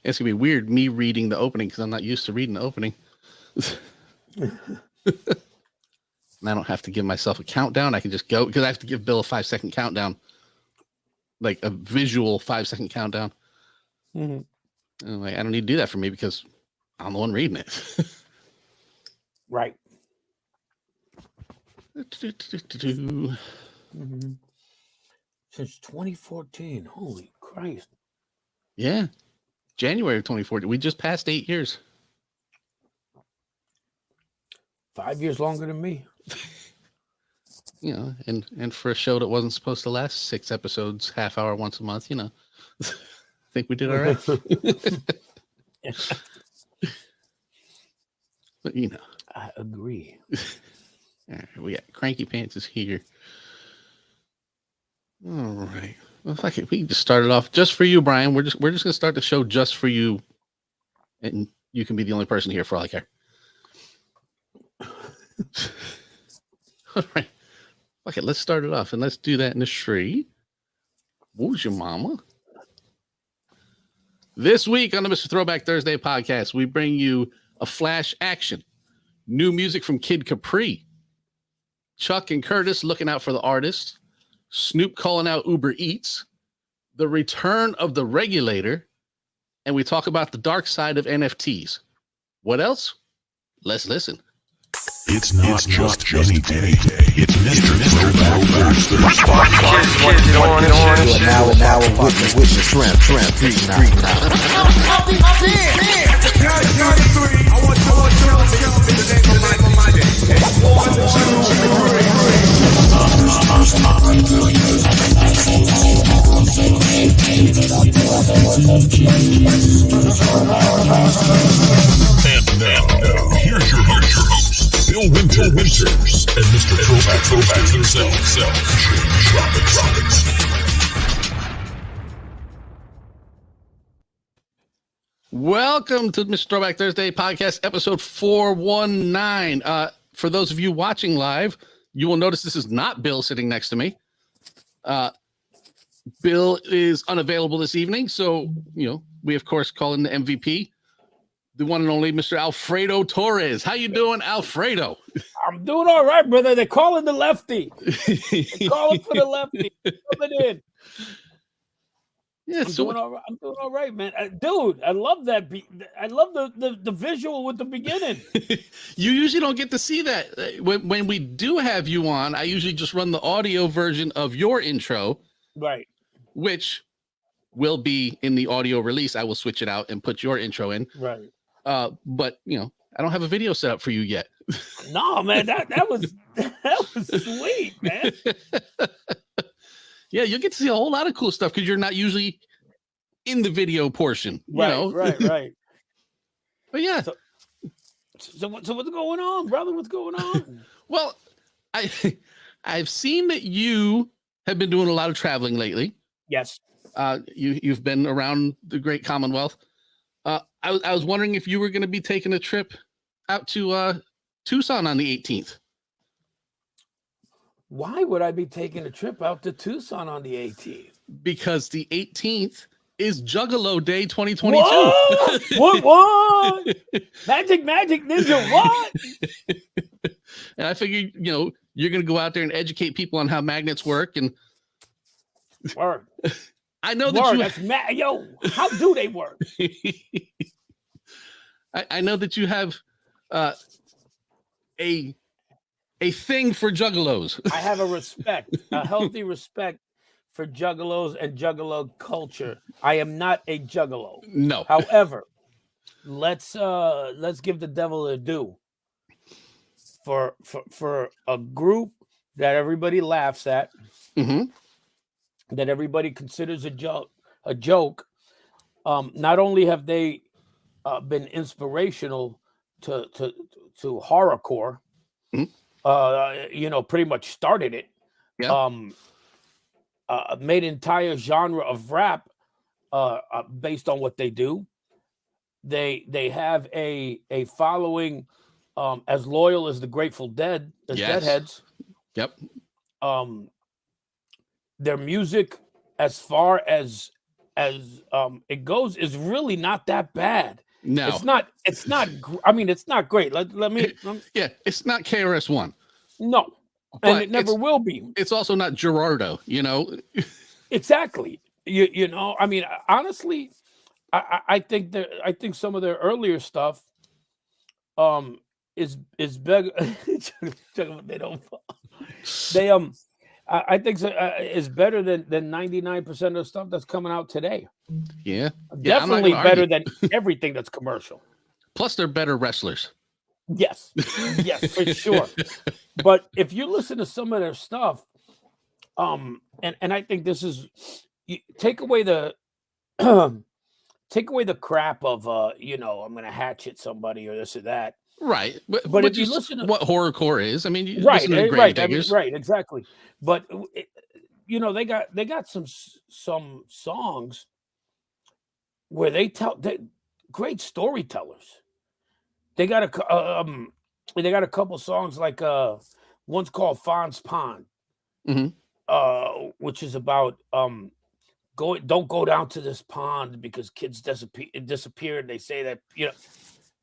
It's gonna be weird me reading the opening because I'm not used to reading the opening. And I don't have to give myself a countdown. I can just go because I have to give Bill a 5-second countdown, like a visual 5-second countdown. Mm-hmm. And like, I don't need to do that for me because I'm the one reading it. Right. Mm-hmm. Mm-hmm. Since 2014. Holy Christ. Yeah. January of 2014. We just passed 8 years. 5 years longer than me. You know, and for a show that wasn't supposed to last 6 episodes, half hour once a month, you know, I think we did all right. But you know, I agree. All right, we got Cranky Pants is here. All right. Well, fuck it. We can just start it off just for you, Brian. We're just gonna start the show just for you, and you can be the only person here for all I care. All right. Okay, let's start it off, and let's do that in the tree. Who's your mama? This week on the Mr. Throwback Thursday podcast, we bring you a flash action, new music from Kid Capri, Chuck and Curtis looking out for the artist, Snoop calling out Uber Eats, the return of the regulator, and we talk about the dark side of NFTs. What else? Let's listen. It's not just any day. It's Mr. Throwback Thursday. Now a witness with your shrimp, And now, here's your host, Bill Winters, and Mr. Throwback himself, Drop it. Welcome to Mr. Throwback Thursday podcast, episode 419. For those of you watching live, you will notice this is not Bill sitting next to me. Bill is unavailable this evening, so we of course call in the MVP, the one and only Mr. Alfredo Torres. How you doing, Alfredo? I'm doing all right, brother. They're calling the lefty. They're calling for the lefty. Coming in. Yeah, I'm doing all right, man. Dude, I love that. I love the visual with the beginning. You usually don't get to see that. When we do have you on, I usually just run the audio version of your intro. Right. Which will be in the audio release. I will switch it out and put your intro in. Right. But I don't have a video set up for you yet. No, man, that was sweet, man. Yeah, you'll get to see a whole lot of cool stuff because you're not usually in the video portion. Right. But yeah. So what's going on, brother? What's going on? Well, I've seen that you have been doing a lot of traveling lately. Yes. You've been around the great Commonwealth. I was wondering if you were going to be taking a trip out to Tucson on the 18th. Why would I be taking a trip out to Tucson on the 18th? Because the 18th is Juggalo Day 2022. What? Magic Ninja, what? And I figured, you're going to go out there and educate people on how magnets work. And Word. I know that how do they work? I know that you have a thing for juggalos. I have a healthy respect for juggalos and juggalo culture. I am not a juggalo. No. However, let's give the devil a due for a group that everybody laughs at, that everybody considers a joke. Not only have they been inspirational to horrorcore, pretty much started it. Yeah. Made an entire genre of rap based on what they do. They have a following as loyal as the Grateful Dead, as Deadheads. Yep. Their music, as far as as it goes, is really not that bad. No. It's not. I mean, it's not great. Let me. Yeah, it's not KRS-One. No, But and it never will be. It's also not Gerardo, you know? Exactly. You know. I mean, honestly, I think some of their earlier stuff, is better. They don't. They I think so, is better than 99% of the stuff that's coming out today. Yeah. Definitely better than everything that's commercial. Plus, they're better wrestlers. Yes, yes, for sure. But if you listen to some of their stuff, and I think this is, take away the crap of you know, I'm gonna hatchet somebody or this or that. Right. But if you listen to what horrorcore is, I mean, you right, listen to right, Gravediggers. right, exactly. But you know, they got some songs where they great storytellers. They got a couple songs like one's called Fonz Pond, which is about don't go down to this pond because kids disappeared. They say that, you know,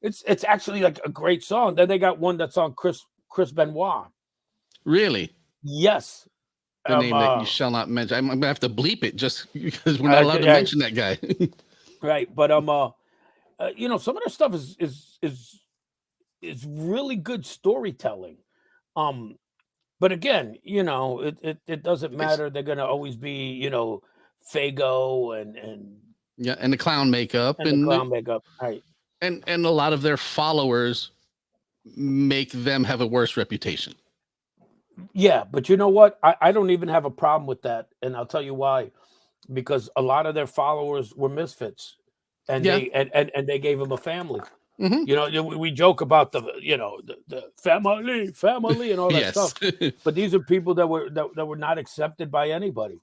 it's actually like a great song. Then they got one that's on Chris Benoit. Really? Yes. The name that you shall not mention. I'm gonna have to bleep it just because we're not allowed to mention that guy. Right, but you know, some of their stuff is really good storytelling. But again, you know, it doesn't matter. They're gonna always be, you know, Fago and yeah, and the clown makeup and the clown makeup, right? And a lot of their followers make them have a worse reputation. Yeah, but you know what? I don't even have a problem with that, and I'll tell you why. Because a lot of their followers were misfits, and they gave them a family. You know, we joke about the family and all that stuff, but these are people that were not accepted by anybody,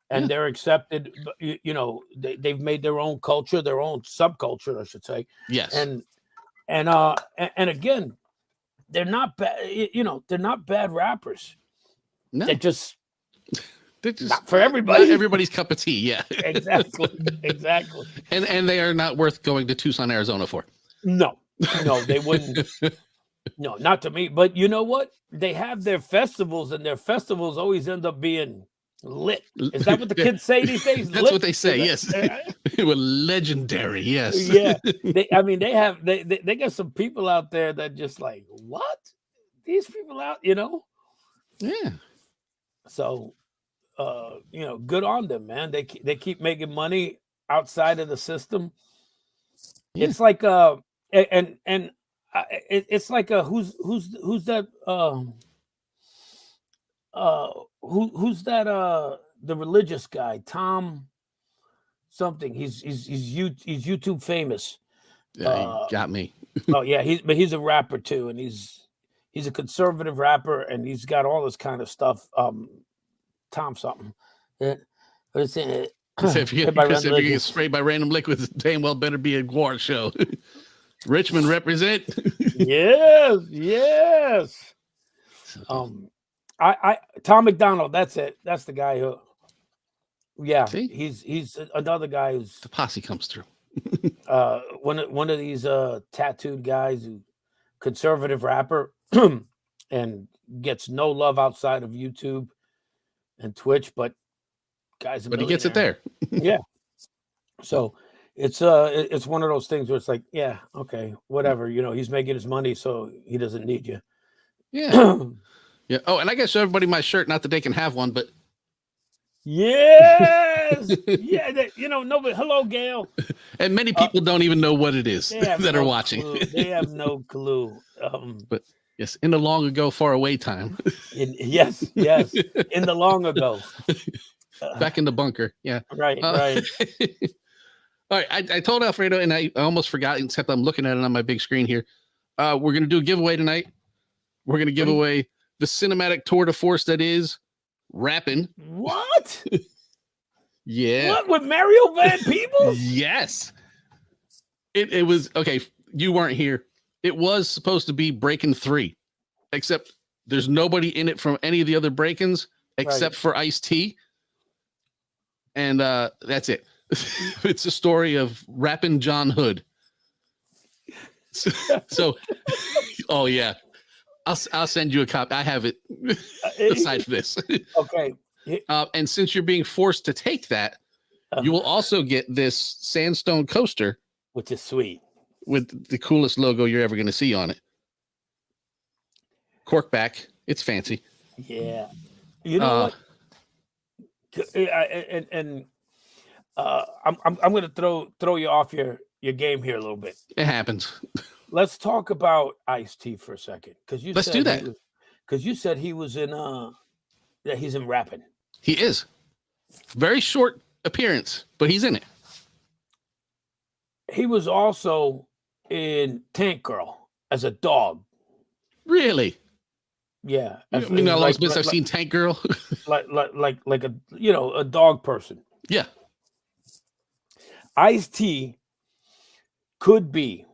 and they're accepted. You know, they've made their own culture, their own subculture, I should say. Yes, and again, they're not bad. You know, they're not bad rappers. No. They're just not for everybody. Not everybody's cup of tea. Yeah, exactly. And they are not worth going to Tucson, Arizona for. No, they wouldn't. No, not to me. But you know what? They have their festivals, and their festivals always end up being lit. Is that what the kids say these days? That's lit? what they say. Yes, they were legendary. Yes. Yeah. They got some people out there that just like, what? These people out, you know? Yeah. So, you know, good on them, man. They keep making money outside of the system. Yeah. It's like it's like who's that who's that the religious guy, Tom something. He's YouTube famous. Yeah, he got me. Oh yeah, he's a rapper too, and he's a conservative rapper, and he's got all this kind of stuff. Tom something. If you're getting sprayed by random liquids, damn well better be a Guar show. Richmond represent. Yes. Tom McDonald. That's it. That's the guy who. Yeah, see? he's another guy who's the posse comes through. One of these tattooed guys, who conservative rapper, and gets no love outside of YouTube and Twitch, but he gets it there. Yeah. So it's one of those things where it's like, yeah, okay, whatever. You know, he's making his money, so he doesn't need you. Yeah. Yeah. Oh, and I guess show everybody my shirt. Not that they can have one, but yes, yeah. You know, nobody. Hello, Gail. And many people don't even know what it is that are watching. They have no clue. But yes, in the long ago, far away time. Yes, in the long ago. Back in the bunker. Yeah. Right. All right. I told Alfredo, and I almost forgot, except I'm looking at it on my big screen here. We're going to do a giveaway tonight. We're going to give away the cinematic tour de force that is rapping. What? Yeah. What, with Mario Van Peebles? Yes. It was, okay, you weren't here. It was supposed to be Breakin' 3, except there's nobody in it from any of the other Break-ins except for Ice-T. And that's it. It's a story of rapping John Hood. So oh yeah, I'll send you a copy. I have it aside from this. Okay. And since you're being forced to take that, you will also get this sandstone coaster, which is sweet, with the coolest logo you're ever going to see on it. Corkback. It's fancy. Yeah. You know what? I'm going to throw you off your game here a little bit. It happens. Let's talk about Ice-T for a second, because Let's do that. Because you said he was in that he's in rapping. He is. Very short appearance, but he's in it. He was also in Tank Girl as a dog. Really? Yeah. You know, like, I've seen Tank Girl. like a a dog person. Yeah. Ice-T could be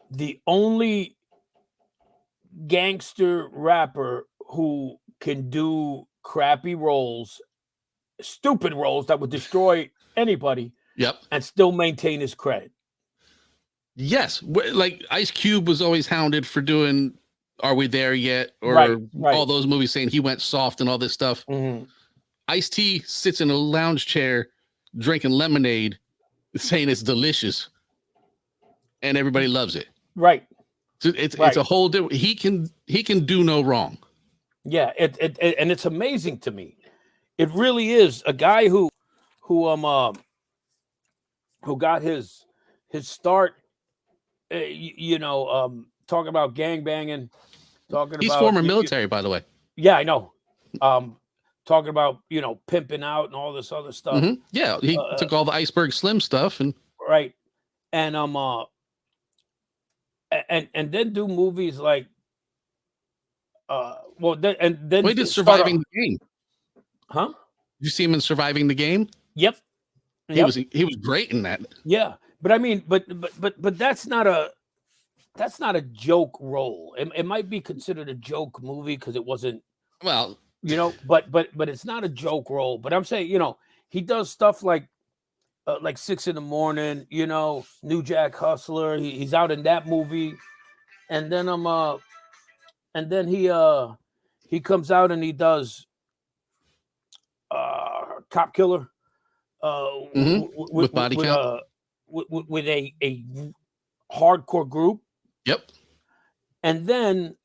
the only gangster rapper who can do crappy roles, stupid roles that would destroy anybody. Yep. And still maintain his credit. Yes. Like Ice Cube was always hounded for doing Are We There Yet? Or right. all those movies saying he went soft and all this stuff. Mm-hmm. Ice-T sits in a lounge chair drinking lemonade, saying it's delicious, and everybody loves it. Right. So it's a whole different. He can do no wrong. Yeah. And it's amazing to me. It really is a guy who got his start. Talking about gang banging. He's former military, by the way. Yeah, I know. Talking about pimping out and all this other stuff. Mm-hmm. Yeah, he took all the Iceberg Slim stuff and right, and and then do movies like then he did Surviving the Game. Huh? Did you see him in Surviving the Game? Yep. He was great in that. Yeah, but I mean, but that's not a joke role. It might be considered a joke movie because it wasn't. Well, but it's not a joke role. But I'm saying, he does stuff like 6 in the Morning, New Jack Hustler. He's out in that movie, and then he comes out and he does Cop Killer with Body Count with a hardcore group. Yep. And then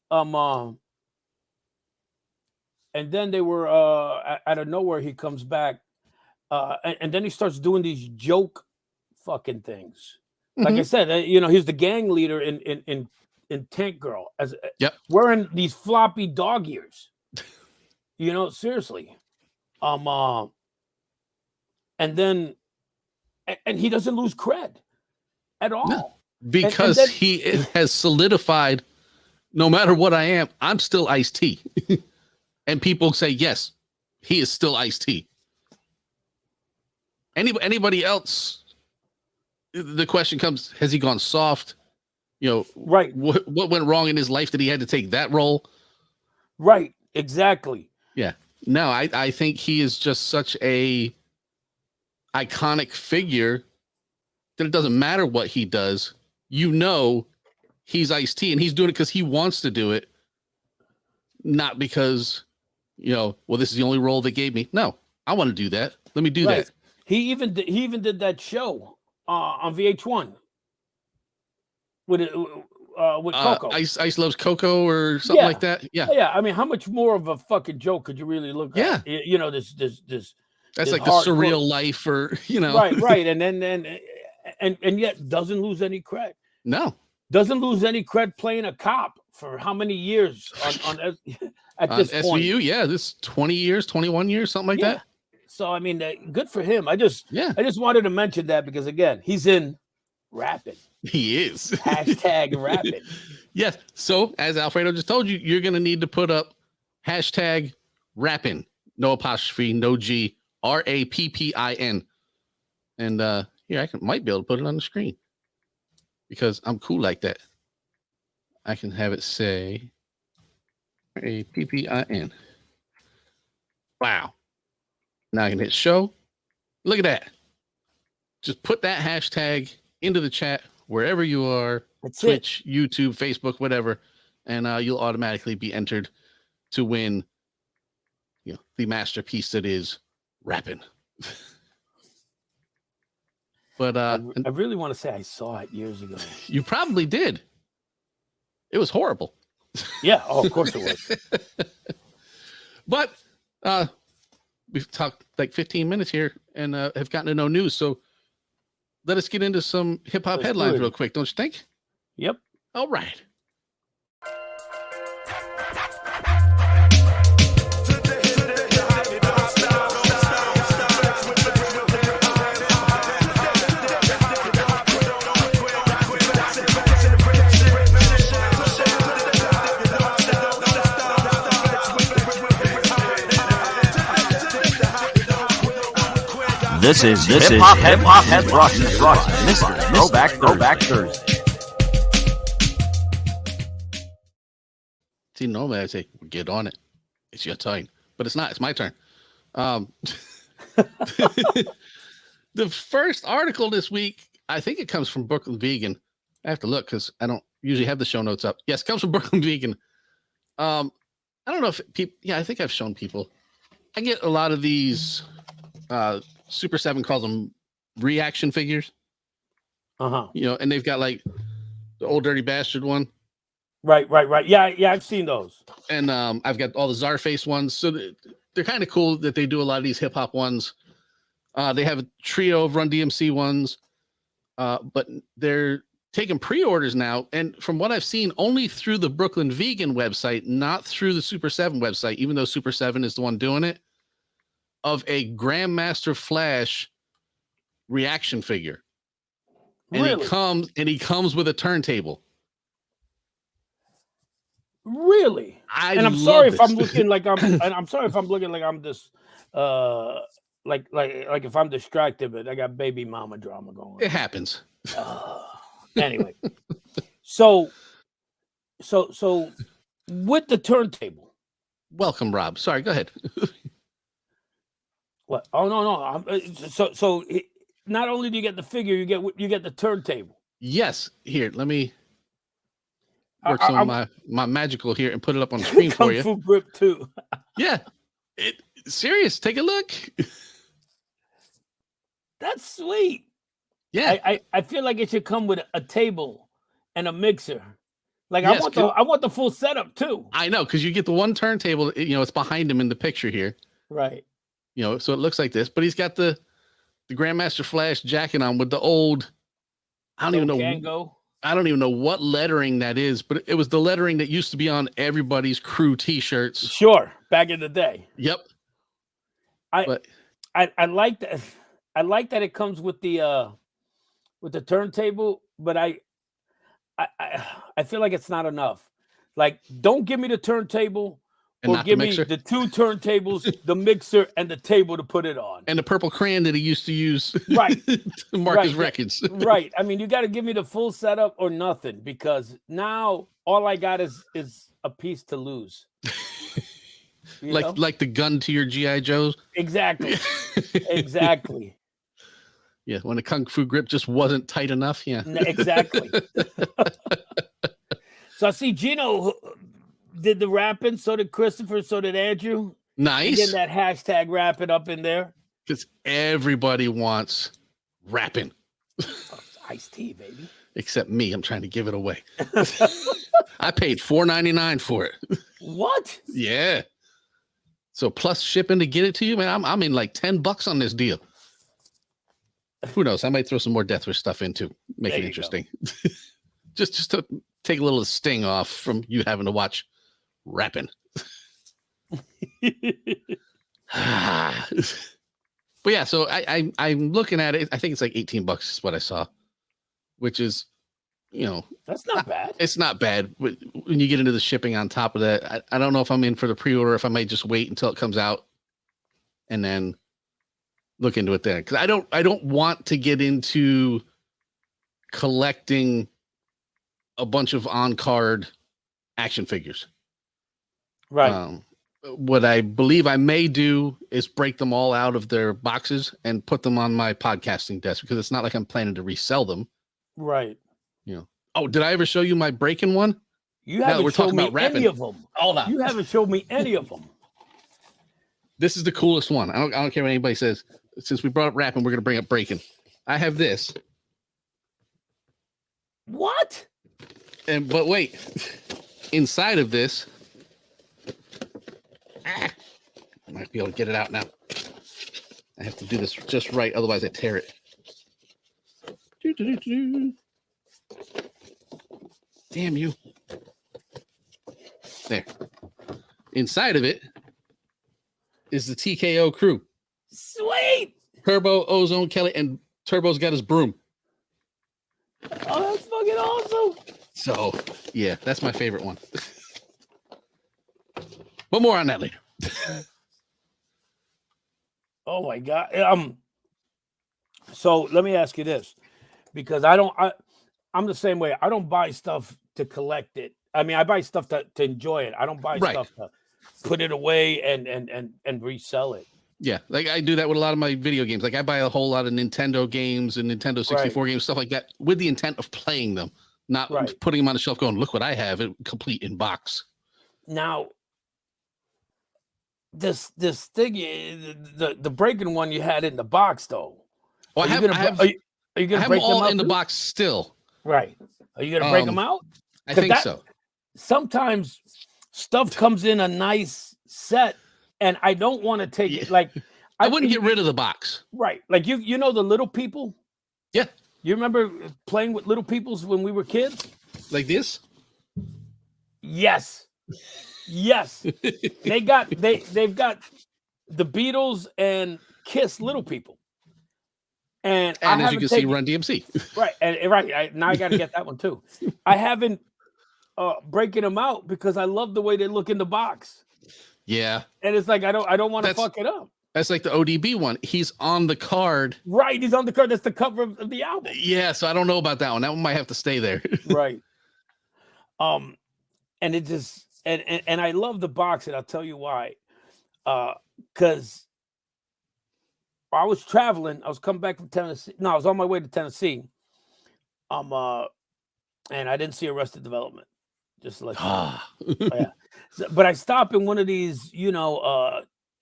they were out of nowhere he comes back and then he starts doing these joke fucking things. Like I said, he's the gang leader in Tank Girl as wearing these floppy dog ears. Seriously. And then he doesn't lose cred at all. No, because he has solidified, no matter what I am, I'm still Ice-T. And people say, yes, he is still Ice-T. Anybody else, the question comes, has he gone soft? Right. What went wrong in his life that he had to take that role? Right. Exactly. Yeah. No, I think he is just such a iconic figure that it doesn't matter what he does. He's Ice-T, and he's doing it because he wants to do it, not because, this is the only role they gave me. No, I want to do that. Let me do that. He even did that show on VH1 with Coco. Ice Loves Coco or something like that. Yeah. Yeah. I mean, how much more of a fucking joke could you really look at? Yeah. This. That's like the surreal life, or right, and then and yet doesn't lose any cred. No, doesn't lose any cred playing a cop for how many years on at this point? SVU? Yeah, this 20 years, 21 years, something like that. So I mean, good for him. I just wanted to mention that because again, he's in rapping. He is hashtag rapping. Yes. So as Alfredo just told you, you're gonna need to put up hashtag rapping, no apostrophe, no G. RAPPIN. And here might be able to put it on the screen because I'm cool like that. I can have it say RAPPIN. Wow. Now I can hit show Look at that. Just put that hashtag into the chat wherever you are. That's Twitch, YouTube, Facebook, whatever, and you'll automatically be entered to win, the masterpiece that is rapping. But I really want to say I saw it years ago. you probably did. It was horrible. Yeah, of course it was. But we've talked like 15 minutes here and have gotten to know news. So let us get into some hip hop Let's headlines do it. real quick, don't you think? Yep. All right. This is hip hop headlines, Mr. Throwback Thursday. See, normally I say, get on it. It's your turn. But it's not. It's my turn. The first article this week, I think it comes from Brooklyn Vegan. I have to look because I don't usually have the show notes up. Yes, it comes from Brooklyn Vegan. I don't know if people, I think I've shown people. I get a lot of these, Super 7 calls them reaction figures, Uh-huh. And they've got like the Old Dirty Bastard one. Right. Yeah, I've seen those. And I've got all the Czarface ones. So they're kind of cool that they do a lot of these hip hop ones. They have a trio of Run DMC ones, but they're taking pre-orders now. And from what I've seen, only through the Brooklyn Vegan website, not through the Super 7 website, even though Super 7 is the one doing it, of a Grandmaster Flash reaction figure. And Really? he comes with a turntable. Really? I'm I'm sorry if I'm looking like I'm this like if I'm distracted, but I got baby mama drama going. It happens. Anyway. So with the turntable. Welcome, Rob. Sorry, go ahead. What? Oh no. So not only do you get the figure, you get the turntable. Yes. Here, let me work some of my magical here and put it up on the screen for Kung you. Fu grip too. Yeah. Serious. Take a look. That's sweet. Yeah. I feel like it should come with a table and a mixer. Like Yes, I want the full setup too. I know, because you get the one turntable, it's behind him in the picture here. Right. So it looks like this, but he's got the Grandmaster Flash jacket on with the old, I don't even know what lettering that is, but it was the lettering that used to be on everybody's crew t-shirts. Sure, back in the day. Yep. I like that. I like that it comes with the turntable, but I feel like it's not enough. Like, don't give me the turntable And or not the give me mixer? the two turntables, the mixer, and the table to put it on. And the purple crayon that he used to use Right. to mark his Right. records. Right. I mean, you got to give me the full setup or nothing, because now all I got is a piece to lose. You know? like the gun to your G.I. Joes. Exactly. Exactly. Yeah, when the Kung Fu grip just wasn't tight enough. Yeah. Exactly. So I see Gino did the rapping, so did Christopher, so did Andrew. Nice. Getting that hashtag rapping up in there. Because everybody wants rapping. Ice-T, baby. Except me. I'm trying to give it away. I paid $4.99 for it. What? Yeah. So plus shipping to get it to you, man. I'm in like $10 on this deal. Who knows? I might throw some more Death Wish stuff in to make There it you interesting. just to take a little sting off from you having to watch rapping. But yeah, so I'm looking at it. I think it's like $18 is what I saw, which is, That's not bad. it's not bad. But when you get into the shipping on top of that, I don't know if I'm in for the pre-order, if I might just wait until it comes out and then look into it then. Because I don't want to get into collecting a bunch of on-card action figures. Right. what I believe I may do is break them all out of their boxes and put them on my podcasting desk, because it's not like I'm planning to resell them. Right. Oh, did I ever show you my breaking one? You Now that haven't we're shown talking me about rapping. any of them. Hold on. You haven't showed me any of them. This is the coolest one. I don't care what anybody says. Since we brought up rapping, we're going to bring up breaking. I have this. What? But wait. Inside of this, I might be able to get it out now. I have to do this just right, otherwise I tear it. Damn you. There. Inside of it is the TKO crew. Sweet. Turbo, Ozone, Kelly, and Turbo's got his broom. Oh, that's fucking awesome. So, yeah, that's my favorite one. But more on that later. Oh my God. So let me ask you this, because I'm the same way. I don't buy stuff to collect it. I mean, I buy stuff to enjoy it. I don't buy stuff to put it away and resell it. Yeah, like I do that with a lot of my video games. Like I buy a whole lot of Nintendo games and Nintendo 64 games, stuff like that, with the intent of playing them, not putting them on the shelf going, look what I have, it complete in box. Now, this thing, the breaking one you had in the box though. Well, are you gonna break them all them out in the box still. Right. Are you gonna break them out? I think so. Sometimes stuff comes in a nice set, and I don't want to take it. Like I wouldn't get rid of the box. Right. Like you know the Little People? Yeah. You remember playing with Little Peoples when we were kids? Like this? Yes. Yes. they've got the Beatles and Kiss Little People. And as you can see, Run DMC. Right. And now I got to get that one too. I haven't breaking them out because I love the way they look in the box. Yeah. And it's like I don't want to fuck it up. That's like the ODB one. He's on the card. Right. He's on the card. That's the cover of the album. Yeah. So I don't know about that one. That one might have to stay there. Right. And it just and I love the box, and I'll tell you why. Because I was traveling. I was coming back from Tennessee. No, I was on my way to Tennessee. And I didn't see Arrested Development. Just like yeah. But I stopped in one of these,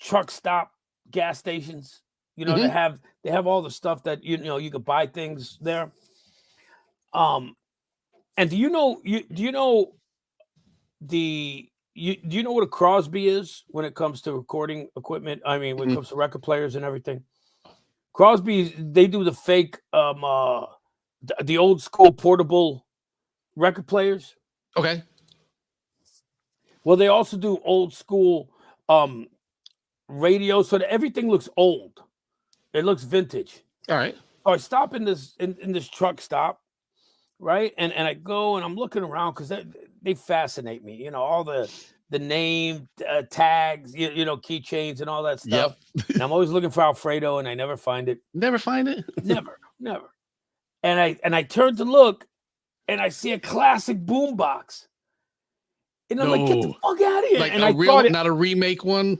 truck stop gas stations. They have all the stuff that you could buy things there. And do you know what a Crosby is when it comes to recording equipment? I mean, when it comes to record players and everything. Crosby, they do the fake the old school portable record players. Okay. Well, they also do old school radio, so that everything looks old. It looks vintage. All right. So I stop in this truck stop, right? And I go and I'm looking around because they fascinate me. All the name tags, keychains and all that stuff. Yep. And I'm always looking for Alfredo, and I never find it. Never find it? Never. And I turn to look, and I see a classic boombox. And I'm like, get the fuck out of here. Like and a real, not a remake one?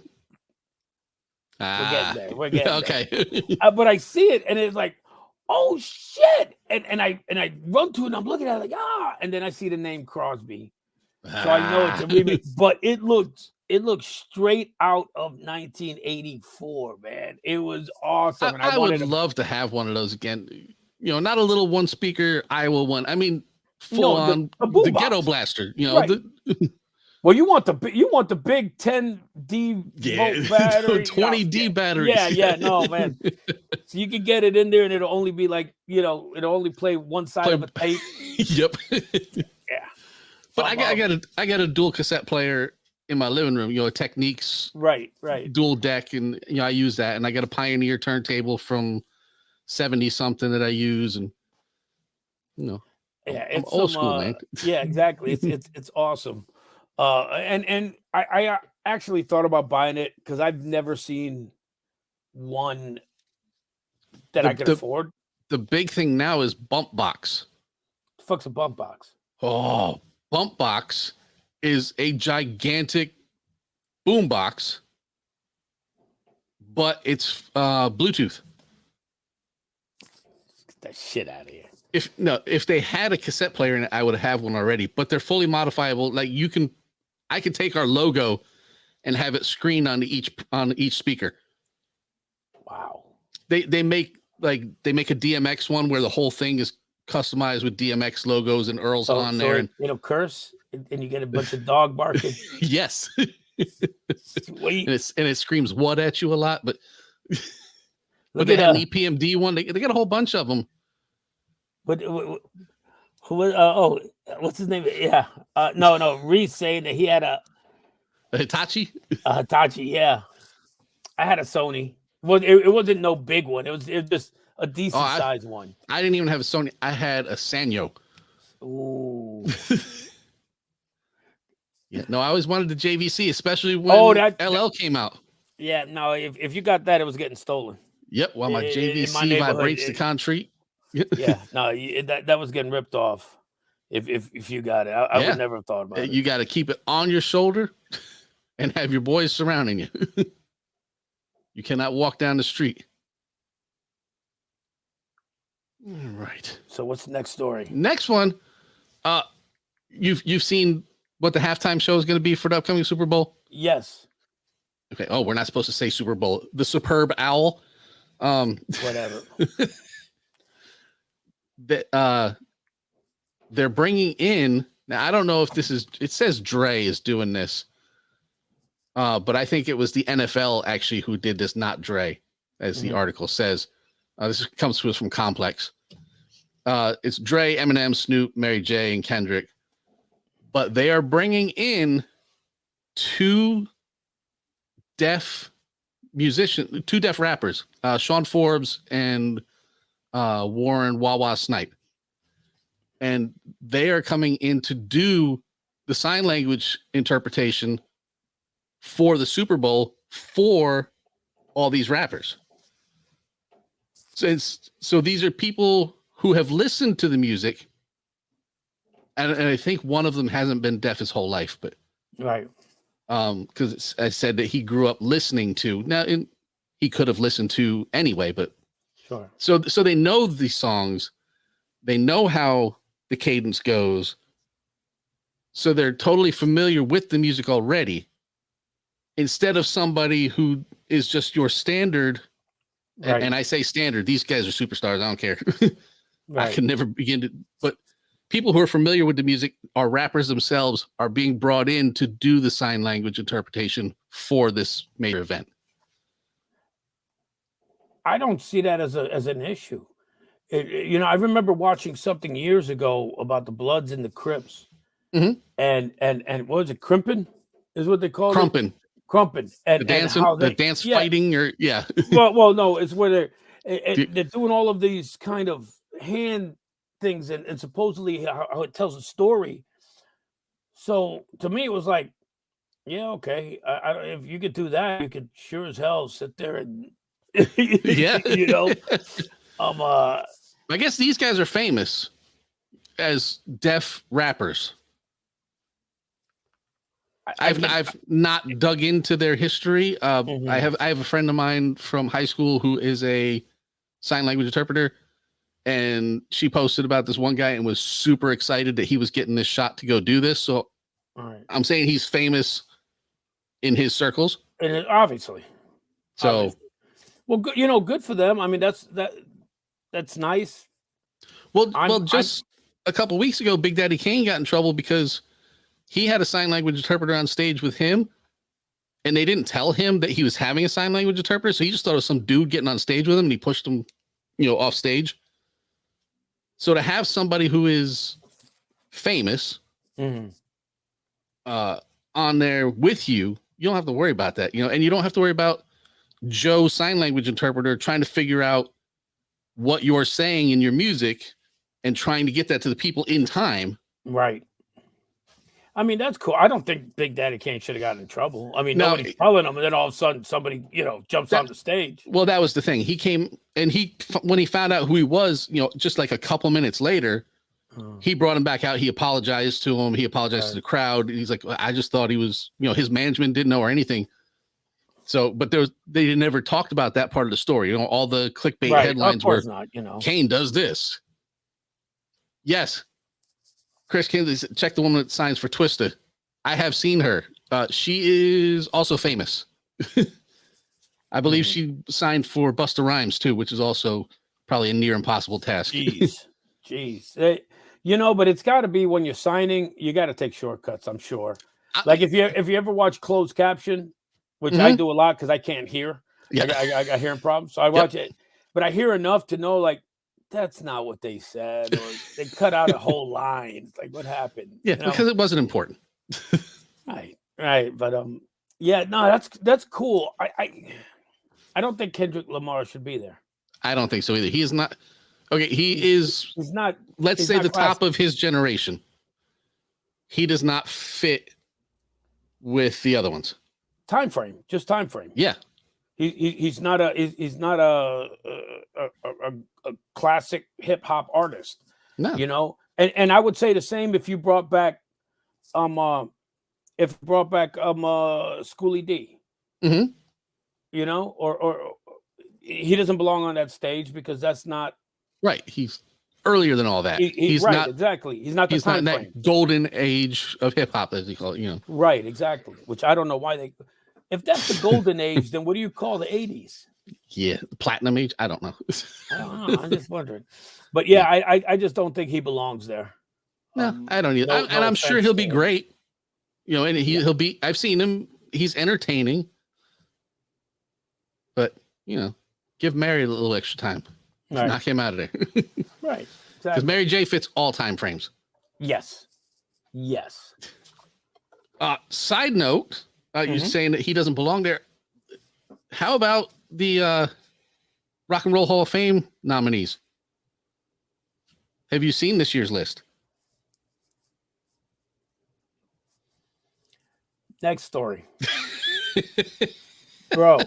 We're getting there. Okay. But I see it, and it's like, oh shit. And I run to it, and I'm looking at it like, and then I see the name Crosby. So I know it's a remake, but it looked straight out of 1984, man. It was awesome. And I would love to have one of those again. Not a little one speaker Iowa one. I mean, full on the ghetto blaster. Right. Well, you want the big 10D volt battery, 20D battery. Yeah, no, man. So you can get it in there, and it'll only be like, it'll only play one side of a tape. Yep. Yeah. But I got a dual cassette player in my living room. A Techniques. Right. Dual deck, and I use that, and I got a Pioneer turntable from 70 something that I use, and yeah, I'm old school, man. Yeah, exactly. It's awesome. And I actually thought about buying it because I've never seen one that I could afford. The big thing now is Bump Box. The fuck's a Bump Box? Oh, Bump Box is a gigantic boombox, but it's Bluetooth. Get that shit out of here. If they had a cassette player in it, I would have one already. But they're fully modifiable. Like I could take our logo and have it screened on each speaker. Wow. They make a DMX one where the whole thing is customized with DMX logos and Earl's on there. And curse and you get a bunch of dog barking. yes. Sweet. and it screams what at you a lot, but Look they at have an EPMD one. They got a whole bunch of them. But who was what's his name? Yeah. No, Reese saying that he had a Hitachi. Hitachi, yeah. I had a Sony. Well, it wasn't no big one. It was just a decent sized one. I didn't even have a Sony. I had a Sanyo. Ooh. Yeah, no, I always wanted the JVC, especially when LL came out. Yeah, no, if you got that, it was getting stolen. Yep, while my JVC vibrates the concrete. Yeah, no, that was getting ripped off. If you got it, I would never have thought about it. You got to keep it on your shoulder and have your boys surrounding you. You cannot walk down the street. All right. So what's the next story? Next one, you've seen what the halftime show is going to be for the upcoming Super Bowl? Yes. Okay. Oh, we're not supposed to say Super Bowl. The Superb Owl. Whatever. They're bringing in, now I don't know if it says Dre is doing this, but I think it was the NFL actually who did this, not Dre, as the article says. This comes to us from Complex. It's Dre, Eminem, Snoop, Mary J, and Kendrick, but they are bringing in two deaf rappers, Sean Forbes and Warren Wawa Snipe. And they are coming in to do the sign language interpretation for the Super Bowl for all these rappers. So these are people who have listened to the music, and I think one of them hasn't been deaf his whole life, but right. Because I said that he grew up listening to. Now, he could have listened to anyway, but sure. So they know these songs, they know how the cadence goes, so they're totally familiar with the music already. Instead of somebody who is just your standard, right. and I say standard, these guys are superstars. I don't care. Right. I can never begin to, but people who are familiar with the music, are rappers themselves, are being brought in to do the sign language interpretation for this major event. I don't see that as an issue. I remember watching something years ago about the Bloods and the Crips, and what was it? Crimpin' is what they call it. Crumpin', and the dancing, dance fighting, or yeah. well, no, it's where they're doing all of these kind of hand things, and supposedly how it tells a story. So to me, it was like, yeah, okay. If you could do that, you could sure as hell sit there and yeah, I guess these guys are famous as deaf rappers. I've not dug into their history. I have a friend of mine from high school who is a sign language interpreter, and she posted about this one guy and was super excited that he was getting this shot to go do this. So I'm saying he's famous in his circles. And obviously. So obviously. Well, good for them. I mean, that's nice. Well, a couple weeks ago, Big Daddy Kane got in trouble because he had a sign language interpreter on stage with him, and they didn't tell him that he was having a sign language interpreter. So he just thought it was some dude getting on stage with him, and he pushed him, off stage. So to have somebody who is famous on there with you, you don't have to worry about that, and you don't have to worry about Joe sign language interpreter trying to figure out what you're saying in your music and trying to get that to the people in time. Right. I mean, that's cool. I don't think Big Daddy Kane should have gotten in trouble. I mean, nobody's telling him, and then all of a sudden somebody, jumps on the stage. Well, that was the thing. He came, and when he found out who he was, just like a couple minutes later, He brought him back out. He apologized to him. He apologized to the crowd. He's like, I just thought he was, his management didn't know or anything. So, but they never talked about that part of the story. All the clickbait headlines were, Kane does this. Yes. Chris Kinsley, check the woman that signs for Twista. I have seen her. She is also famous. I believe she signed for Busta Rhymes too, which is also probably a near impossible task. Jeez. But it's got to be when you're signing, you got to take shortcuts, I'm sure. Like if you ever watch closed caption, which I do a lot because I can't hear. Yeah. I got hearing problems. So I watch it, but I hear enough to know like that's not what they said, or they cut out a whole line. It's like what happened? Yeah, because it wasn't important. Right. But no, that's cool. I don't think Kendrick Lamar should be there. I don't think so either. He is not. Okay, he's not. Let's he's say not the classic. top of his generation. He does not fit with the other ones. Time frame. Yeah, he's not a classic hip hop artist. No, and I would say the same if you brought back Schoolie D. Or he doesn't belong on that stage because that's not right. He's earlier than all that. He's right, not exactly. He's not in that golden age of hip hop, as you call it. Right, exactly. Which I don't know why they. If that's the golden age, then what do you call the 80s? Yeah, the platinum age. I don't know. I don't know. I'm just wondering. But I just don't think he belongs there. No, I don't either. And I'm sure he'll be great. And he'll be. I've seen him. He's entertaining. But give Mary a little extra time. Right. Knock him out of there. Right. Because Mary J fits all time frames. Yes. Side note, you're saying that he doesn't belong there. How about the Rock and Roll Hall of Fame nominees? Have you seen this year's list? Next story. Bro.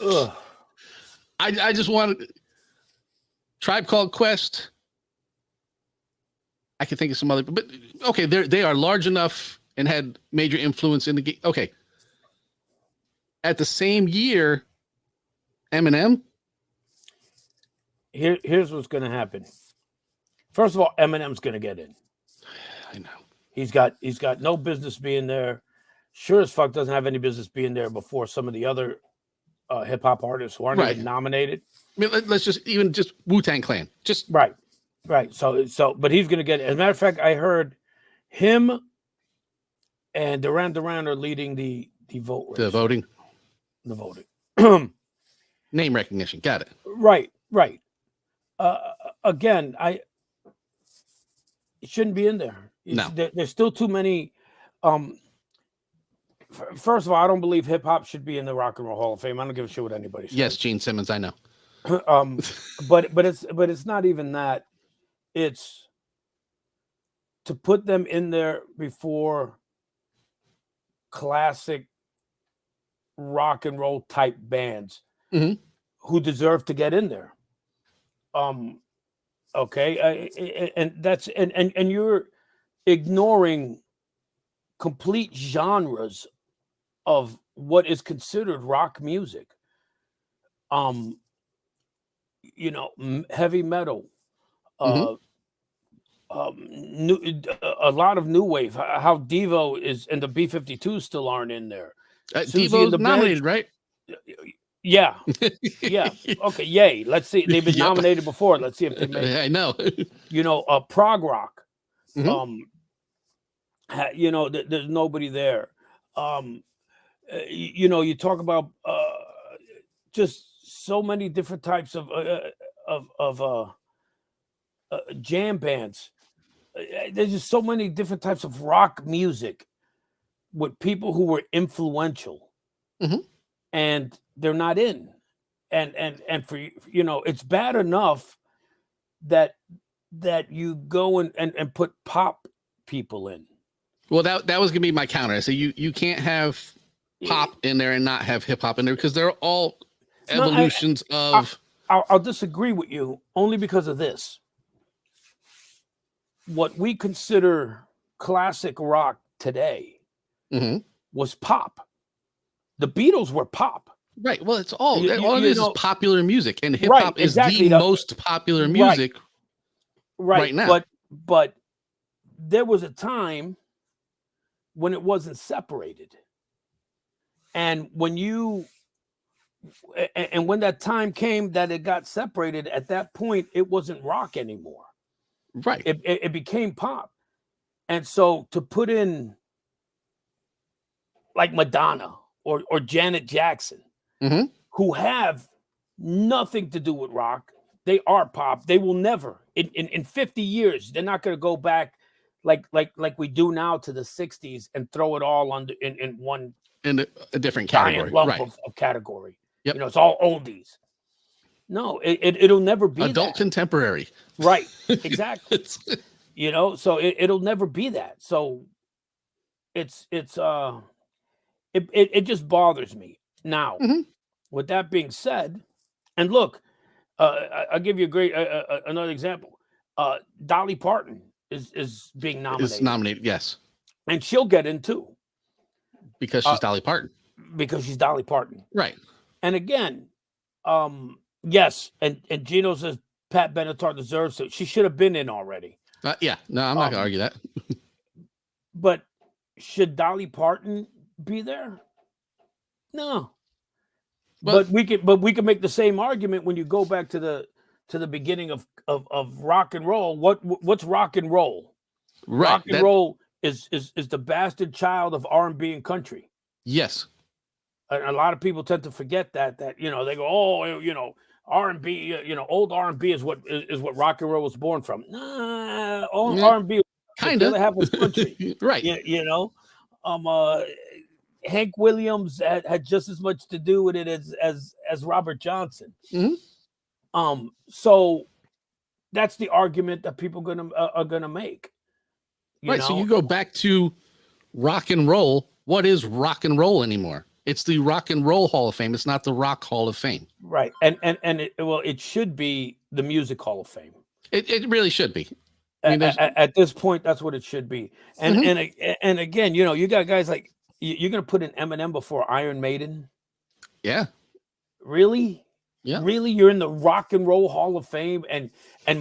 Ugh. I just wanted Tribe Called Quest. I can think of some other, but okay, they are large enough and had major influence in the game. Okay. At the same year, Eminem. Here's what's going to happen. First of all, Eminem's going to get in. I know. He's got no business being there. Sure as fuck doesn't have any business being there before some of the other hip hop artists who aren't even nominated. I mean, let's just Wu-Tang Clan. Just right. So, but he's going to get it. As a matter of fact, I heard him and Duran Duran are leading the vote race. The voting. Name recognition. Got it. Right. Again, it shouldn't be in there. No. There's still too many. First of all, I don't believe hip hop should be in the Rock and Roll Hall of Fame. I don't give a shit what anybody says. Yes, Gene Simmons, I know. But it's not even that. It's to put them in there before classic rock and roll type bands who deserve to get in there. Okay, and that's and you're ignoring complete genres of what is considered rock music. Heavy metal, a lot of new wave. How Devo is and the B-52s still aren't in there. Devo's nominated, right? Yeah. Okay, yay. Let's see. They've been nominated before. Let's see if they make it. I know. Prog rock. There's nobody there. You talk about just so many different types of jam bands. There's just so many different types of rock music with people who were influential, and they're not in. And for it's bad enough that you go and put pop people in. Well, that was gonna be my counter. So you can't have pop in there and not have hip hop in there because they're all evolutions of. I'll disagree with you only because of this. what we consider classic rock today Hmm. was pop. The Beatles were pop. Right. Well, it's all You- all you it is know- popular music, and hip Right, hop is exactly. the most popular Right. music. Right, Right now. But there was a time when it wasn't separated. And when when that time came that it got separated, at that point it wasn't rock anymore. Right. It became pop. And so to put in like Madonna or Janet Jackson, Mhm. who have nothing to do with rock, they are pop. They will never in 50 years, they're not going to go back like we do now to the 60s and throw it all under in one In a different giant category. lump Right. of category. Yep. You know, it's all oldies. No, it'll never be Adult that. contemporary. Right. Exactly. It's- You know, so it'll never be that. So it just bothers me. Now, Mhm. with that being said, and look, I'll give you a great another example. Dolly Parton is being nominated, It's nominated, yes, and she'll get in too because she's Dolly Parton. because she's Dolly Parton. Right. And again, yes, and Gino says Pat Benatar deserves it. She should have been in already. Yeah. No, I'm not gonna argue that. But should Dolly Parton be there? No. Well- But we can make the same argument when you go back to the beginning of rock and roll. What's rock and roll? Right. Rock and roll is the bastard child of R&B and country. Yes. And a lot of people tend to forget that you know, they go, oh, you know, R&B, you know, old R&B is what rock and roll was born from. Nah, old Yeah, R&B Kind the of. other half was country. Right. You know, Hank Williams had just as much to do with it as Robert Johnson. Mhm. So that's the argument that people are gonna make. Right. So you go back to rock and roll. What is rock and roll anymore? It's the Rock and Roll Hall of Fame. It's not the Rock Hall of Fame. right, and it should be the Music Hall of Fame. It really should be. I mean, there's- At this point, that's what it should be. And and again, you know, you got guys like you're gonna put an Eminem before Iron Maiden. Yeah. Really? Yeah. Really? You're in the Rock and Roll Hall of Fame and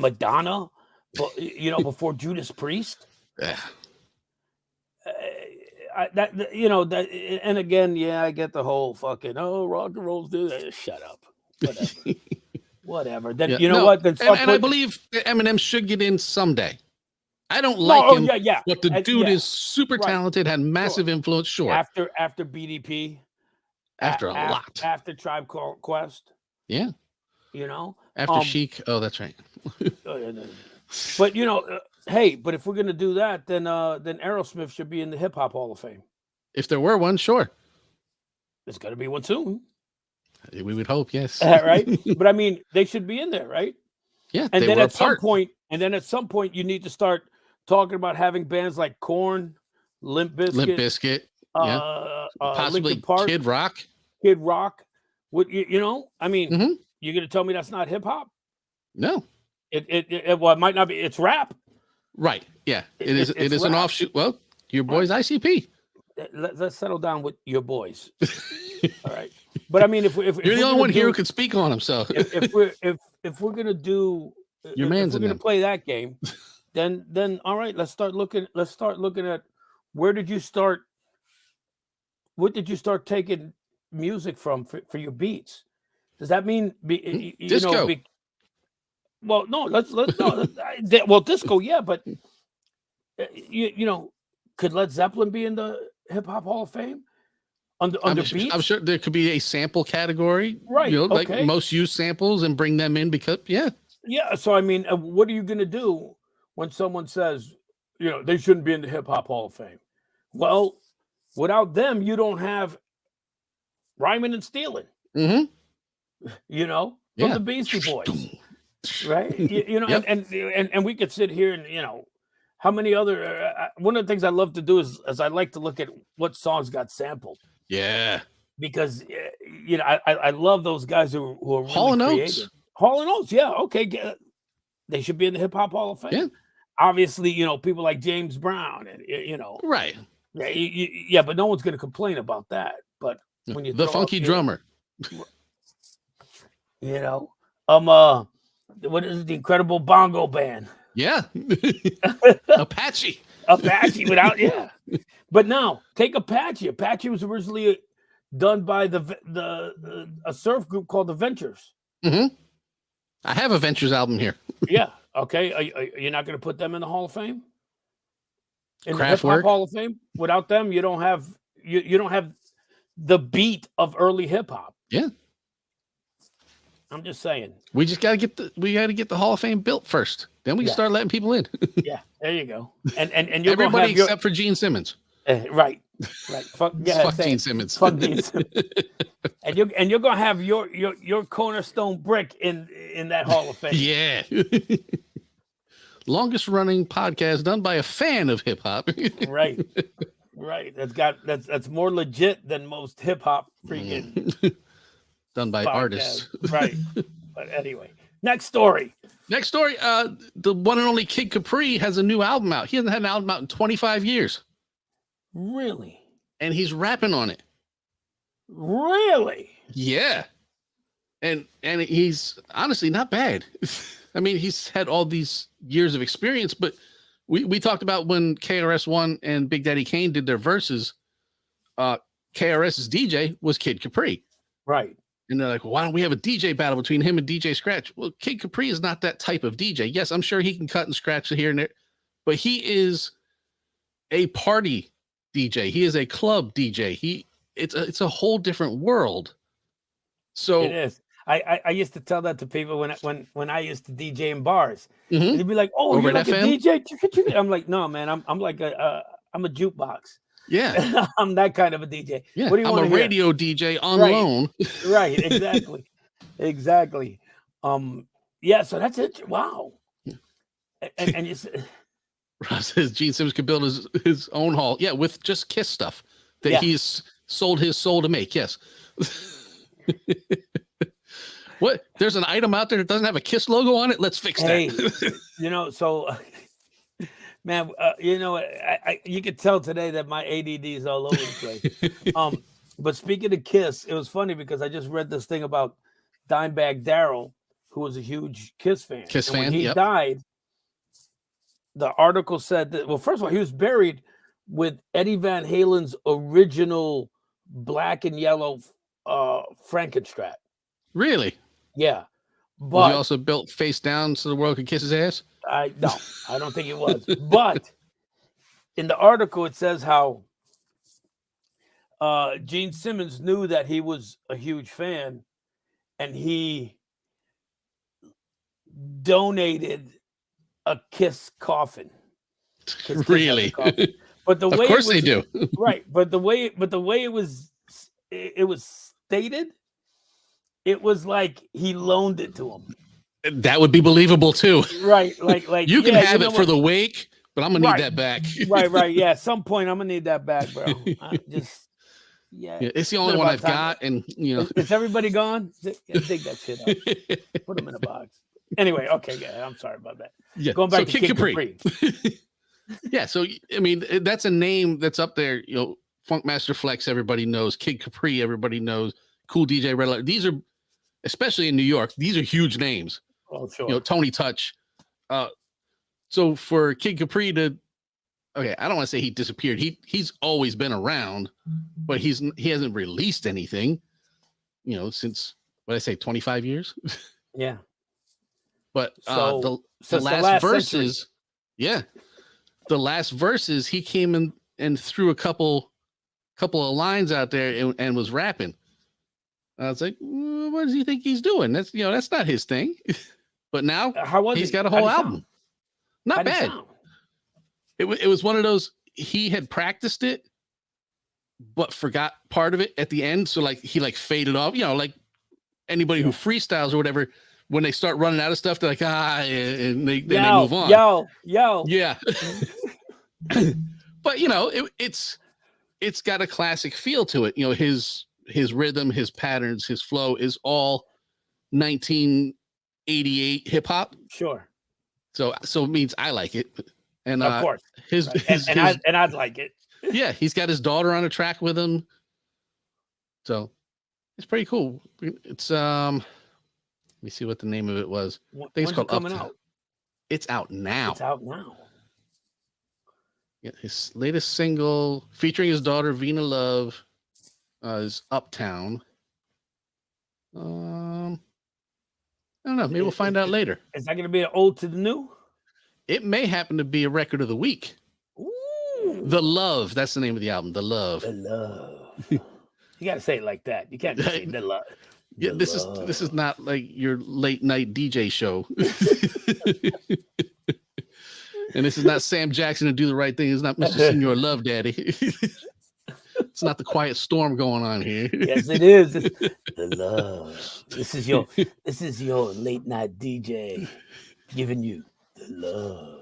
Madonna, but you know, before Judas Priest. Yeah. You know that, and again, yeah, I get the whole fucking rock and roll's do that. Shut up. Whatever. Whatever. Then Yeah. you know No, what? Then and I believe that Eminem should get in someday. I don't No, like oh, him, yeah. but the And- dude yeah. is super Right. talented, had massive influence. Sure. after BDP, After a lot. after Tribe Called Quest, Yeah. you know. After Um, Chic. Oh, that's right. But you know, hey, but if we're gonna do that, then Aerosmith should be in the Hip Hop Hall of Fame. If there were one, sure. There's gonna be one soon, We would hope, yes. right? But I mean, they should be in there, right? Yeah. And they then were at some apart. point, you need to start talking about having bands like Korn, Limp Bizkit, Limp Bizkit, possibly Linkin Park, Kid Rock. Kid Rock. What you know? I mean, Mhm. you're gonna tell me that's not hip hop? No. Well, it might not be. It's rap. Right. Yeah. It is. It it's is an rap. offshoot. Well, your boys ICP. Let's settle down with your boys. All right. But I mean, if You're the only one here who could speak on them. So if we're gonna do, Your if man's we're in gonna them. play that game, then all right. Let's start looking at where did you start? What did you start taking music from for your beats? Does that mean you Disco. know? Well, no. Let's no. Well, disco, yeah, but you know, could Led Zeppelin be in the Hip Hop Hall of Fame under beats? I'm sure there could be a sample category, Right, You know, like okay. most used samples, and bring them in because Yeah. So I mean, what are you going to do when someone says, you know, they shouldn't be in the Hip Hop Hall of Fame? Well, without them, you don't have Rhyming and Stealing, Mhm. you know, from Yeah. the Beastie Boys, right? You know, Yep. and we could sit here and, you know, how many other one of the things I love to do is I like to look at what songs got sampled, Yeah. because you know, I love those guys who are really Hall and Oates. creative. Hall and Oates, yeah, okay, they should be in the Hip Hop Hall of Fame. Yeah. obviously, people like James Brown and Right. yeah, but no one's going to complain about that. But when you The throw funky out, drummer. what is it, the Incredible Bongo Band? Yeah. Apache. Apache without, yeah. But now take Apache. Apache was originally done by a surf group called the Ventures. Mm-hmm. I have a Ventures album here. Yeah. Okay. Are you not going to put them in the Hall of Fame? In the Kraftwerk? Hip Hop Hall of Fame? Without them, you don't have the beat of early hip hop. Yeah. I'm just saying. We just gotta get the Hall of Fame built first. Then we can start letting people in. Yeah, there you go. And you're everybody gonna have except for Gene Simmons. right. Fuck, yeah, Fuck Gene Simmons. Fuck Gene Simmons. and you're gonna have your cornerstone brick in that Hall of Fame. Yeah. Longest running podcast done by a fan of hip hop. Right. That's more legit than most hip hop freaking done by podcasts. artists. Right. But anyway, next story. The one and only Kid Capri has a new album out. He hasn't had an album out in 25 years. Really? And he's rapping on it. Really? Yeah. And he's honestly not bad. I mean, he's had all these years of experience, but we talked about when KRS-One and Big Daddy Kane did their verses, KRS's DJ was Kid Capri. Right. And they're like, well, why don't we have a DJ battle between him and DJ Scratch? Well, Kid Capri is not that type of DJ. Yes, I'm sure he can cut and scratch here and there, but he is a party DJ. He is a club DJ. It's a whole different world. So it is. I used to tell that to people when I used to DJ in bars. Mhm. They'd be like, "Oh, Over you're like at a FM? DJ?" I'm like, "No, man. I'm like I'm a jukebox. yeah, I'm that kind of a DJ. yeah. What do you I'm want a to hear?" radio DJ on Right. loan. Right. Exactly. Exactly. Yeah. So that's it. Wow. And you said, Ross says Gene Simmons could build his own hall. Yeah, with just Kiss stuff that Yeah. he's sold his soul to make. Yes. What? There's an item out there that doesn't have a Kiss logo on it. Let's fix hey, that. so man, you could tell today that my ADD is all over the place. But speaking of Kiss, it was funny because I just read this thing about Dimebag Darrell, who was a huge Kiss fan. Kiss And when fan, he yep. died, the article said that, well, first of all, he was buried with Eddie Van Halen's original black and yellow Frankenstrat. Really? Yeah. Was he But also built face down so the world could kiss his ass? I don't think it was. But in the article, it says how Gene Simmons knew that he was a huge fan, and he donated a Kiss coffin. Kiss Really? coffin. But the Of way course it was, they do. right? But the way it was stated, it was like he loaned it to him. That would be believable too. Right? Like You can yeah, have know it for what? the wake, but I'm gonna Right. need that back. Right. Yeah, at some point I'm gonna need that back, bro. Yeah. Yeah, it's the only Been one about I've time. got, and you know. Is everybody gone? Dig that shit up. Put them in a box. Anyway, okay, yeah, I'm sorry about that. Yeah. Going back So to Kid Kid Capri. Capri. Yeah, so I mean that's a name that's up there. You know, Funkmaster Flex, everybody knows. Kid Capri, everybody knows. Cool DJ Red Alert. These are, especially in New York, these are huge names. Oh, sure. You know, Tony Touch. So for Kid Capri to, okay, I don't want to say he disappeared. He's always been around, but he hasn't released anything. You know, since what I say, 25 years. Yeah. But So, the since the last last verses, century. yeah, the last verses, he came in and threw a couple of lines out there and was rapping. I was like, what does he think he's doing? That's not his thing. But now How was he's it? got a How'd whole it sound? album. Not How'd it bad. sound? It was one of those, he had practiced it, but forgot part of it at the end. So like he like faded off, like anybody who freestyles or whatever, when they start running out of stuff, they're like, and they move on. Yo. Yeah. But it's got a classic feel to it. His rhythm, his patterns, his flow is all 1988 hip hop. Sure. So it means I like it. And Of course. his, Right. his, And his I'd like it. yeah, he's got his daughter on a track with him. So it's pretty cool. It's let me see what the name of it was. I think When's it's it called coming Uptown. out? It's out now. It's out now. Yeah, his latest single featuring his daughter Vina Love is Uptown. I don't know. Maybe we'll find out later. Is that going to be an ode to the new? It may happen to be a record of the week. Ooh, The Love. That's the name of the album. The Love. the love. You got to say it like that. You can't just say the love. Yeah, The this love. is not like your late night DJ show. And this is not Sam Jackson to Do the Right Thing. It's not Mr. Senior Love Daddy. It's not the Quiet Storm going on here. Yes, it is. It's the love. This is your late night DJ giving you the love.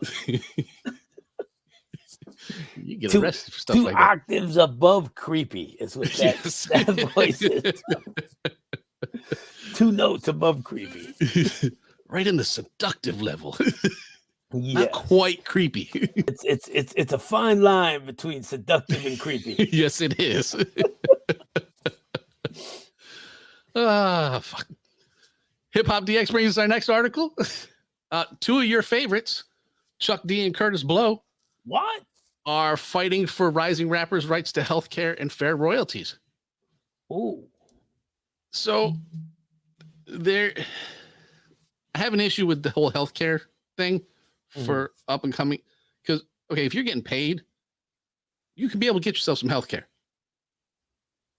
You get Two- arrested for stuff Two like that. octaves above creepy is what that, Yes. that voice is. 2 notes above creepy. Right in the seductive level. Yeah, Not quite creepy. it's a fine line between seductive and creepy. Yes, it is. Fuck. Hip Hop DX brings us our next article. 2 of your favorites, Chuck D and Curtis Blow, What? are fighting for rising rappers' rights to healthcare and fair royalties. Ooh. So I have an issue with the whole healthcare thing for up and coming. Because, okay, if you're getting paid, you can be able to get yourself some healthcare.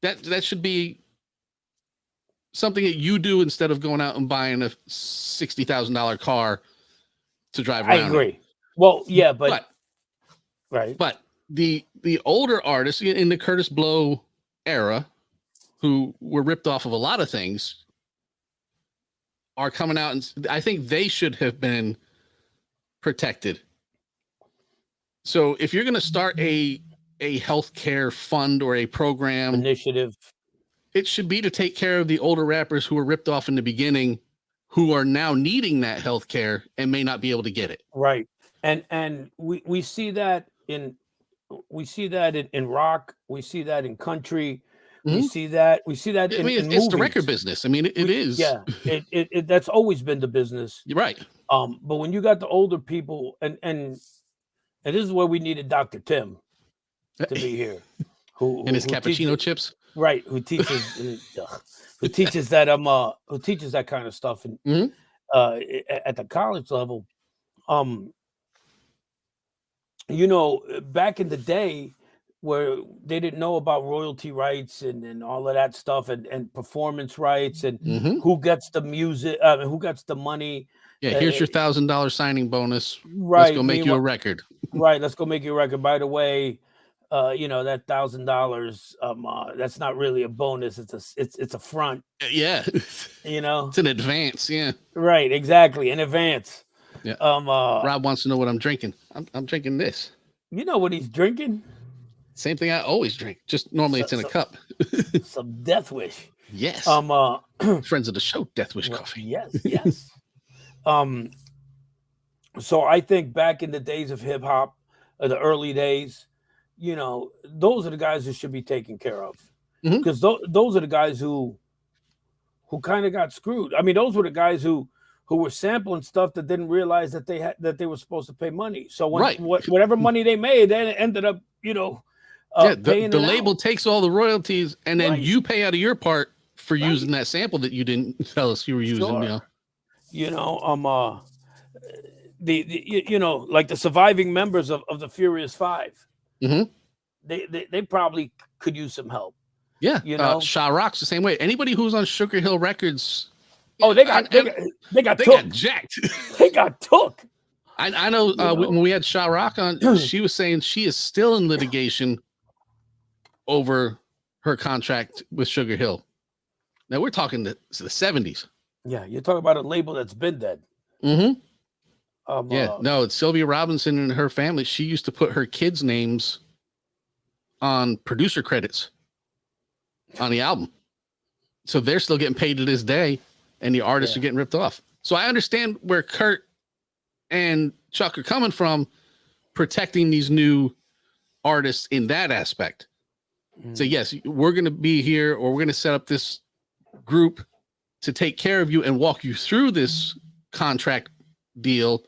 That should be something that you do instead of going out and buying a $60,000 car to drive I around. agree. Well, yeah, but right. But the older artists in the Curtis Blow era, who were ripped off of a lot of things, are coming out, and I think they should have been protected. So if you're going to start a healthcare fund or a program, Initiative. it should be to take care of the older rappers who were ripped off in the beginning, who are now needing that healthcare and may not be able to get it. Right. And we see that in rock, we see that in country, we Mhm. see that I in, mean, in it's the movies. record business. I mean, it is. Yeah, it that's always been the business. You're right. But when you got the older people, and this is where we needed Dr. Tim to be here, who And his who cappuccino teaches, chips. right? Who teaches who teaches that kind of stuff and Mhm. at the college level. Back in the day where they didn't know about royalty rights and all of that stuff and performance rights and Mhm. who gets the music, who gets the money. Yeah, here's your $1,000 signing bonus. Right. Let's go make you a record. Right. Let's go make you a record. By the way, that $1,000, that's not really a bonus. It's a front, Yeah, it's an advance. Yeah. right. Exactly. In advance. Yeah. Rob, Rob wants to know what I'm drinking. I'm drinking this. you know what he's drinking? Same thing I always drink. Just normally it's in a cup. Some Death Wish. Yes. Friends of the show, Death Wish Coffee. Yes. So I think back in the days of hip hop, the early days, those are the guys who should be taken care of, Mhm. because those are the guys who kind of got screwed. I mean, those were the guys who were sampling stuff that didn't realize that they were supposed to pay money. So when Right. whatever money they made, then it ended up, Yeah, paying the it label out. takes all the royalties, and then Right. you pay out of your part for Right. using that sample that you didn't tell us you were using. Sure. Like the surviving members of the Furious Five, Mhm. they probably could use some help. Yeah. Sha Rock's the same way. Anybody who's on Sugar Hill Records. Oh, they got they took. got jacked. They got took. I know, when we had Sha Rock on, she was saying she is still in litigation over her contract with Sugar Hill. Now we're talking the 70s. Yeah, you're talking about a label that's been dead. Mm-hmm. Um, Yeah, no, it's Sylvia Robinson and her family. She used to put her kids' names on producer credits on the album. So they're still getting paid to this day, and the artists are getting ripped off. So I understand where Kurt and Chuck are coming from protecting these new artists in that aspect. So yes, we're going to be here, or we're going to set up this group to take care of you and walk you through this contract deal,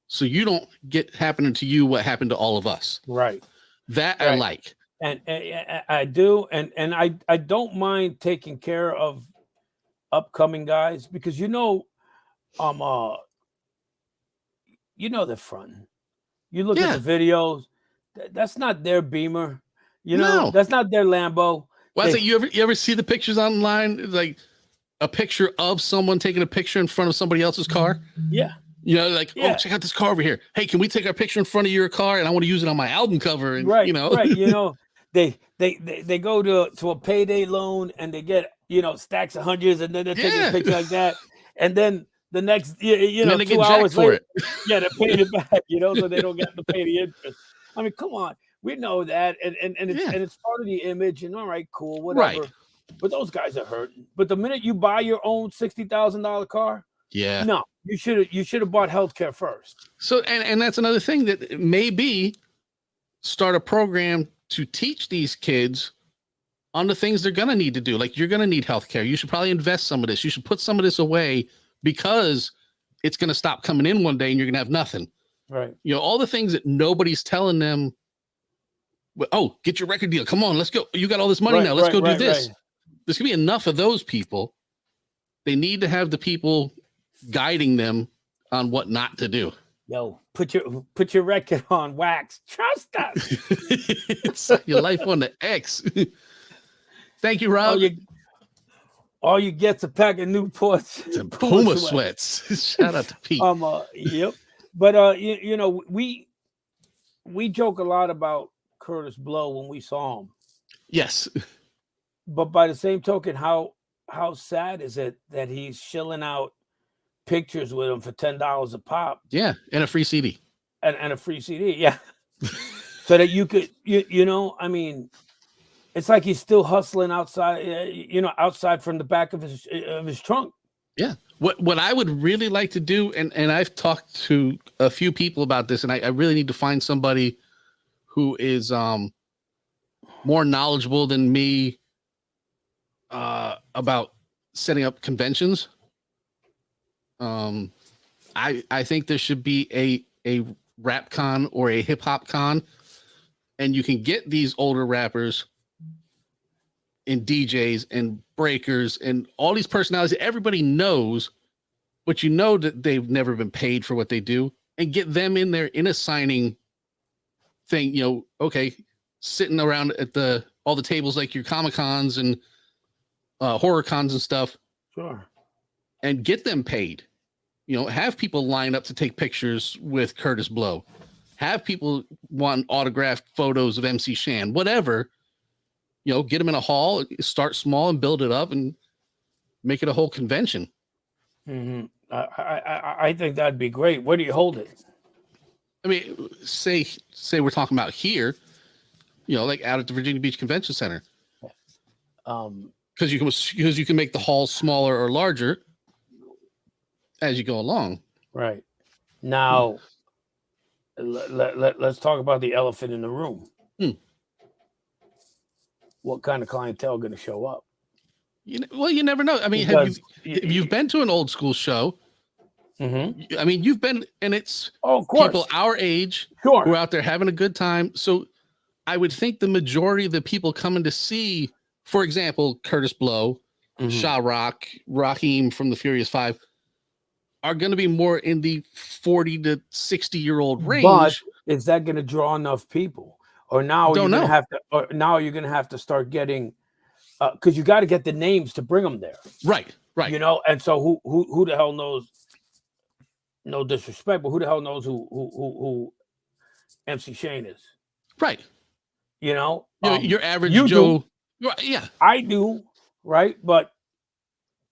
so you don't get happening to you what happened to all of us. Right. That I Right. like. And I do, and I don't mind taking care of upcoming guys, because you know they're fronting. You look Yeah. at the videos, that's not their Beamer, No. that's not their Lambo. Well, I They- say you ever see the pictures online, like a picture of someone taking a picture in front of somebody else's car? Yeah, You know, like, Yeah. oh, check out this car over here. Hey, can we take our picture in front of your car? And I want to use it on my album cover. And right, you know, right. They go to a payday loan and they get stacks of hundreds, and then they're taking Yeah. a picture like that, and then the next and then they 2 get jacked hours for later, it. yeah, they're paying it back, so they don't get to pay the interest. I mean, come on, we know that, and it's Yeah. and it's part of the image, and all right, cool, Right. whatever. But those guys are hurting. But the minute you buy your own $60,000 car, Yeah. no, you should have bought healthcare first. So, and that's another thing that maybe start a program to teach these kids on the things they're going to need to do. Like, you're going to need healthcare. You should probably invest some of this. You should put some of this away, because it's going to stop coming in one day and you're going to have nothing. Right. All the things that nobody's telling them. Well, oh, get your record deal. Come on, let's go. You got all this money Right, now. Let's right, go do right, this. right. There's going to be enough of those people. They need to have the people guiding them on what not to do. Yo, put your record on wax. Trust us. It's your life on the X. Thank you, Rob. All you get's a pack of Newports. It's a Puma sweats. Shout out to Pete. Yep. But we joke a lot about Curtis Blow when we saw him. Yes. But by the same token, how sad is it that he's shilling out pictures with him for $10 a pop? Yeah, and a free CD. And a free CD, yeah. So that you could, I mean, it's like he's still hustling outside, outside from the back of his trunk. Yeah. What I would really like to do, and I've talked to a few people about this, and I really need to find somebody who is more knowledgeable than me about setting up conventions. I think there should be a rap con or a hip hop con, and you can get these older rappers and DJs and breakers and all these personalities that everybody knows, but that they've never been paid for what they do, and get them in there in a signing thing, okay, sitting around at all the tables like your Comic Cons and horror cons and stuff. Sure. And get them paid. Have people line up to take pictures with Curtis Blow. Have people want autographed photos of MC Shan, whatever. Get them in a hall, start small and build it up and make it a whole convention. Mm-hmm. I think that'd be great. Where do you hold it? I mean, say we're talking about here, like out at the Virginia Beach Convention Center. Because you can make the halls smaller or larger as you go along. Right. Now, let's talk about the elephant in the room. What kind of clientele going to show up? You never know. I mean, you've been to an old school show? Mm-hmm. I mean, you've been, and it's of course, people our age sure, who are out there having a good time. So I would think the majority of the people coming to see, for example, Curtis Blow, Sha Rock, Raheem from the Furious Five, are going to be more in the 40 to 60-year-old range. But is that going to draw enough people? Or now you're going to have to start getting, because you got to get the names to bring them there. Right. And so who the hell knows? No disrespect, but who the hell knows who MC Shan is? Right. Your average you Joe. Yeah, I do. Right, but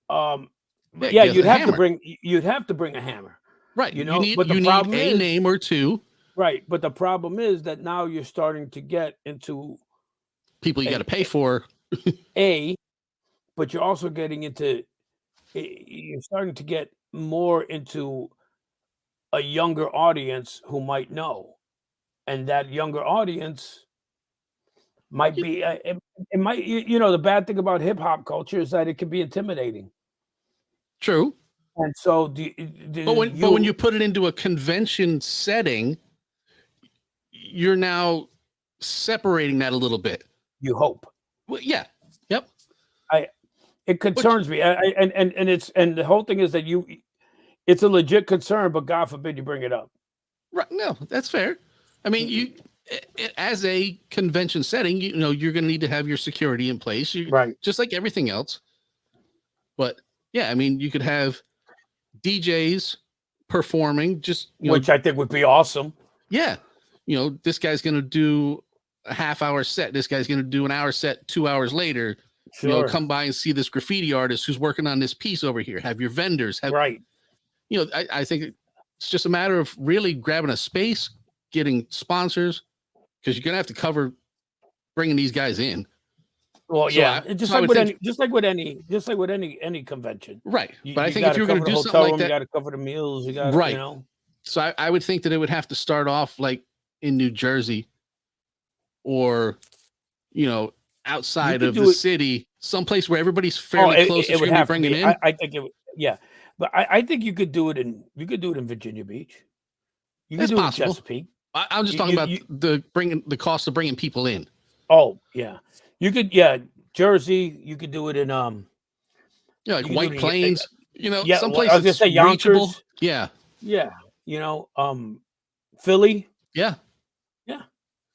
you'd have to bring a hammer. Right. You need problem a name or two. Right, but the problem is that now you're starting to get into people you got to pay for. But you're also getting into. You're starting to get more into a younger audience who might know, and that younger audience might be it might the bad thing about hip hop culture is that it can be intimidating. True. And so But when you put it into a convention setting, you're now separating that a little bit. you hope. Well, yeah. Yep. It concerns me. And the whole thing is that it's a legit concern, but God forbid you bring it up. Right. No, that's fair. I mean, as a convention setting, you're going to need to have your security in place, Right. just like everything else. But yeah, I mean, you could have DJs performing, Which I think would be awesome. Yeah, this guy's going to do a half-hour set. This guy's going to do an hour set 2 hours later. Sure. Come by and see this graffiti artist who's working on this piece over here. Have your vendors. Right. I think it's just a matter of really grabbing a space, getting sponsors, because you're going to have to cover bringing these guys in. Well, So yeah, I- just so I like would with any convention. Right. But I think if gotta you're going to cover the do hotel something like room, you that, got to cover the meals. You got Right. So I would think that it would have to start off like in New Jersey or, outside could of do the it- city, someplace where everybody's fairly close to would be have to bringing be. in. I think it would. Yeah, but I think you could do it in Virginia Beach. You could That's do it in possible. Chesapeake. I'm just you- talking about you- the cost of bringing people in. Oh yeah, you could. Yeah, Jersey. You could do it in Like You can do White it in- Plains, yeah. someplace I was gonna say reachable. Yonkers. Yeah. Yeah, Philly. Yeah.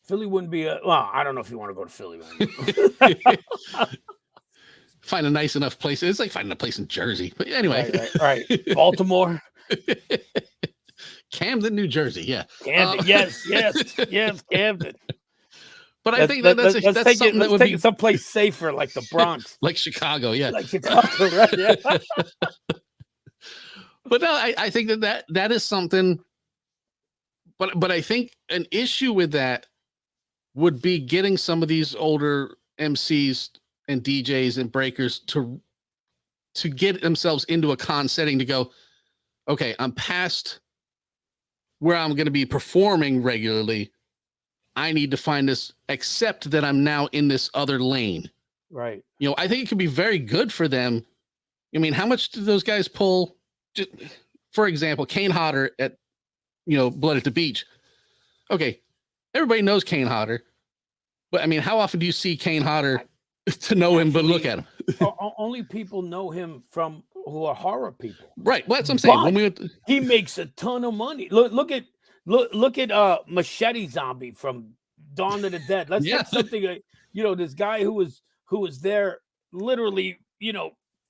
Philly wouldn't be a. Well, I don't know if you want to go to Philly, man. Find a nice enough place. It's like finding a place in Jersey. But anyway, right. Baltimore, Camden, New Jersey. Yeah. Camden. Yes, Camden. But I think that's something that would take be it someplace safer, like the Bronx, like Chicago. Yeah. like Chicago, right? Yeah. But no, I think that is something. But I think an issue with that would be getting some of these older MCs and DJs and breakers to get themselves into a con setting to go, okay, I'm past where I'm going to be performing regularly. I need to find this, except that I'm now in this other lane. Right. I think it could be very good for them. I mean, how much do those guys pull? Just, for example, Kane Hodder at, Blood at the Beach. Okay. Everybody knows Kane Hodder, but I mean, how often do you see Kane Hodder to know him, but look at him? Only people know him from who are horror people. Right. Well, that's what I'm saying. But he makes a ton of money. Look at Machete Zombie from Dawn of the Dead. Let's take something like, this guy who was there literally,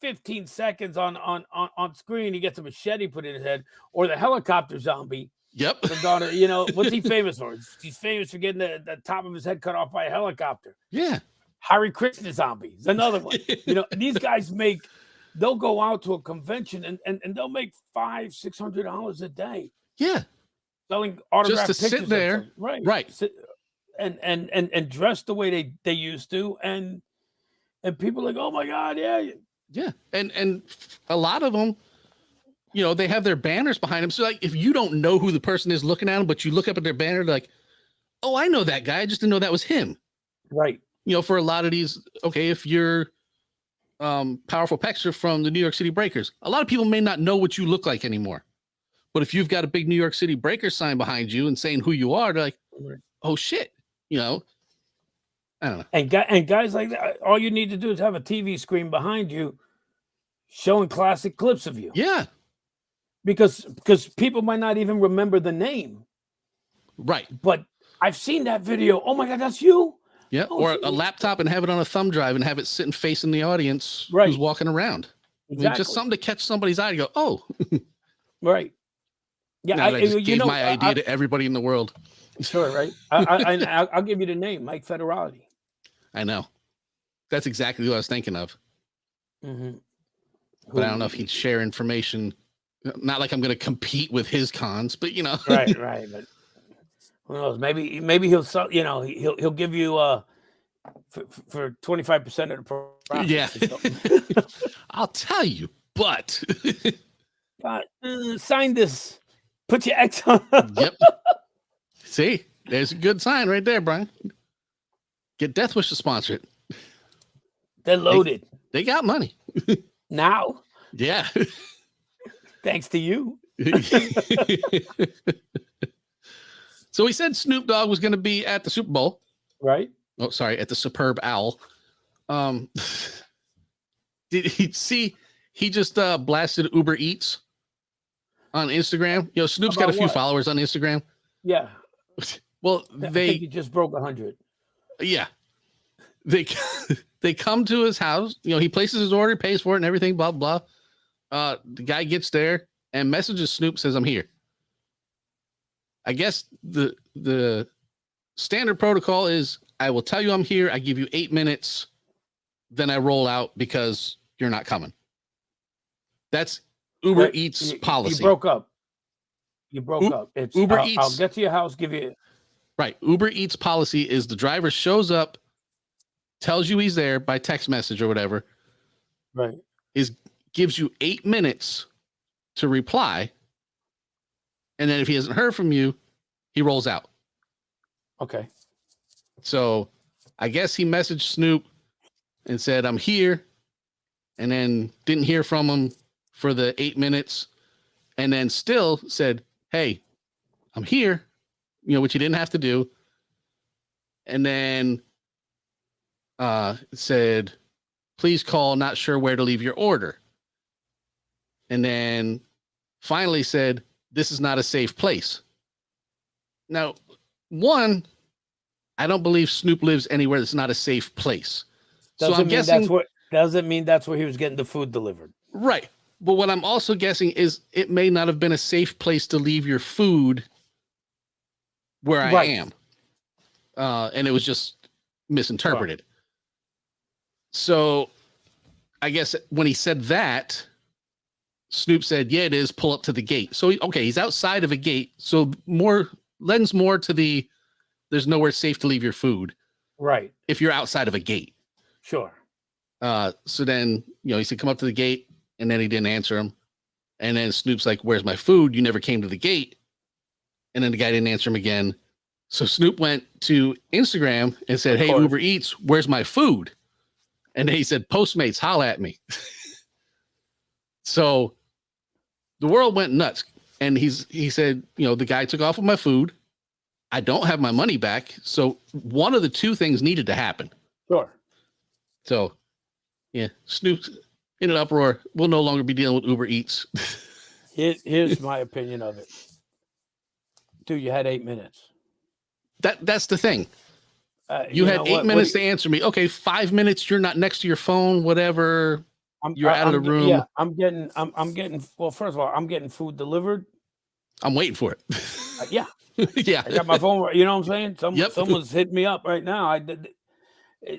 15 seconds on screen. He gets a machete put in his head, or the helicopter zombie. Yep. From Dawn of, what's he famous for? He's famous for getting the top of his head cut off by a helicopter. Yeah. Harry Krishna Zombie is another one. These guys they'll go out to a convention and they'll make $500-$600 a day. Yeah. Selling autographed just to pictures sit there. Right. Sit, and dress the way they used to, and people are like, oh my God, yeah. And a lot of them, they have their banners behind them. So like, if you don't know who the person is looking at them, but you look up at their banner, like, oh, I know that guy. I just didn't know that was him. Right. For a lot of these, okay, if you're Powerful Pexter from the New York City Breakers, a lot of people may not know what you look like anymore. But if you've got a big New York City Breakers sign behind you and saying who you are, they're like, oh shit, I don't know. And guys like that, all you need to do is have a TV screen behind you showing classic clips of you. Yeah. Because people might not even remember the name. Right. But I've seen that video. Oh my God, that's you. Yeah. Oh, or a laptop and have it on a thumb drive and have it sitting facing the audience right. who's walking around. Exactly. I mean, just something to catch somebody's eye to go, oh. Right. Yeah. I just gave my idea to everybody in the world. Sure, right? I'll give you the name, Mike Federati. I know. That's exactly what I was thinking of. Mm-hmm. But I don't know if he'd share information. Not like I'm going to compete with his cons, but Right. But who knows? Maybe he'll he'll give you for 25% of the profits. Yeah. I'll tell you, but sign this Put your X on. Yep. See, there's a good sign right there, Brian. Get Death Wish to sponsor it. They're loaded. They got money. Now, Yeah. thanks to you. So he said Snoop Dogg was going to be at the Super Bowl. Right? Oh, sorry, at the Superb Owl. Did he see? He just blasted Uber Eats on Instagram. You know, Snoop's got a About few what? followers on Instagram. Yeah. Well, I think he just broke 100. yeah, they come to his house. You know, he places his order, pays for it, and everything. Blah blah. The guy gets there and messages Snoop, says, "I'm here." I guess the standard protocol is, I will tell you I'm here. I give you 8 minutes, then I roll out because you're not coming. That's Uber What? Eats You policy. broke up. You broke up. It's Uber I'll Eats. get to your house, give you. Right. Uber Eats policy is the driver shows up, tells you he's there by text message or whatever, Right. gives you 8 minutes to reply. And then if he hasn't heard from you, he rolls out. Okay. So I guess he messaged Snoop and said, "I'm here," and then didn't hear from him for the 8 minutes, and then still said, "Hey, I'm here," you know, which he didn't have to do. And then said, "Please call, not sure where to leave your order." And then finally said, "This is not a safe place." Now, one, I don't believe Snoop lives anywhere that's not a safe place. Doesn't So I'm mean guessing, that's what doesn't mean that's where he was getting the food delivered. right. But what I'm also guessing is it may not have been a safe place to leave your food where I Right. am. And it was just misinterpreted. So I guess when he said that, Snoop said, "Yeah, it is. Pull up to the gate." So, okay, he's outside of a gate. So lends more to the, there's nowhere safe to leave your food Right. if you're outside of a gate. Sure. So then, you know, he said, "Come up to the gate," and then he didn't answer him. And then Snoop's like, "Where's my food? You never came to the gate." And then the guy didn't answer him again. So Snoop went to Instagram and said, Of "Hey, course. Uber Eats, where's my food?" And then he said, "Postmates, holla at me." So the world went nuts. And he said, you know, the guy took off with my food. I don't have my money back. So one of the two things needed to happen. Sure. So, yeah, Snoop's in an uproar. We'll no longer be dealing with Uber Eats. Here's my opinion of it. Dude, you had 8 minutes. That's the thing. You know had what? 8 What minutes do to answer me. Okay, 5 minutes. You're not next to your phone. Whatever. You're out of the room. Yeah, I'm getting. Well, first of all, I'm getting food delivered. I'm waiting for it. Yeah, Yeah. I got my phone. You know what I'm saying? Yep. Someone's hitting me up right now.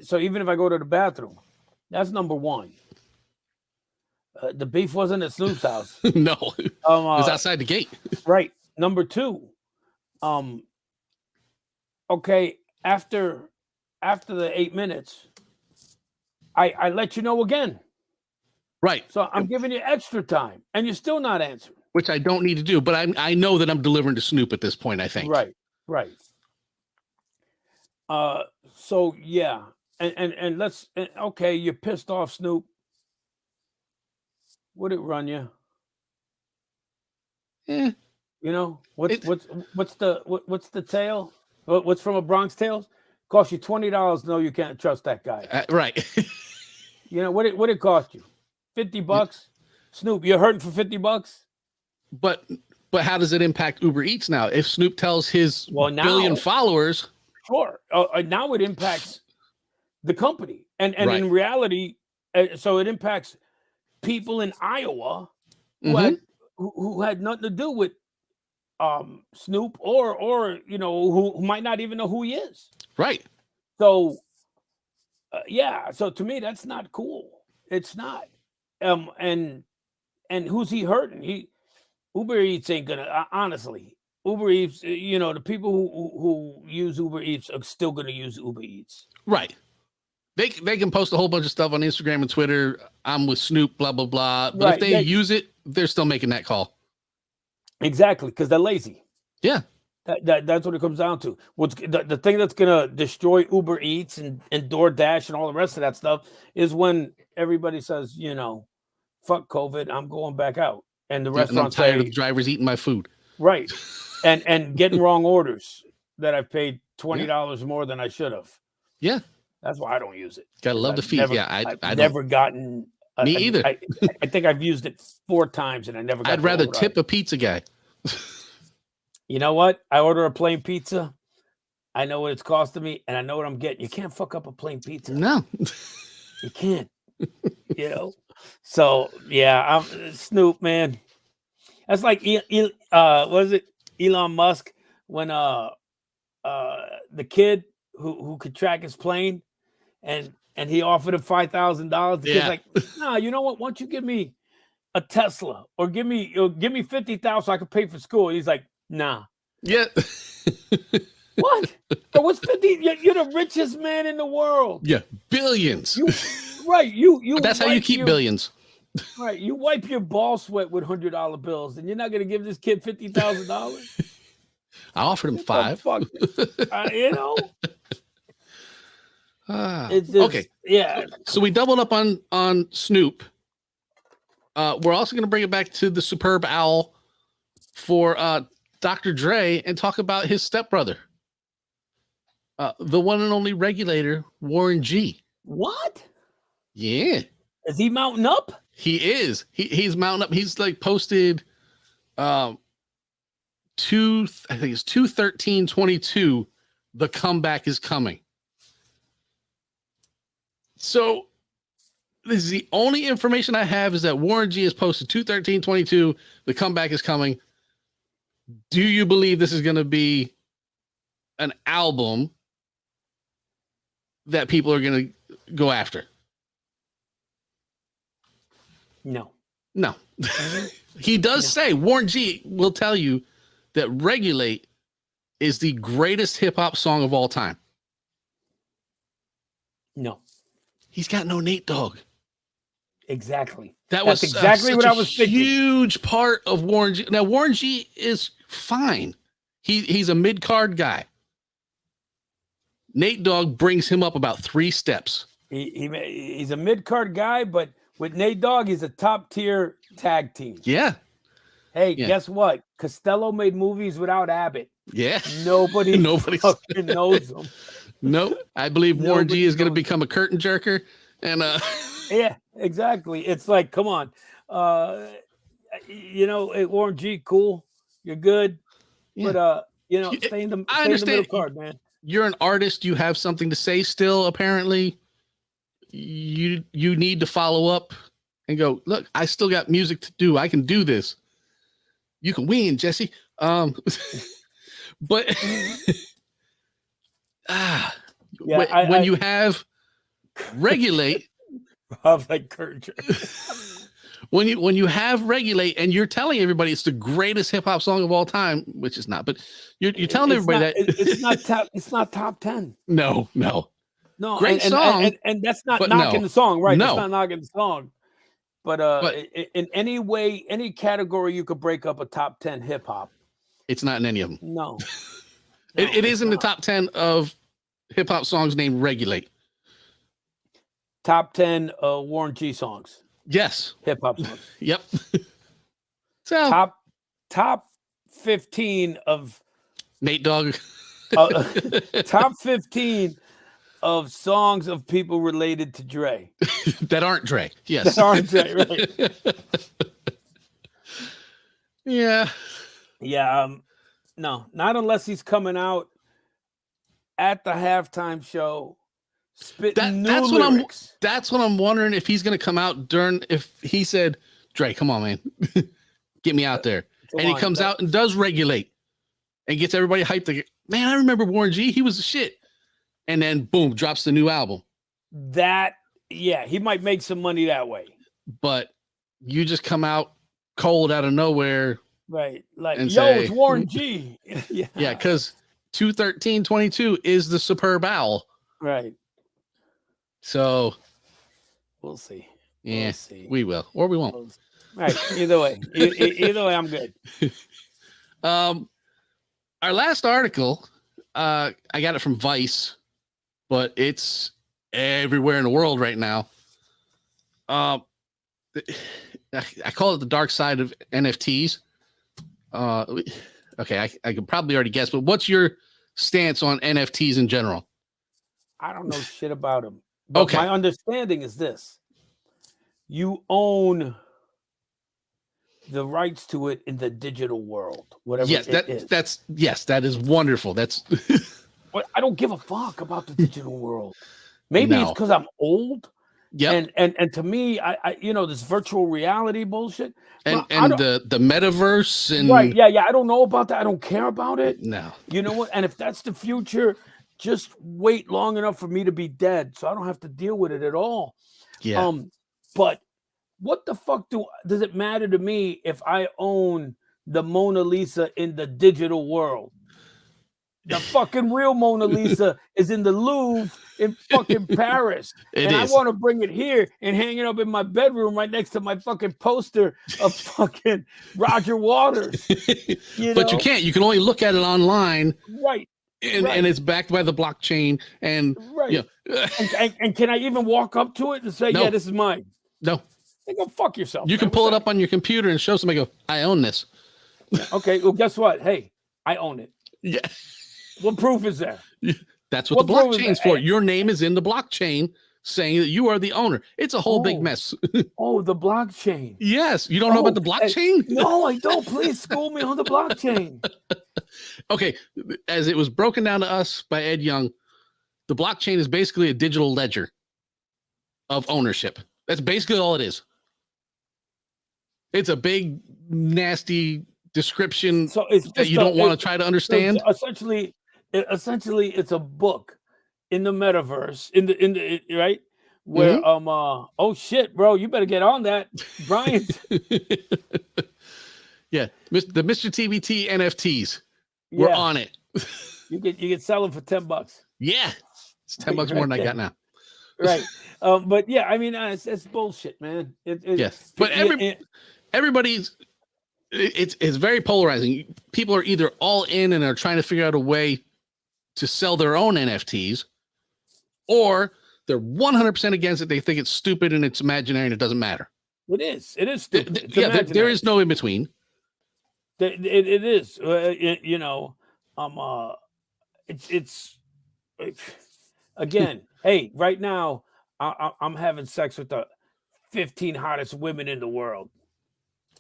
So even if I go to the bathroom, that's number one. The beef wasn't at Snoop's house. No, it was outside the gate. Right. Number two. Okay. After the 8 minutes, I let you know again. Right. So I'm giving you extra time, and you're still not answering. Which I don't need to do, but I know that I'm delivering to Snoop at this point, I think. Right. So yeah, and let's okay. You're pissed off, Snoop. Would it run you? Eh, You know what's the tale? What's from a Bronx Tales? Cost you $20. No, you can't trust that guy. right. You know what it cost you? $50. Snoop, you're hurting for $50. But how does it impact Uber Eats now? If Snoop tells his Well, now- billion followers, Sure. Now it impacts the company, and Right. in reality, so it impacts people in Iowa who Mhm. had who had nothing to do with Snoop, or you know who might not even know who he is. right. So yeah, so to me that's not cool. It's not. And who's he hurting? Uber Eats ain't gonna honestly. Uber Eats, you know, the people who use Uber Eats are still gonna use Uber Eats. Right. They can post a whole bunch of stuff on Instagram and Twitter. I'm with Snoop, blah blah blah. But if Right, they use it, they're still making that call. Exactly, because they're lazy. Yeah. That's what it comes down to. What's the thing that's gonna destroy Uber Eats and DoorDash and all the rest of that stuff is when everybody says, you know, fuck COVID, I'm going back out, and the And I'm restaurants tired say, of drivers eating my food. right, and getting wrong orders that I've paid $20 more than I should have. Yeah. That's why I don't use it. Gotta love the feed. Never, Yeah, I've I don't. never gotten. Me either. I think I've used it 4 times and I never got. I'd to rather override. tip a pizza guy. You know what? I order a plain pizza. I know what it's costing me, and I know what I'm getting. You can't fuck up a plain pizza. No. You can't. You know. So yeah, I'm Snoop, man. That's like what is it? Elon Musk when the kid who could track his plane, and he offered him $5,000. The kid's like, nah, you know what? Why don't you give me a Tesla or give me 50,000 so I can pay for school? He's like, nah. Yeah. What? But what's 50? You're the richest man in the world. Yeah. Billions. Right. You. But that's how you keep billions. Right. You wipe your ball sweat with $100 bills, and you're not going to give this kid $50,000. I offered him 5. You know. It's just, okay. Yeah. So we doubled up on Snoop. We're also going to bring it back to the Superb Owl for Dr. Dre and talk about his stepbrother, the one and only regulator, Warren G. What? Yeah. Is he mounting up? He is. He's mounting up. He's like posted I think it's 2/13/22. The comeback is coming. So this is the only information I have is that Warren G has posted 2/13/22. The comeback is coming. Do you believe this is going to be an album that people are going to go after? No. No. He does say, Warren G will tell you that Regulate is the greatest hip hop song of all time. No. He's got no Nate Dogg. Exactly. That's exactly what I was thinking. Huge part of Warren G. Now, Warren G is fine. He's a mid-card guy. Nate Dogg brings him up about 3 steps. He's a mid-card guy, but with Nate Dogg, he's a top-tier tag team. Yeah. Hey, guess what? Costello made movies without Abbott. Yeah. Nobody fucking knows him. Nope. I believe Warren G is going to become a curtain jerker. And yeah, exactly. It's like, come on. Warren G, cool. You're good. Yeah. But stay in the middle card, man. You're an artist, you have something to say still, apparently. You need to follow up and go, look, I still got music to do. I can do this. You can win, Jesse. But when you have Regulate, like curtain when you have Regulate and you're telling everybody it's the greatest hip hop song of all time, which is not, but you're telling everybody that it's not top 10. No, great song, and that's not knocking the song, right? No, that's not knocking the song. But in any way, any category you could break up a top 10 hip hop, it's not in any of them. No, it is in the top 10 of hip hop songs named Regulate. Top 10 Warren G songs. Yes. Hip hop songs. Yep. So top 15 of Nate Dogg. Top 15 of songs of people related to Dre. That aren't Dre. Yes. That aren't Dre, right? Yeah. Yeah. No, not unless he's coming out at the halftime show spitting new lyrics. That's what I'm wondering, if he's going to come out if he said, Dre, come on, man, get me out there. And he comes out and does Regulate and gets everybody hyped. Man, I remember Warren G. He was the shit. And then boom, drops the new album. He might make some money that way. But you just come out cold out of nowhere. Right. Like, and it's Warren G. Yeah, because 2/13/22 is the Superb Owl. Right. So we'll see. Yeah, we will, or we won't. Right. Either way, I'm good. Our last article, I got it from Vice, but it's everywhere in the world right now. I call it the dark side of NFTs. Okay, I could probably already guess, but what's your stance on NFTs in general? I don't know shit about them. But Okay. my understanding is this. You own the rights to it in the digital world, whatever Yes, it is. that is wonderful. That's But I don't give a fuck about the digital world. Maybe it's No. because I'm old. yeah, And to me, I this virtual reality bullshit. and I don't- the metaverse and right, yeah. I don't know about that. I don't care about it. no, You know what? And if that's the future, just wait long enough for me to be dead, so I don't have to deal with it at all. yeah, But what the fuck does it matter to me if I own the Mona Lisa in the digital world? The fucking real Mona Lisa is in the Louvre in fucking Paris. It I is. want to bring it here and hang it up in my bedroom right next to my fucking poster of fucking Roger Waters. but you can't. You can only look at it online, Right, and it's backed by the blockchain. And right. you know, And can I even walk up to it and say, No. yeah, this is mine? no, They go fuck yourself. you can man. pull it What's up on your computer and show somebody. Go, I own this. that? Okay, well, guess what? Hey, I own it. Yeah, What proof is there? that's what the What proof is blockchain's that? for. Hey. Your name is in the blockchain, saying that you are the owner. It's a whole big Oh. mess. Oh, the blockchain. Yes, you don't know about the Oh, hey, blockchain? No, I don't. Please school me on the blockchain. Okay, as it was broken down to us by Ed Young, the blockchain is basically a digital ledger of ownership. That's basically all it is. It's a big, nasty description So it's that you don't want to try to understand. Essentially, it's a book in the metaverse, in the right where Mm-hmm. oh shit, bro, you better get on that, Brian. Yeah, the Mr. TBT NFTs. We're Yeah, on it. you can sell them for $10. Yeah, it's $10 Right more than I there. got now. Right. But yeah, I mean, it's bullshit, man. Yes, but everybody's it's very polarizing. People are either all in and are trying to figure out a way to sell their own NFTs, or they're 100% against it. They think it's stupid and it's imaginary and it doesn't matter. it is stupid. It's Yeah, there imaginary. is no in between. It is. It's again. Hey, right now I'm having sex with the 15 hottest women in the world.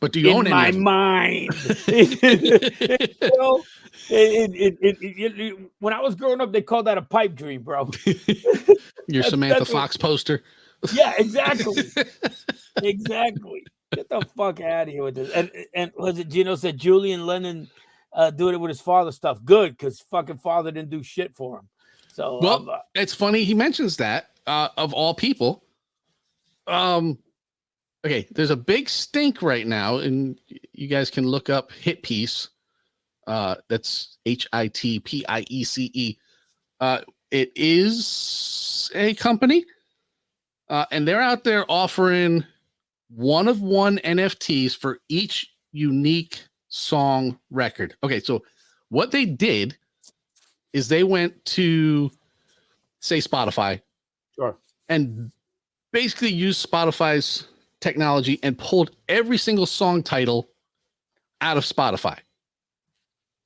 But do you own In any my of them? mind. You know, when I was growing up, they called that a pipe dream, bro. Your That's- Samantha that's what- Fox poster. Yeah, exactly. Exactly. Get the fuck out of here with this. And was it Gino said Julian Lennon doing it with his father stuff? Good, because fucking father didn't do shit for him. So Well, it's funny he mentions that of all people. Okay, there's a big stink right now, and you guys can look up Hit Piece. That's HITPIECE. It is a company, and they're out there offering one of one NFTs for each unique song record. Okay, so what they did is they went to, say, Spotify, sure. and basically used Spotify's technology and pulled every single song title out of Spotify.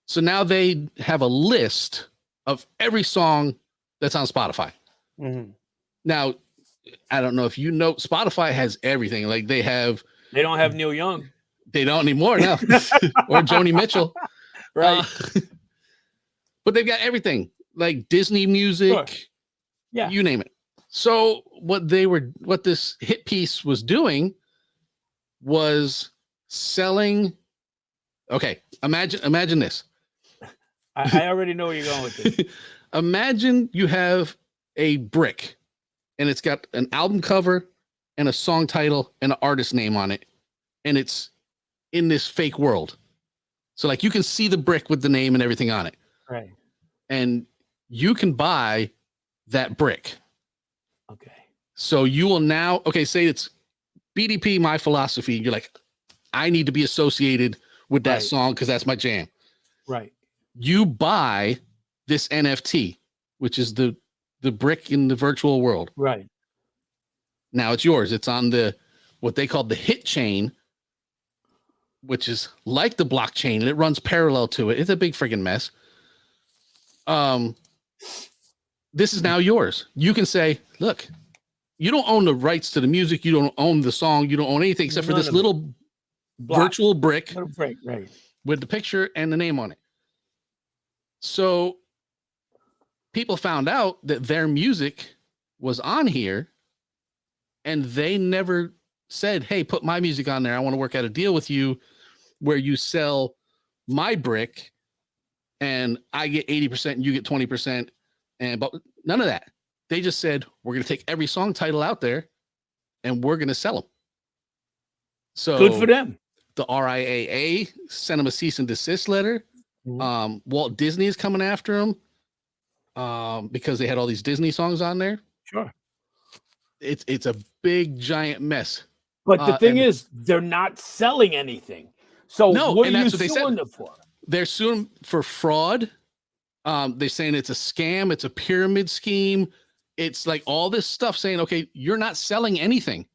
So now they have a list of every song that's on Spotify. Mhm. Now, I don't know if you know, Spotify has everything. Like they They don't have Neil Young, don't anymore now, or Joni Mitchell. right? But they've got everything, like Disney music, Sure. Yeah. you name it. So what this Hit Piece was doing was selling. Okay, imagine this. I already know where you're going with this. Imagine you have a brick and it's got an album cover and a song title and an artist name on it, and it's in this fake world. So like you can see the brick with the name and everything on it, Right. and you can buy that brick. Okay. So you will now, okay, say it's BDP, My Philosophy. You're like, I need to be associated with that Right. song because that's my jam. Right. You buy this NFT, which is the brick in the virtual world. Right. Now it's yours. It's on what they call the hit chain, which is like the blockchain, and it runs parallel to it. It's a big friggin' mess. This is now yours. You can say, look, you don't own the rights to the music. You don't own the song. You don't own anything except for None this of it. little Block. virtual brick Right. with the picture and the name on it. So people found out that their music was on here, and they never said, hey, put my music on there. I want to work out a deal with you where you sell my brick and I get 80% and you get 20%. But none of that. They just said, we're going to take every song title out there and we're going to sell them. So Good for them. The RIAA sent them a cease and desist letter. Mhm. Walt Disney is coming after them because they had all these Disney songs on there. Sure. It's a big giant mess. But the thing and- is, they're not selling anything. So No, what are and you that's what they said. suing them for? They're suing for fraud. They're saying it's a scam. It's a pyramid scheme. It's like all this stuff saying, okay, you're not selling anything,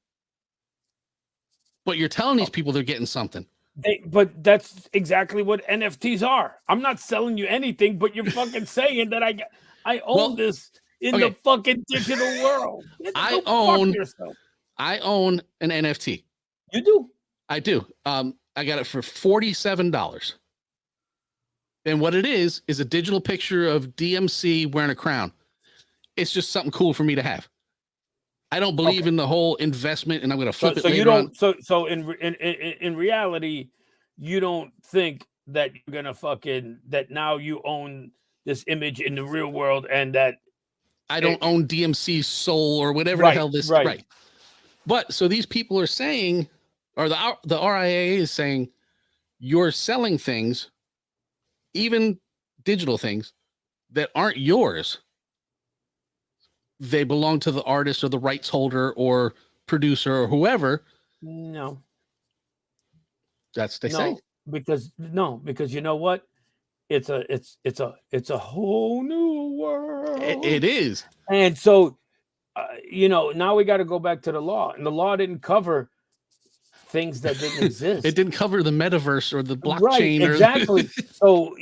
but you're telling these people they're getting something. But that's exactly what NFTs are. I'm not selling you anything, but you're fucking saying that I own Well, this in okay. the fucking digital world. I Go fuck own- yourself. I own an NFT. You do. I do. I got it for $47. And what it is a digital picture of DMC wearing a crown. It's just something cool for me to have. I don't believe Okay. in the whole investment, and I'm going to flip it So later you don't. on. So in reality, you don't think that you're gonna that now you own this image in the real world and that I don't own DMC's soul or whatever Right, the hell this right. right. But so these people are saying, or the RIAA is saying, you're selling things, even digital things, that aren't yours. They belong to the artist or the rights holder or producer or whoever. no. That's what they say. Because you know what? It's a whole new world. It is. And so, now we got to go back to the law, and the law didn't cover things that didn't exist. It didn't cover the metaverse or the blockchain. Right, or exactly. So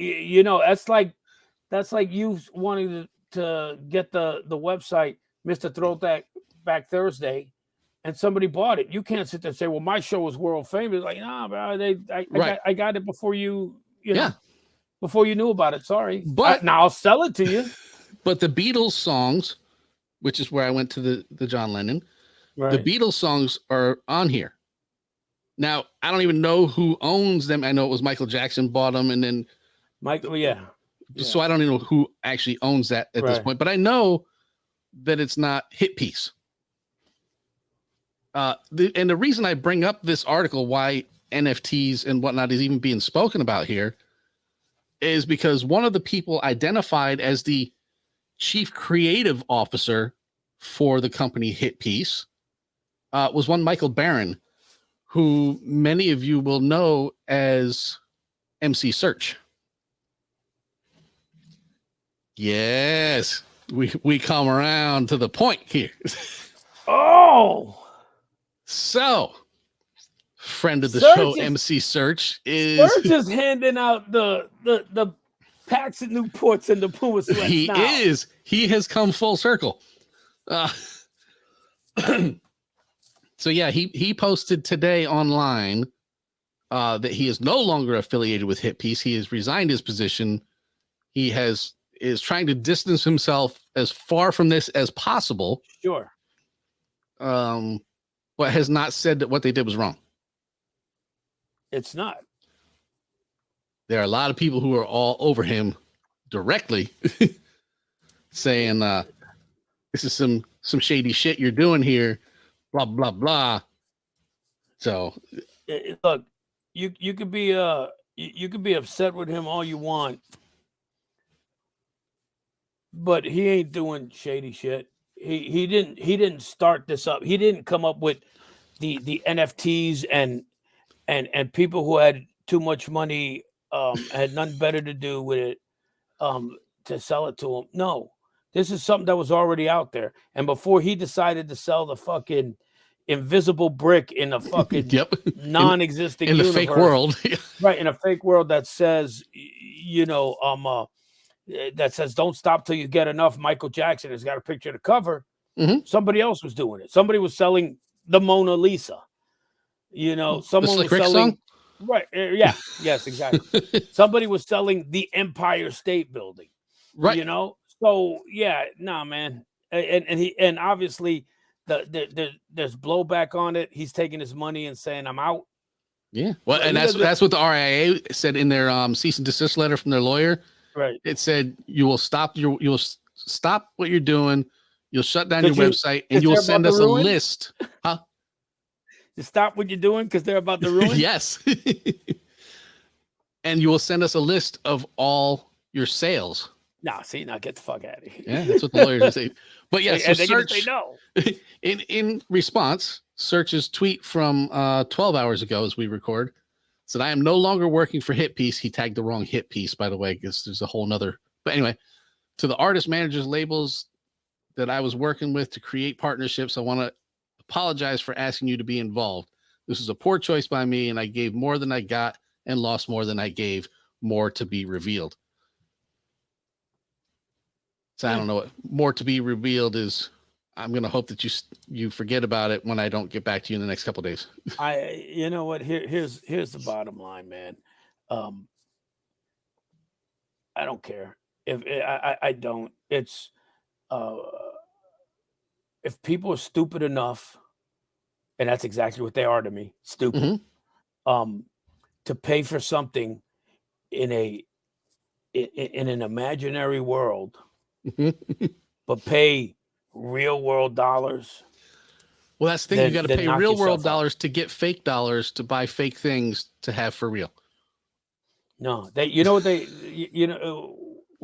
that's like you wanting to get the website Mr. Throwback Thursday, and somebody bought it. You can't sit there and say, "Well, my show was world famous." Like, nah, bro, I got it before you Yeah. before you knew about it. Sorry, But- now I'll sell it to you. But the Beatles songs, which is where I went to the John Lennon, Right. the Beatles songs are on here. Now, I don't even know who owns them. I know it was Michael Jackson bought them, and then Michael, yeah. so I don't even know who actually owns that at this Right. point. But I know that it's not Hit Piece. And the reason I bring up this article, why NFTs and whatnot is even being spoken about here, is because one of the people identified as the chief creative officer for the company Hit Piece was one Michael Barron, who many of you will know as MC Search. Yes, we come around to the point here. Oh, So, friend of the Search show, is- MC Search is they're just handing out the packs at Newports and the Puma sweats he now. is he has come full circle. So yeah, he posted today online that he is no longer affiliated with Hit Piece. He has resigned his position. He is trying to distance himself as far from this as possible. Sure. But has not said that what they did was wrong. It's not. There are a lot of people who are all over him directly saying this is some shady shit you're doing here, blah blah blah. So Look, you could be you could be upset with him all you want, but he ain't doing shady shit. He didn't start this up. He didn't come up with the NFTs and people who had too much money had nothing better to do with it to sell it to him. No, this is something that was already out there. And before he decided to sell the fucking invisible brick in a fucking Yep. non-existing in the universe, fake world. right? In a fake world that says, that says "Don't stop till you get enough." Michael Jackson has got a picture to cover. Mhm. Somebody else was doing it. Somebody was selling the Mona Lisa. Someone was Rick selling. song? Right. Yeah. Yes. Exactly. Somebody was selling the Empire State Building. Right. So yeah, nah, man, and obviously there's blowback on it. He's taking his money and saying, "I'm out." Yeah. Well, Right, and he that's what the RIA said in their cease and desist letter from their lawyer. Right. It said you will stop what you're doing. You'll shut down your website, and you will send us a list. Huh? You stop what you're doing because they're about to ruin. Yes. And you will send us a list of all your sales. Nah, now get the fuck out of here. Yeah, that's what the lawyers say. But yeah, so and they're gonna Search say no. in response, Search's tweet from 12 hours ago as we record said, "I am no longer working for Hit Piece." He tagged the wrong Hit Piece, by the way, because there's a whole nother. But anyway, to the artist managers labels that I was working with to create partnerships, I want to apologize for asking you to be involved. This was a poor choice by me, and I gave more than I got and lost more than I gave. More to be revealed. So I don't know what more to be revealed is. I'm going to hope that you forget about it when I don't get back to you in the next couple of days. You know what? Here's the bottom line, man. I don't care if I don't. It's if people are stupid enough, and that's exactly what they are to me, stupid, to pay for something in an imaginary world, but pay real world dollars. Well, that's the thing. You got to pay knock real world yourself out. dollars to get fake dollars to buy fake things to have for real. No, what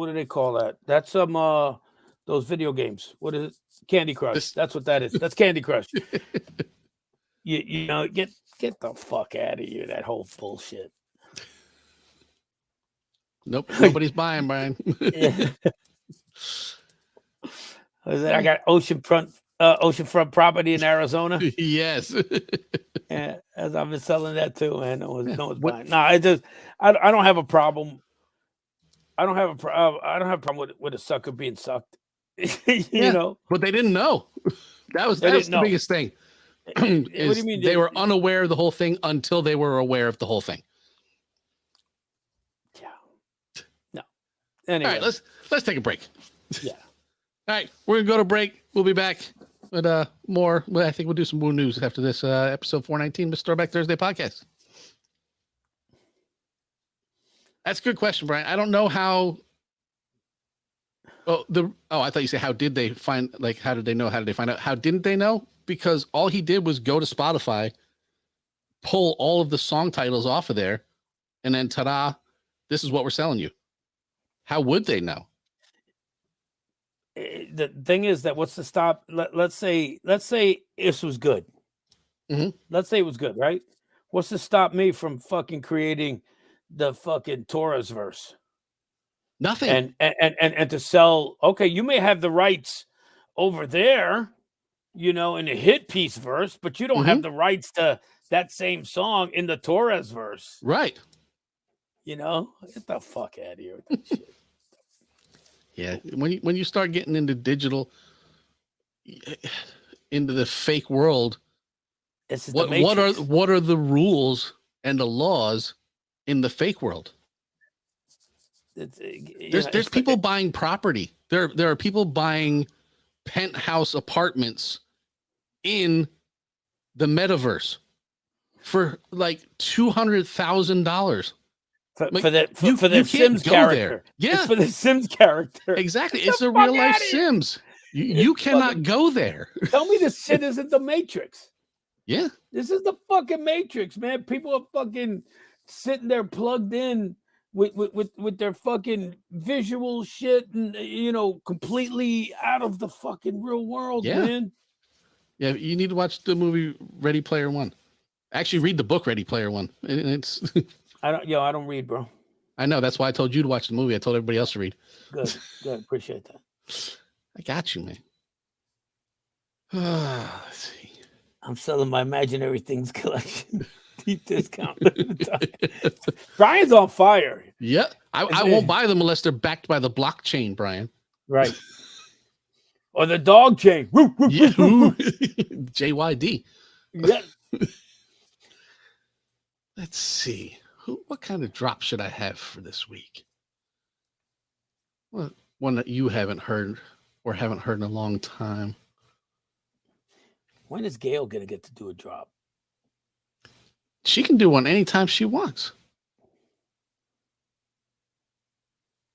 do they call that? That's those video games. What is it? Candy Crush. That's what that is. That's Candy Crush. Get the fuck out of here. That whole bullshit. Nope, nobody's buying, Brian. I got oceanfront property in Arizona. Yes. Yeah, as I've been selling that too, man. No one's buying. No, I don't have a problem. I don't have a problem with a sucker being sucked. You know, but they didn't know. That's the biggest thing. What do you mean? They were unaware of the whole thing until they were aware of the whole thing. Yeah. No. Anyway. All right, let's take a break. Yeah. All right, we're gonna go to break. We'll be back with more. Well, I think we'll do some Woo News after this episode 419, Mr. Throwback Thursday podcast. That's a good question, Brian. I don't know how. I thought you said how did they find? Like, how did they know? How did they find out? How didn't they know? Because all he did was go to Spotify, pull all of the song titles off of there, and then ta-da! This is what we're selling you. How would they know? The thing is that what's the stop? Let's say this was good. Mhm. Let's say it was good, right? What's to stop me from fucking creating the fucking Torah's verse? Nothing. And to sell. Okay, you may have the rights over there, in the Hit Piece verse, but you don't have the rights to that same song in the Torah's verse. Right. Get the fuck out of here with that shit. Yeah, when you start getting into digital, into the fake world, what are the rules and the laws in the fake world? There's people buying property. There are people buying penthouse apartments in the metaverse for like $200,000. For the Sims character. Yeah. It's for the Sims character. Exactly. It's a real life Sims. You cannot go there. Tell me this shit isn't the Matrix. Yeah. This is the fucking Matrix, man. People are fucking sitting there plugged in with their fucking visual shit and completely out of the fucking real world, man. Yeah, you need to watch the movie Ready Player One. Actually read the book Ready Player One. It's I don't read, bro. I know. That's why I told you to watch the movie. I told everybody else to read. Good. Appreciate that. I got you, man. Let's see. I'm selling my Imaginary Things collection. Deep discount. Brian's on fire. Yeah. I won't buy them unless they're backed by the blockchain, Brian. Right. Or the dog chain. Yeah. JYD. Yeah. Let's see. What kind of drop should I have for this week? Well, one that you haven't heard or haven't heard in a long time. When is Gail going to get to do a drop? She can do one anytime she wants.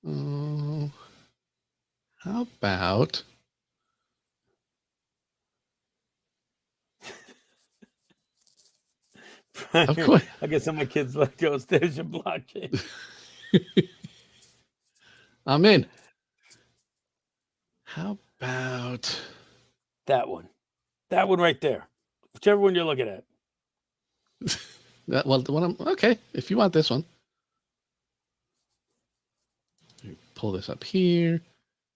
How about... Of course. I guess some of my kids let go. There's your blockchain. I'm in. How about that one? That one right there. Whichever one you're looking at. well, the one okay. If you want this one, pull this up here,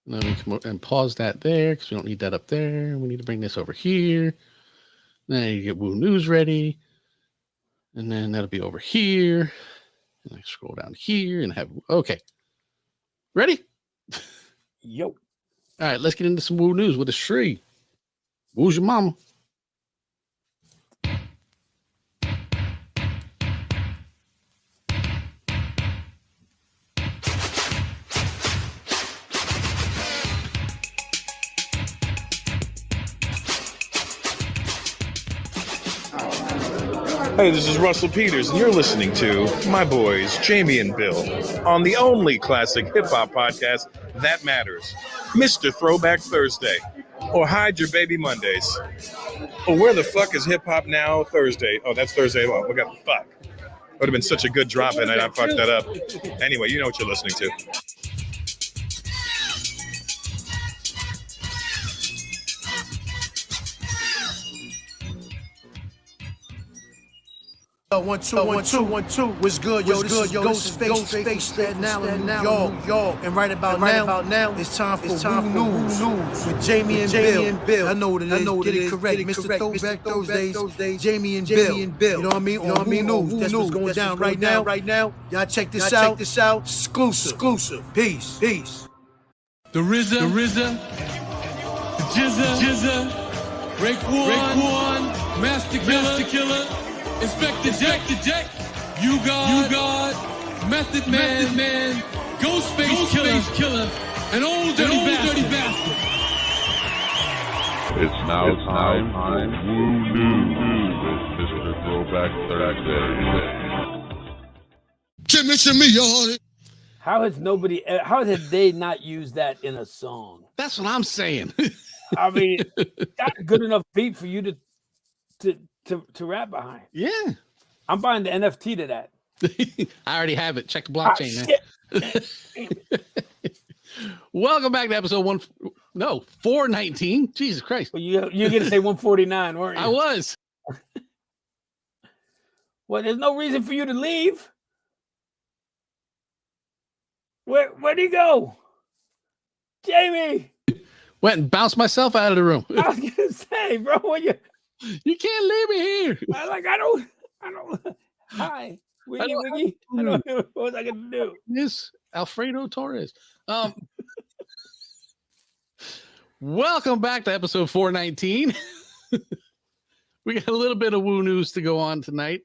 and then we come and pause that there because we don't need that up there. We need to bring this over here. Then you get Woo News ready. And then that'll be over here. And I scroll down here and have, okay. Ready? Yo. All right, let's get into some Woo News with a Shree. Woo's your mama? Hey, this is Russell Peters, and you're listening to my boys, Jamie and Bill, on the only classic hip-hop podcast that matters, Mr. Throwback Thursday, or Hide Your Baby Mondays. Oh, where the fuck is hip-hop now Thursday? Oh, that's Thursday. Well, we got fuck. Would have been such a good drop, and I fucked that up. Anyway, you know what you're listening to. One, two. What's good, yo? This is Ghostface, now, y'all. And right about now, it's time for Woo News with Jamie and Bill. I know what it is. Get it correct. Mr. Throwback Thursdays, Jamie and Bill. You know what I mean? On Woo News. That's what's going down right now. Y'all check this out. Exclusive. Peace. The RZA, the Jizza, Raekwon, Master Killer, Inspector Jack, You God, Method Man, Ghostface Killer, an old dirty bastard. It's now time for Woo News with Mr. Throwback Thursday. Shimmy, y'all. How has they not used that in a song? That's what I'm saying. I mean, that's a good enough beat for you to rap behind. Yeah. I'm buying the NFT to that. I already have it. Check the blockchain. Welcome back to episode 419. Jesus Christ. Well, you're going to say 149, weren't you? I was. Well, there's no reason for you to leave. Where'd he go? Jamie! Went and bounced myself out of the room. I was going to say, bro, You can't leave me here. I don't. Hi, Wiggy. I don't know what was I gonna do. Yes, Alfredo Torres. Welcome back to episode 419. We got a little bit of Woo News to go on tonight.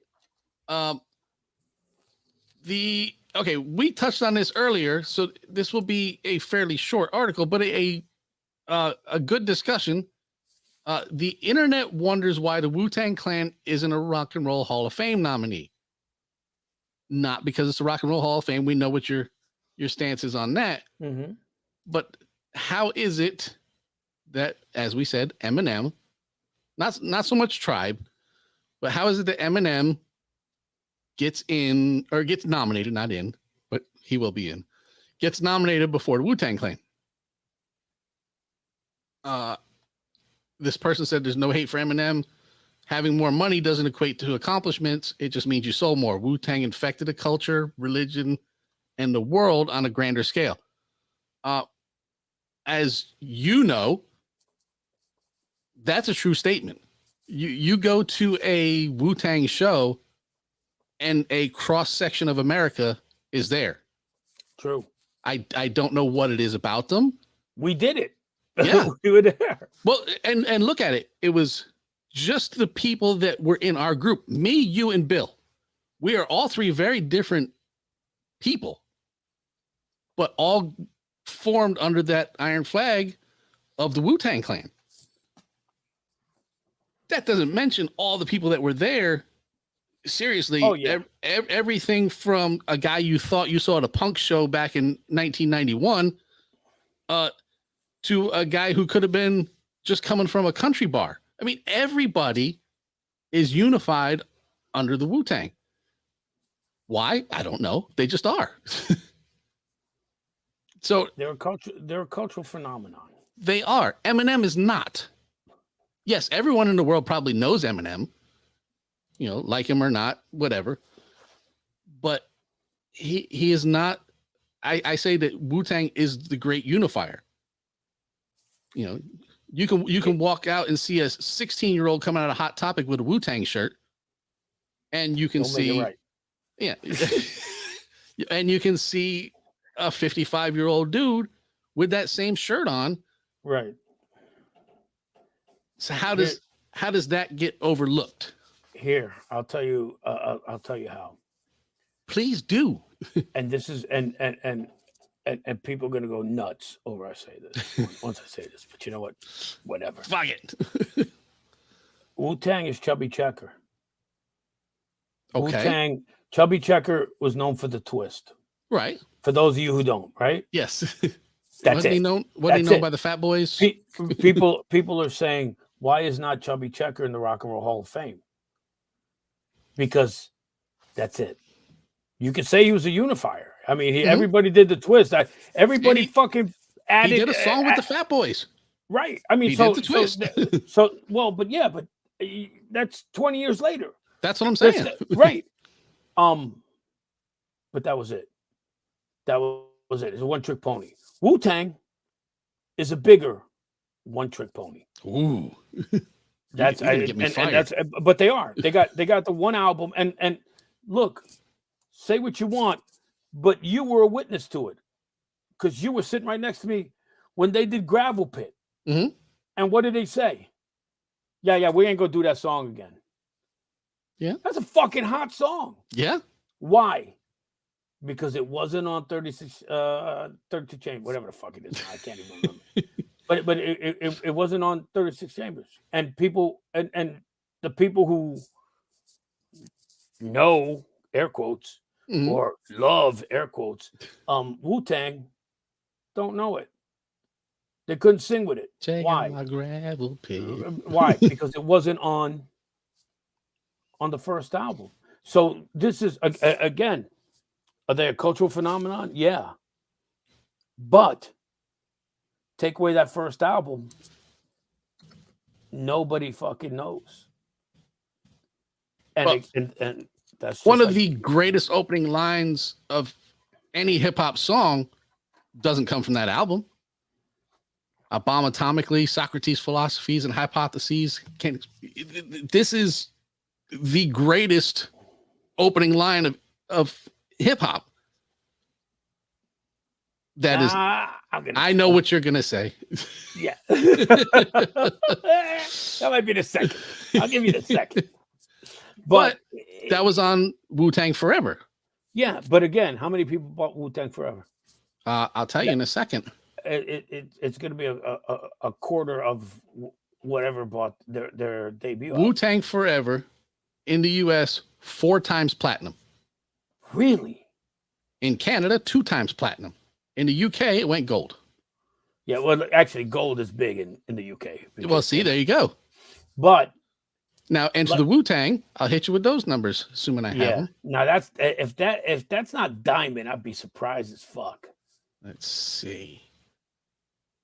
We touched on this earlier, so this will be a fairly short article, but a good discussion. The internet wonders why the Wu-Tang Clan isn't a Rock and Roll Hall of Fame nominee. Not because it's a Rock and Roll Hall of Fame. We know what your stance is on that. Mm-hmm. But how is it that, as we said, Eminem, not so much Tribe, but how is it that Eminem gets nominated, not in, but he will be in, gets nominated before the Wu-Tang Clan? This person said there's no hate for Eminem. Having more money doesn't equate to accomplishments. It just means you sold more. Wu-Tang infected a culture, religion, and the world on a grander scale. As you know, that's a true statement. You go to a Wu-Tang show and a cross section of America is there. True. I don't know what it is about them. We did it. Yeah. We were there. Well, and look at it. It was just the people that were in our group. Me, you, and Bill. We are all three very different people, but all formed under that iron flag of the Wu-Tang Clan. That doesn't mention all the people that were there. Seriously, everything from a guy you thought you saw at a punk show back in 1991 to a guy who could have been just coming from a country bar. I mean, everybody is unified under the Wu-Tang. Why? I don't know. They just are. So they're a cultural phenomenon. They are. Eminem is not. Yes, everyone in the world probably knows Eminem. You know, like him or not, whatever. But he is not. I say that Wu-Tang is the great unifier. You know, you can walk out and see a 16-year-old coming out of Hot Topic with a Wu-Tang shirt, and you can see, right. Yeah, and you can see a 55-year-old dude with that same shirt on, right? So how does that get overlooked? Here, I'll tell you. I'll tell you how. Please do. And this is and people are gonna go nuts over I say this once I say this, but you know what? Whatever. Fuck it. Wu-Tang is Chubby Checker. Okay. Wu-Tang, Chubby Checker was known for the twist. Right. For those of you who don't, right? Yes. That's wasn't he known? Wasn't he known by the Fat Boys? People are saying, why is not Chubby Checker in the Rock and Roll Hall of Fame? Because that's it. You could say he was a unifier. I mean, everybody did the twist. Everybody fucking added. He did a song with the Fat Boys. Right. I mean, he did the twist. But that's 20 years later. That's what I'm saying. Right. But that was it. That was it. It's a one-trick pony. Wu-Tang is a bigger one-trick pony. Ooh. That's but they are. They got the one album and look, say what you want, but you were a witness to it because you were sitting right next to me when they did Gravel Pit. Mm-hmm. And what did they say? Yeah, we ain't gonna do that song again. Yeah, that's a fucking hot song. Yeah. Why? Because it wasn't on 32 Chambers, whatever the fuck it is. I can't even remember. But it wasn't on 36 Chambers, and people and the people who know air quotes or love air quotes Wu-Tang don't know it. They couldn't sing with it. Why? My Gravel Pit. Why? Because it wasn't on the first album. So this is again, are they a cultural phenomenon? Yeah, but take away that first album, nobody fucking knows. And that's one of the greatest opening lines of any hip hop song doesn't come from that album. A Bomb Atomically, Socrates' Philosophies and Hypotheses. This is the greatest opening line of hip hop. That is, I know what you're gonna say. Yeah, that might be the second. I'll give you the second. But that was on Wu-Tang Forever. Yeah, but again, how many people bought Wu-Tang Forever? I'll tell you in a second. It's going to be a quarter of whatever bought their debut. Wu-Tang Forever in the US 4 times platinum. Really? In Canada 2 times platinum. In the UK it went gold. Yeah, well, actually, gold is big in the UK. Well, see, there you go. But now enter the Wu-Tang. I'll hit you with those numbers, assuming I have them. Now that's if that's not diamond, I'd be surprised as fuck. Let's see.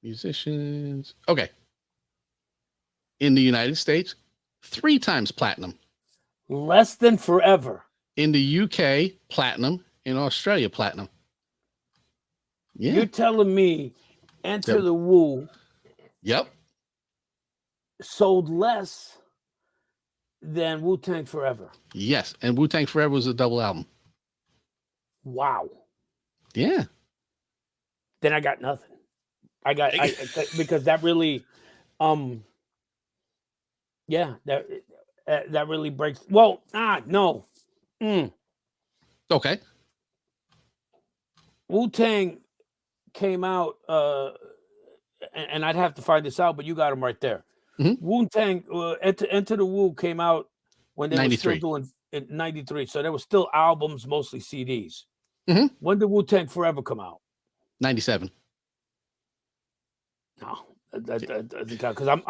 Musicians. Okay. In the United States, 3 times platinum. Less than Forever. In the UK, platinum. In Australia, platinum. Yeah. You're telling me Enter Yep. the Wu Yep. sold less than Wu-Tang Forever? Yes. And Wu-Tang Forever was a double album. Wow. Yeah. Then I got nothing. Because that really, yeah, that really breaks. Well, no. Okay. Wu-Tang came out, and I'd have to find this out, but you got them right there. Mhm. Wu-Tang, Enter the Wu came out when they were 93. still doing in 93. So there were still albums, mostly CDs. Mhm. When did Wu-Tang Forever come out? 97. No, that doesn't count because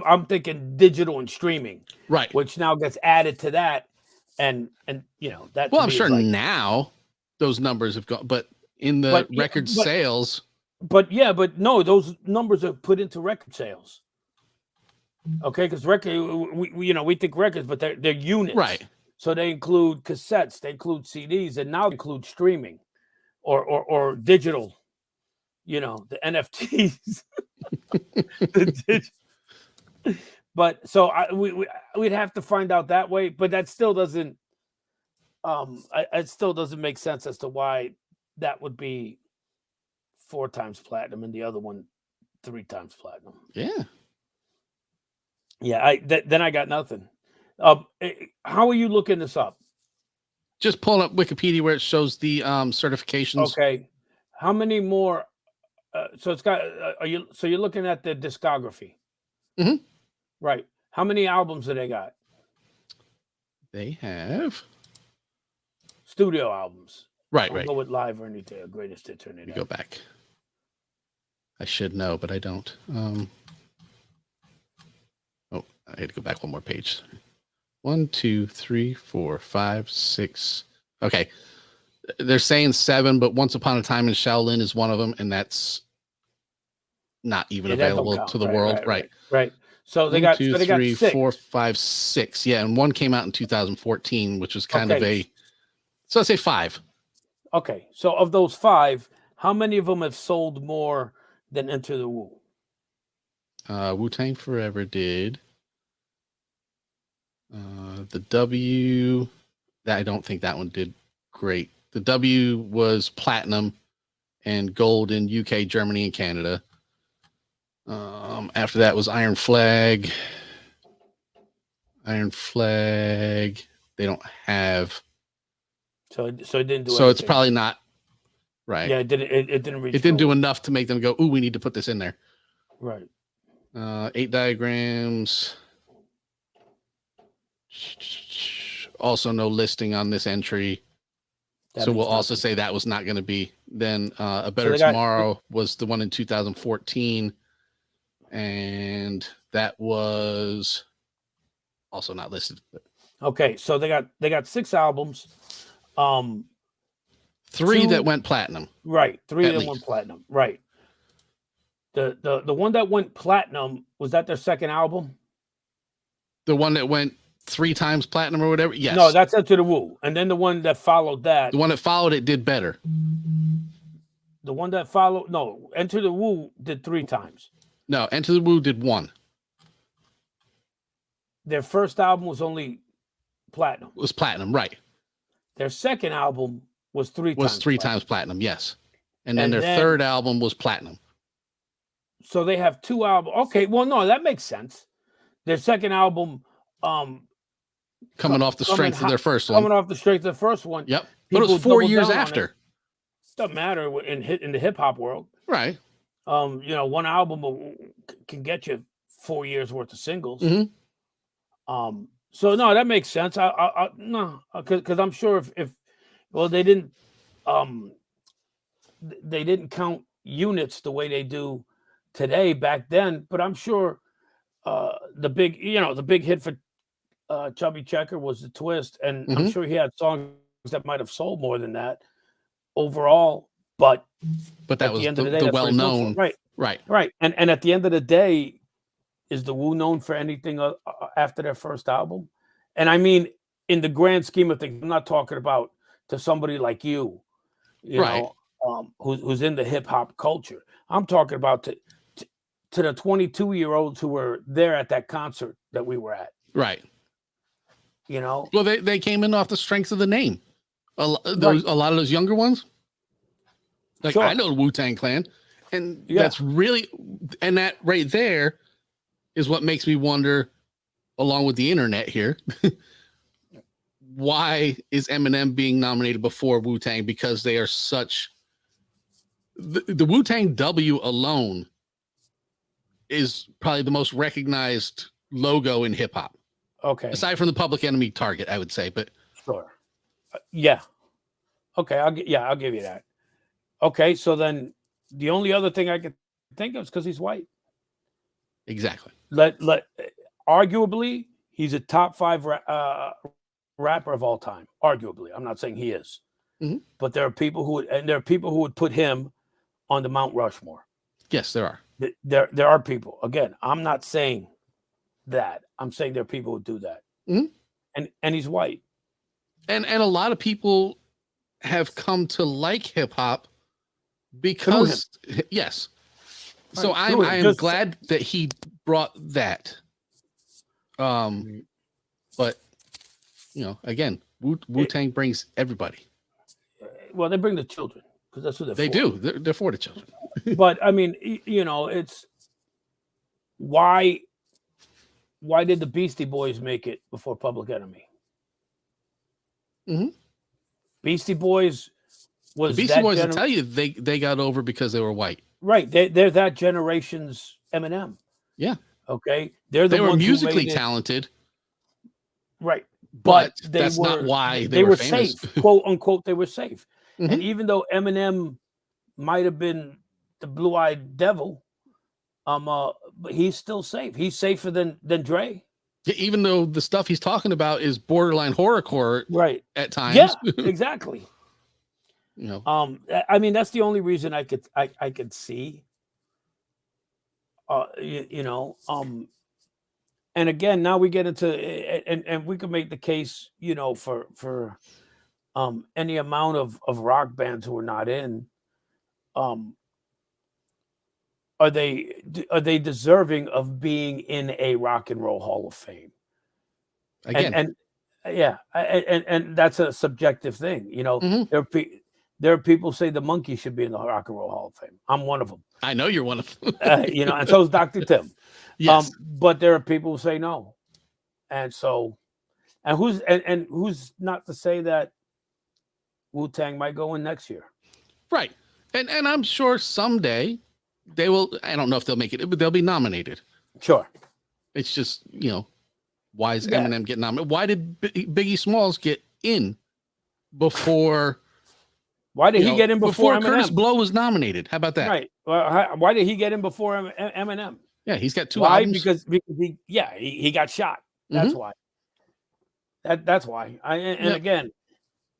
I'm thinking digital and streaming, Right. which now gets added to that, and that. Well, to I'm me sure is like, now those numbers have gone, but in the record sales. But no, those numbers are put into record sales. Okay, because we think records, but they're units, Right. So they include cassettes, they include CDs, and now they include streaming, or digital. The NFTs. But so we'd have to find out that way. But that still doesn't. It still doesn't make sense as to why that would be 4 times platinum and the other one 3 times platinum. Yeah. Yeah. Then I got nothing. How are you looking this up? Just pulling up Wikipedia where it shows the certifications. Okay. How many more? So it's got. So you're looking at the discography. Mhm. Right. How many albums do they got? They have Studio albums. right. Go with live or anything. Greatest hits or anything. Go back. I should know, but I don't. Oh, I had to go back one more page. 1, 2, 3, 4, 5, 6. Okay. They're saying 7, but Once Upon a Time in Shaolin is one of them, and that's not even available to the world. Right. So they 1, got 2, so they 3, got 6. 4, 5, 6. Yeah, and one came out in 2014, which was kind of a. So I'd say 5. Okay. So of those 5, how many of them have sold more than Enter the Wu? Wu-Tang Forever did. The W, I don't think that one did great. The W was platinum and gold in UK, Germany, and Canada. After that was Iron Flag. Iron Flag, they don't have. So it didn't do. So it's probably not right. Yeah, it didn't. It didn't reach. It didn't do enough to make them go, "Ooh, we need to put this in there." Right. 8 diagrams. Also, no listing on this entry. So we'll also say that was not going to be. Then A Better Tomorrow was the one in 2014. And that was also not listed. Okay, so they got 6 albums. 3 that went platinum. Right, 3 that went platinum. Right. The one that went platinum, was that their second album? The one that went 3 times platinum or whatever? Yes. No, that's Enter the Wu. And then the one that followed that. The one that followed it did better. The one that followed, no, Enter the Wu did 3 times. No, Enter the Wu did 1. Their first album was only platinum. It was platinum, right. Their second album was 3 was times 3 platinum. times platinum, yes. And then their third album was platinum. So they have 2 albums. Okay, well, no, that makes sense. Their second album, coming off the strength of their first one. Coming off the strength of the first one. Yep. But it was 4 years after. Doesn't matter in the hip hop world. Right. One album can get you 4 years worth of singles. Mm-hmm. So no, that makes sense. No, because I'm sure if they didn't count units the way they do today back then, but I'm sure the big hit for Chubby Checker was The Twist, and I'm sure he had songs that might have sold more than that overall, but that was the well-known, right. And at the end of the day, is the Wu known for anything after their first album? And I mean, in the grand scheme of things, I'm not talking about to somebody like you, you know, who's in the hip hop culture. I'm talking about to the 22-year-olds who were there at that concert that we were at. Right. You know, Well, they came in off the strength of the name. A lot of those younger ones. Like, Sure. I know the Wu-Tang Clan, and Yeah. that's really, and that right there is what makes me wonder, along with the internet here, why is Eminem being nominated before Wu-Tang? Because they are such, the Wu-Tang W alone is probably the most recognized logo in hip hop, okay, aside from the Public Enemy Target, I would say. But sure, yeah, okay, I'll give you that. Okay, so then the only other thing I could think of is because he's white. exactly. Arguably, he's a top 5 rapper of all time. Arguably, I'm not saying he is, but there are people who would put him on the Mount Rushmore. Yes, there are. There are people. Again, I'm not saying that. I'm saying there are people who do that, and he's white. And a lot of people have come to like hip hop because yes. So I am glad that he brought that. But you know, again, Wu-Tang brings everybody. Well, they bring the children because that's who they're They for. do. They're for the children. But I mean, you know, it's why did the Beastie Boys make it before Public Enemy? Beastie Boys was The Beastie Boys will tell you they got over because they were white. Right. They're that generation's Eminem. Yeah. Okay. They were ones who musically made it- talented. Right. But But that's not why they were famous. safe, quote unquote. They were safe. And even though Eminem might have been the blue-eyed devil, but he's still safe. He's safer than Dre. Yeah, even though the stuff he's talking about is borderline horrorcore, Right. at times. Yeah, exactly. You know. I mean, that's the only reason I could see. You know, and again, now we get into and we could make the case, you know, for any amount of rock bands who are not in. Are they deserving of being in a Rock and Roll Hall of Fame? Again. And that's a subjective thing. You know, there are people who say the Monkey should be in the Rock and Roll Hall of Fame. I'm one of them. I know you're one of them. You know, and so is Dr. Tim. Yes. But there are people who say no. And so, and who's not to say that Wu-Tang might go in next year? Right. And I'm sure someday they will. I don't know if they'll make it, but they'll be nominated. Sure. It's just, you know, why is Eminem getting nominated? Why did Biggie Smalls get in before? Why did he get in before Eminem? Curtis Blow was nominated? How about that? Right. Well, why did he get in before Eminem? Yeah, he's got 2 Why? albums. Because he got shot. That's why. That's why. Again,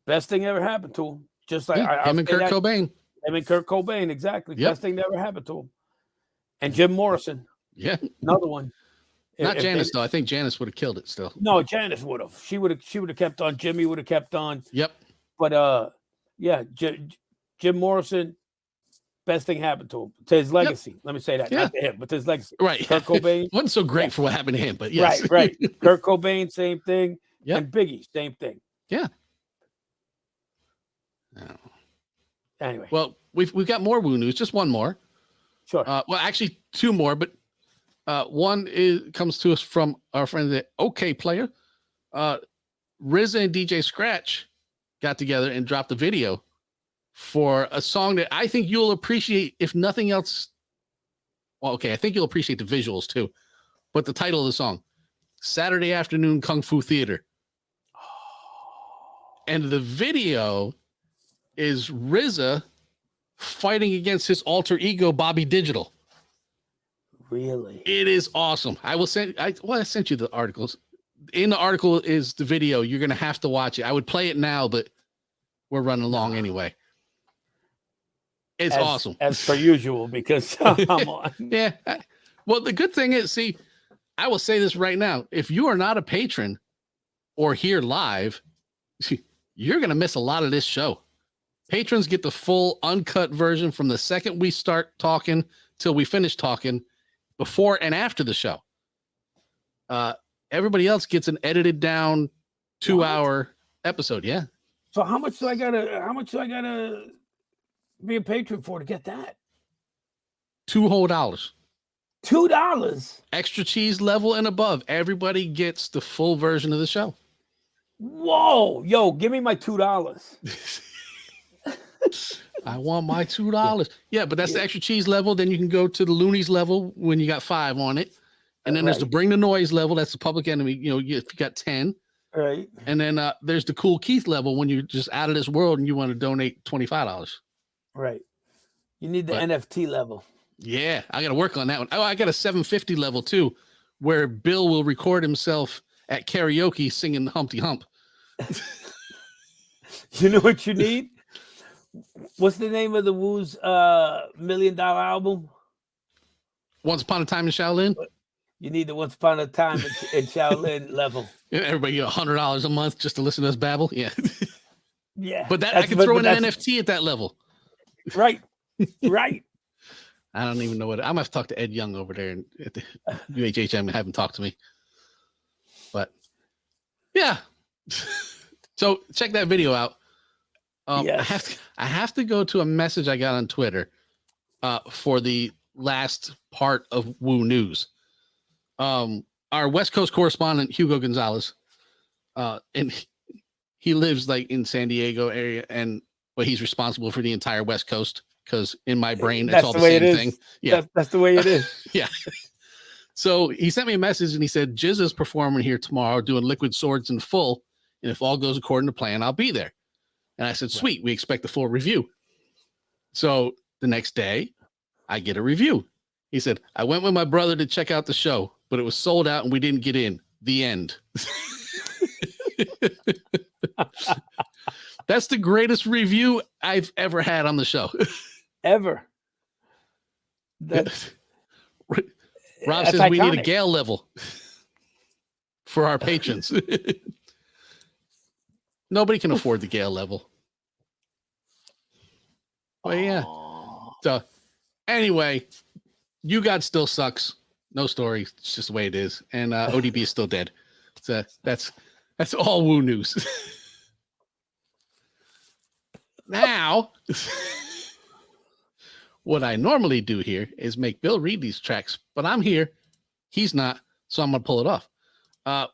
best thing ever happened to him. Just like him and Kurt Cobain. Him and Kurt Cobain, exactly. Yep. Best thing that ever happened to him. And Jim Morrison. Yeah. Another one. Not Janice, though. I think Janice would have killed it still. No, Janice would have. She would have kept on. Jimmy would have kept on. Yep. But Jim Morrison, best thing happened to him. To his legacy. Let me say that. Yeah. Not to him, but to his legacy. Right. Kurt Cobain. Wasn't so great for what happened to him, but yes. Right. Kurt Cobain, same thing. Yep. And Biggie, same thing. Yeah. Anyway. Well, we've got more Wu news. Just one more. Sure. Well, actually 2 more, but one comes to us from our friend the OK Player. RZA and DJ Scratch got together and dropped a video for a song that I think you'll appreciate, if nothing else. Well, okay, I think you'll appreciate the visuals too, but the title of the song, Saturday Afternoon Kung Fu Theater. And the video is RZA fighting against his alter ego, Bobby Digital. Really? It is awesome. I will send. I sent you the articles. In the article is the video. You're gonna have to watch it. I would play it now, but we're running along anyway. It's awesome, as per usual, because I'm on. Yeah. Well, the good thing is, see, I will say this right now: if you are not a patron or here live, you're gonna miss a lot of this show. Patrons get the full uncut version from the second we start talking till we finish talking, before and after the show. Everybody else gets an edited down 2-hour episode. Yeah. So how much do I gotta be a patron for to get that? $2 whole. $2. Extra cheese level and above. Everybody gets the full version of the show. Whoa, yo, give me my $2. I want my $2. Yeah, but that's the extra cheese level. Then you can go to the Loonies level when you got 5 on it. And then there's the Bring the Noise level. That's the Public Enemy. You know, if you got 10. Right. And then there's the Cool Keith level when you're just out of this world and you want to donate $25. Right. You need the NFT level. Yeah, I got to work on that one. Oh, I got a 750 level too, where Bill will record himself at karaoke singing Humpty Hump. You know what you need? What's the name of the Wu's $1 million album? Once Upon a Time in Shaolin. You need the Once Upon a Time in Shaolin level. Everybody get $100 a month just to listen to us babble. Yeah. Yeah. But I can throw in an NFT at that level. Right. Right. I don't even know what. I'm gonna have to talk to Ed Young over there at the UHHM and have him talk to me. But yeah. So check that video out. Yes. I have to go to a message I got on Twitter for the last part of Woo News. Our West Coast correspondent Hugo Gonzalez, and he lives like in San Diego area, but he's responsible for the entire West Coast because in my brain it's all the same thing. Yeah, that's the way it is. Yeah. So he sent me a message and he said, "Jizza's performing here tomorrow, doing Liquid Swords in full, and if all goes according to plan, I'll be there." And I said, "Sweet, we expect the full review." So the next day, I get a review. He said, "I went with my brother to check out the show, but it was sold out and we didn't get in. The end." That's the greatest review I've ever had on the show. Ever. Rob says we need a Gale level for our patrons. Nobody can afford the Gale level. But yeah. So anyway, You God still sucks. No story. It's just the way it is. And ODB is still dead. So that's all Woo News. Now, what I normally do here is make Bill read these tracks, but I'm here. He's not, so I'm going to pull it off.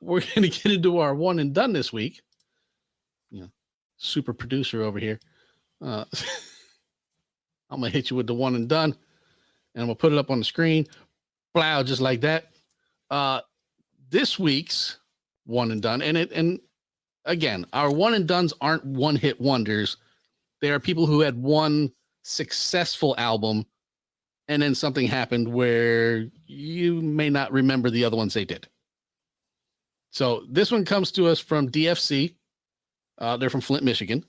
We're going to get into our one and done this week. You know, super producer over here. I'm going to hit you with the one and done, and I'm going to put it up on the screen. Blow, just like that. This week's one and done, and again, our one and dones aren't one-hit wonders. They are people who had one successful album and then something happened where you may not remember the other ones they did. So this one comes to us from DFC. They're from Flint, Michigan.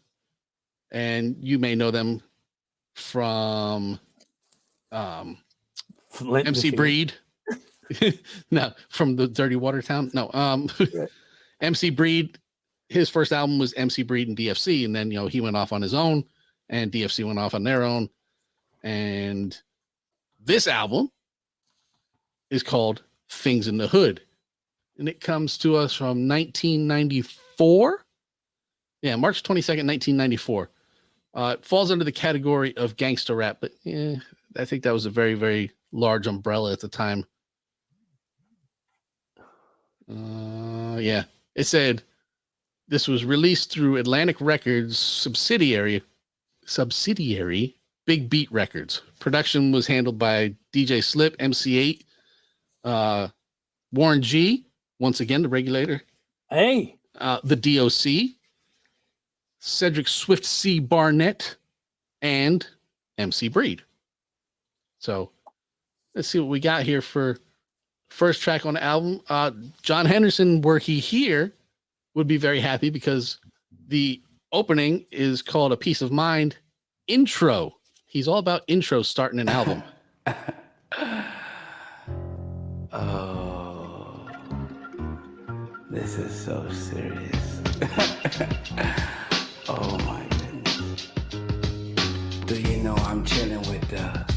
And you may know them from Flint, MC Michigan. Breed. No, from the Dirty Water Town. No, MC Breed. His first album was MC Breed and DFC, and then he went off on his own, and DFC went off on their own. And this album is called Things in the Hood, and it comes to us from 1994. Yeah, March 22nd, 1994. It falls under the category of gangster rap, but I think that was a very, very large umbrella at the time. Yeah, it said this was released through Atlantic Records subsidiary Big Beat Records. Production was handled by DJ Slip, MC8, Warren G, once again the Regulator. Hey, the DOC, Cedric Swift C. Barnett, and MC Breed. So let's see what we got here for first track on the album. John Henderson, were he here, would be very happy because the opening is called A Peace of Mind intro. He's all about intros starting an album. Oh, this is so serious. Oh my goodness. the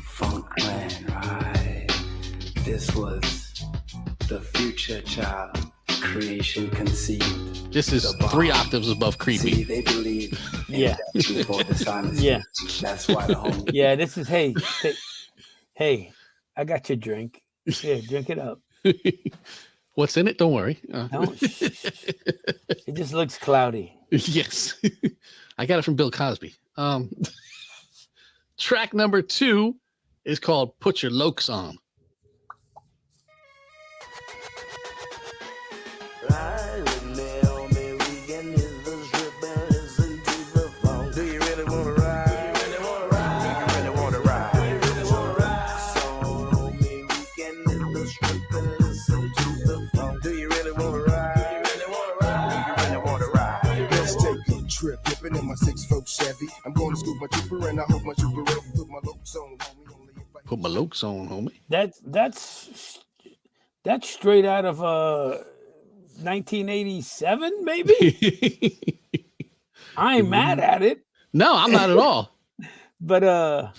Funk Clan, right? This was the future child, creation conceived. This is 3 octaves above creepy. See, they believe in Yeah. death before dishonesty. Yeah. That's why the homie. Yeah, this is hey, I got your drink. Here, drink it up. What's in it? Don't worry. Don't. It just looks cloudy. Yes. I got it from Bill Cosby. Track number 2 is called Put Your Lokes On. Trip, dipping in my 6-4 Chevy. I'm going to scoop my trooper and I hope my trooper ready. Put my lokes on, homie. Only if I Put my lokes on, homie. That's straight out of 1987, maybe. I ain't mad at it, No, I'm not at all. but I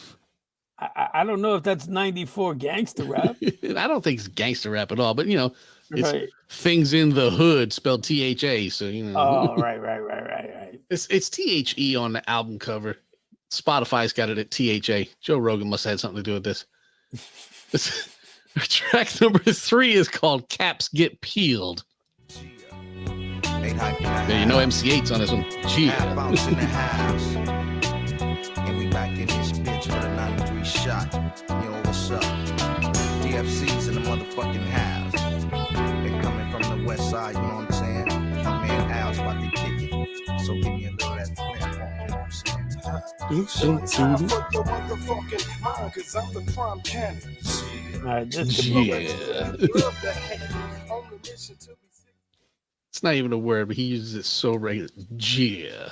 don't know if that's 94 gangster rap. I don't think it's gangster rap at all, but it's Right. Things in the Hood spelled THA. So, Oh, right. It's THE on the album cover. Spotify's got it at THA. Joe Rogan must have had something to do with this. Track number 3 is called Caps Get Peeled. Yeah, MC8's on this one. Bounce in the house. And we back in this bitch for the 93 shot. Yo, what's up? DFC's in the motherfucking house. They coming from the west side, you know what I'm saying? My man Al's about to kick it. So give me a little of that flip, you know what I'm saying? All right, this It's not even a word, but he uses it so regular. Yeah.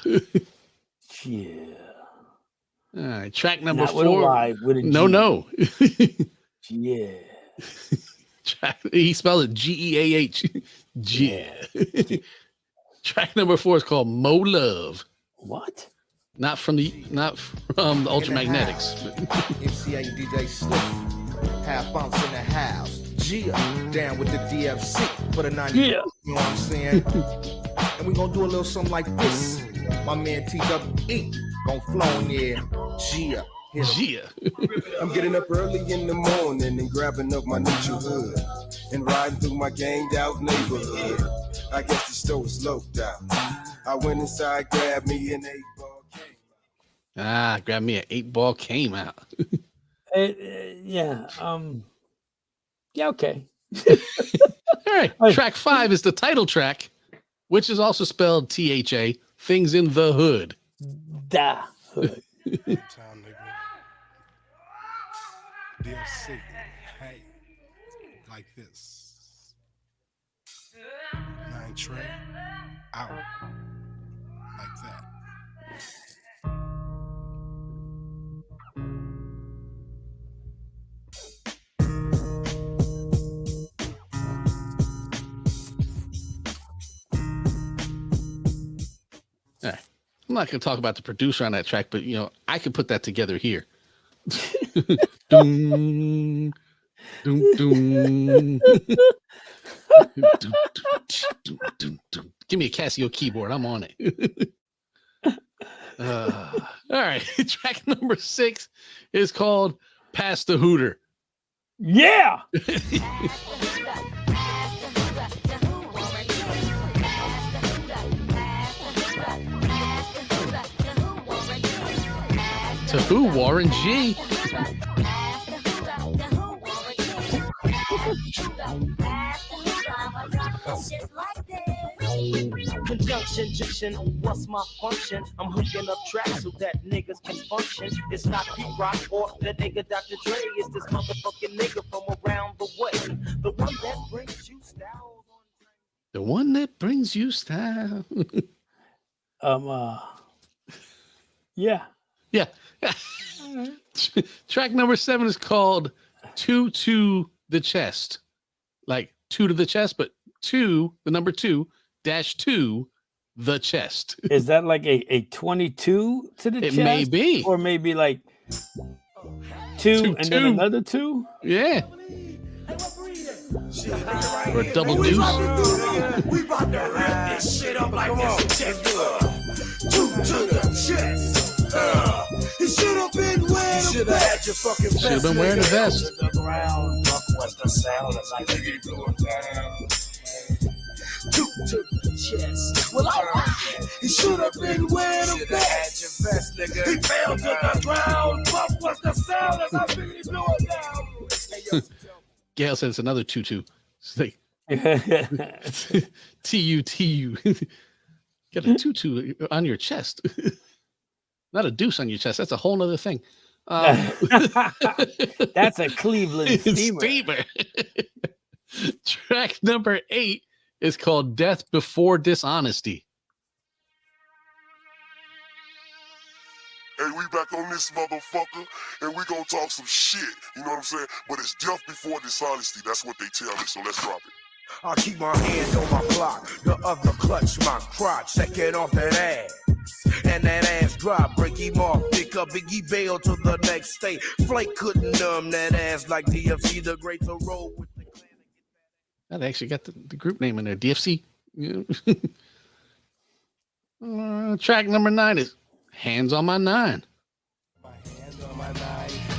All right, track number Not 4. with a Y, with a G. No. Yeah. He spelled it GEAH. Yeah. Track number 4 is called Mo Love. What? Not from the Ultramagnetics. MCA DJ Slick. Half bounce in the house. Gia down with the DFC for the 90. Yeah. You know what I'm saying? And we gonna do a little something like this. My man TWE gon' flow in there. Gia. Yeah. I'm getting up early in the morning and grabbing up my neutral hood and riding through my ganged out neighborhood. I guess the store was locked out. I went inside, grabbed me an 8-ball game. Grab me an 8-ball came out. Yeah. Yeah. Okay. All right. Track 5 is the title track, which is also spelled THA. Things in the Hood. Da Hood. Time, nigga. DFC. Hey. Like this. 9 Trey. Out. Like that. All right. I'm not going to talk about the producer on that track, but I could put that together here. Doom, doom, doom. Give me a Casio keyboard. I'm on it. All right. Track number 6 is called Pass the Hooter. Yeah. To who? Warren G. Conjunction, what's my function? I'm hooking up tracks so that niggas can function. It's not Pete Rock or the nigga Dr. Dre. It's this motherfucking nigga from around the way. The one that brings you style. The one that brings you style. Yeah. Yeah. Track number 7 is called 2 to the Chest. Like 2 to the chest, but 2, the number 2, -2, the chest. Is that like a 22 to the chest? It may be. Or maybe like Two and then another 2. Yeah. Or a double deuce. We about to rip this shit up like this. Check it. 2 to the chest. He should have been wearing a vest. Should have been wearing a vest. What's the sound? It's like you going down. 2 to the chest. Well, he should have been wearing a vest. He fell to the ground. Buck, what's the sound? As I really blew it down. Gail said it's another 2-2. It's like TU. Get a 2-2 on your chest. Not a deuce on your chest. That's a whole nother thing. That's a Cleveland steamer. Track number 8 is called Death Before Dishonesty. Hey, we back on this motherfucker, and we gonna talk some shit, you know what I'm saying? But it's death before dishonesty, that's what they tell me, so let's drop it. I keep my hand on my block, the other clutch my crotch, second off that ass. And that ass drop, break him off, pick up Biggie Bail to the next state. Flake couldn't numb that ass like DFC, the great to roll with the clan. That actually got the group name in there, DFC. Track number 9 is Hands on My 9.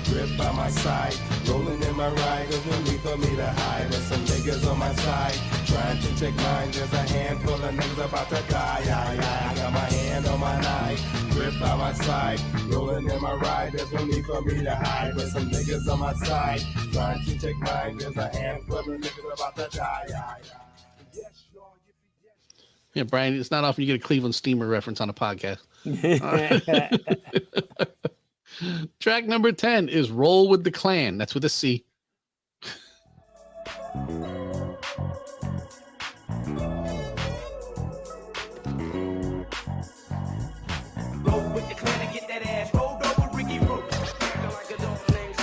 Grip by my side, rolling in my ride, there's no need for me to hide. There's some niggas on my side, trying to take mine. There's a handful of niggas about to die. I got my hand on my knife, grip by my side, rolling in my ride. There's no need for me to hide. There's some niggas on my side, trying to take mine. There's a handful of niggas about to die. Yeah, Brian, it's not often you get a Cleveland Steamer reference on a podcast. Track number 10 is Roll with the Clan. That's with a C. Roll with the clan and get that ass rolled over Ricky Root. Like a dog named Steve.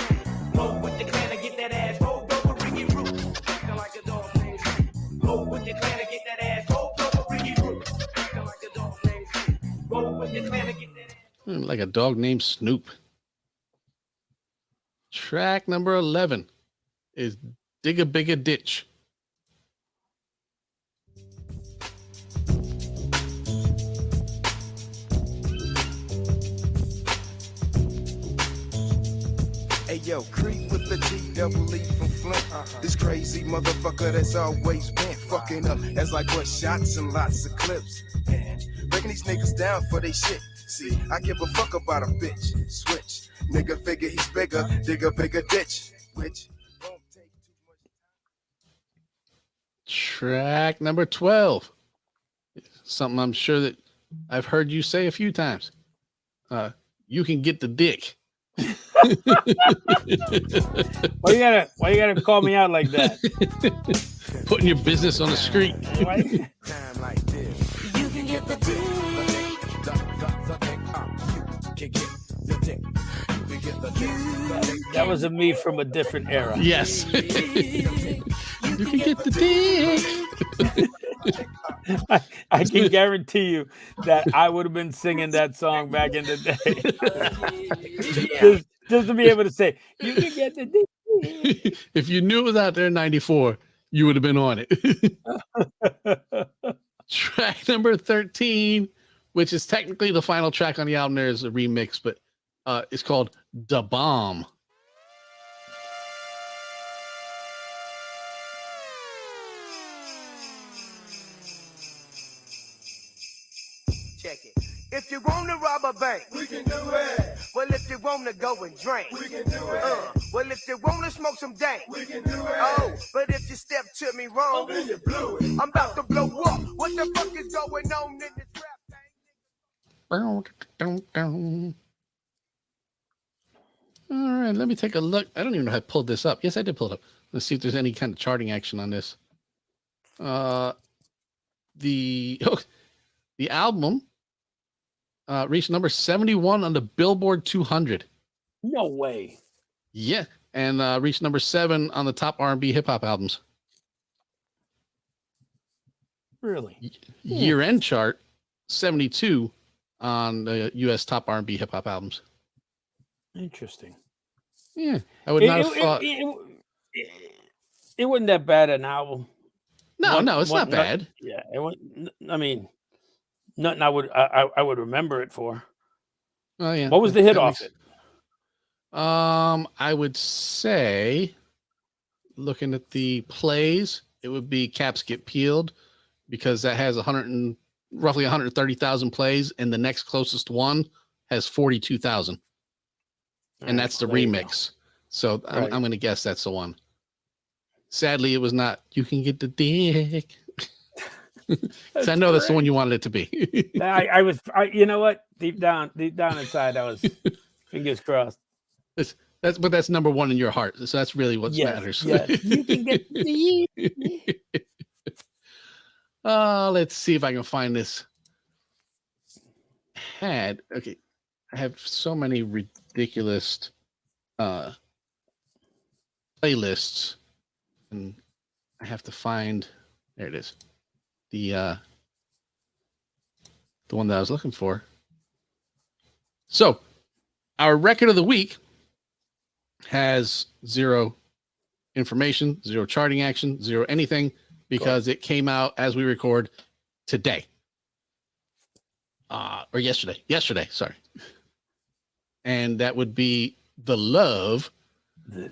Roll with the clan and get that ass rolled over Ricky Root. Like a dog named Steve. Roll with the clan and get that ass rolled over Ricky Root. Like a dog named Steve. Roll with the clan and get that ass. Like a dog named Snoop. Track number 11 is Dig a Bigger Ditch. Hey yo, creep with the G-double-E from Flint. This crazy motherfucker that's always been fucking up as like what shots and lots of clips. Man, breaking these niggas down for they shit. See, I give a fuck about a bitch. Switch. Nigga figure he's bigger, dig a bigger ditch. Which won't take too much time. Track number 12. Something I'm sure that I've heard you say a few times. You can get the dick. Why you gotta call me out like that? Putting your business on the street. Time like this. You can get the dick. You can get the dick. That was a me from a different era. Yes. You can get the dick. I can guarantee you that I would have been singing that song back in the day. just to be able to say, you can get the dick. If you knew it was out there in 94, you would have been on it. Track number 13, which is technically the final track on the album. There's a remix, but it's called Da Bomb. Check it. If you want to rob a bank, we can do it. Well, if you want to go and drink, we can do it. Well, if you want to smoke some dank, we can do it. Oh, but if you step to me wrong, then you blew it. I'm about to blow up. What the fuck is going on in this rap thing? All right, let me take a look. I don't even know how I pulled this up. Yes, I did pull it up. Let's see if there's any kind of charting action on this. The album reached number 71 on the Billboard 200. No way. Yeah, and reached number 7 on the top R&B hip hop albums. Really? Year-end chart 72 on the U.S. top R&B hip hop albums. Interesting. Yeah, I would not have thought. It wasn't that bad an album. No, it's not bad. Yeah, it wasn't. I mean, nothing I would remember it for. Oh yeah. What was the hit off it? I would say, looking at the plays, it would be Caps Get Peeled, because that has roughly 130,000 plays, and the next closest one has 42,000, and that's the remix. So I'm going to guess that's the one. Sadly, it was not. You Can Get the Dick. I know that's the one you wanted it to be. I was. You know what? Deep down inside, I was fingers crossed. But that's number one in your heart. So that's really what matters. Yes. You can get the. Let's see if I can find this. Okay, I have so many ridiculous playlists, and I have to find. There it is. The one that I was looking for. So, our record of the week has zero information, zero charting action, zero anything, because it came out as we record today. Or yesterday, sorry. And that would be The Love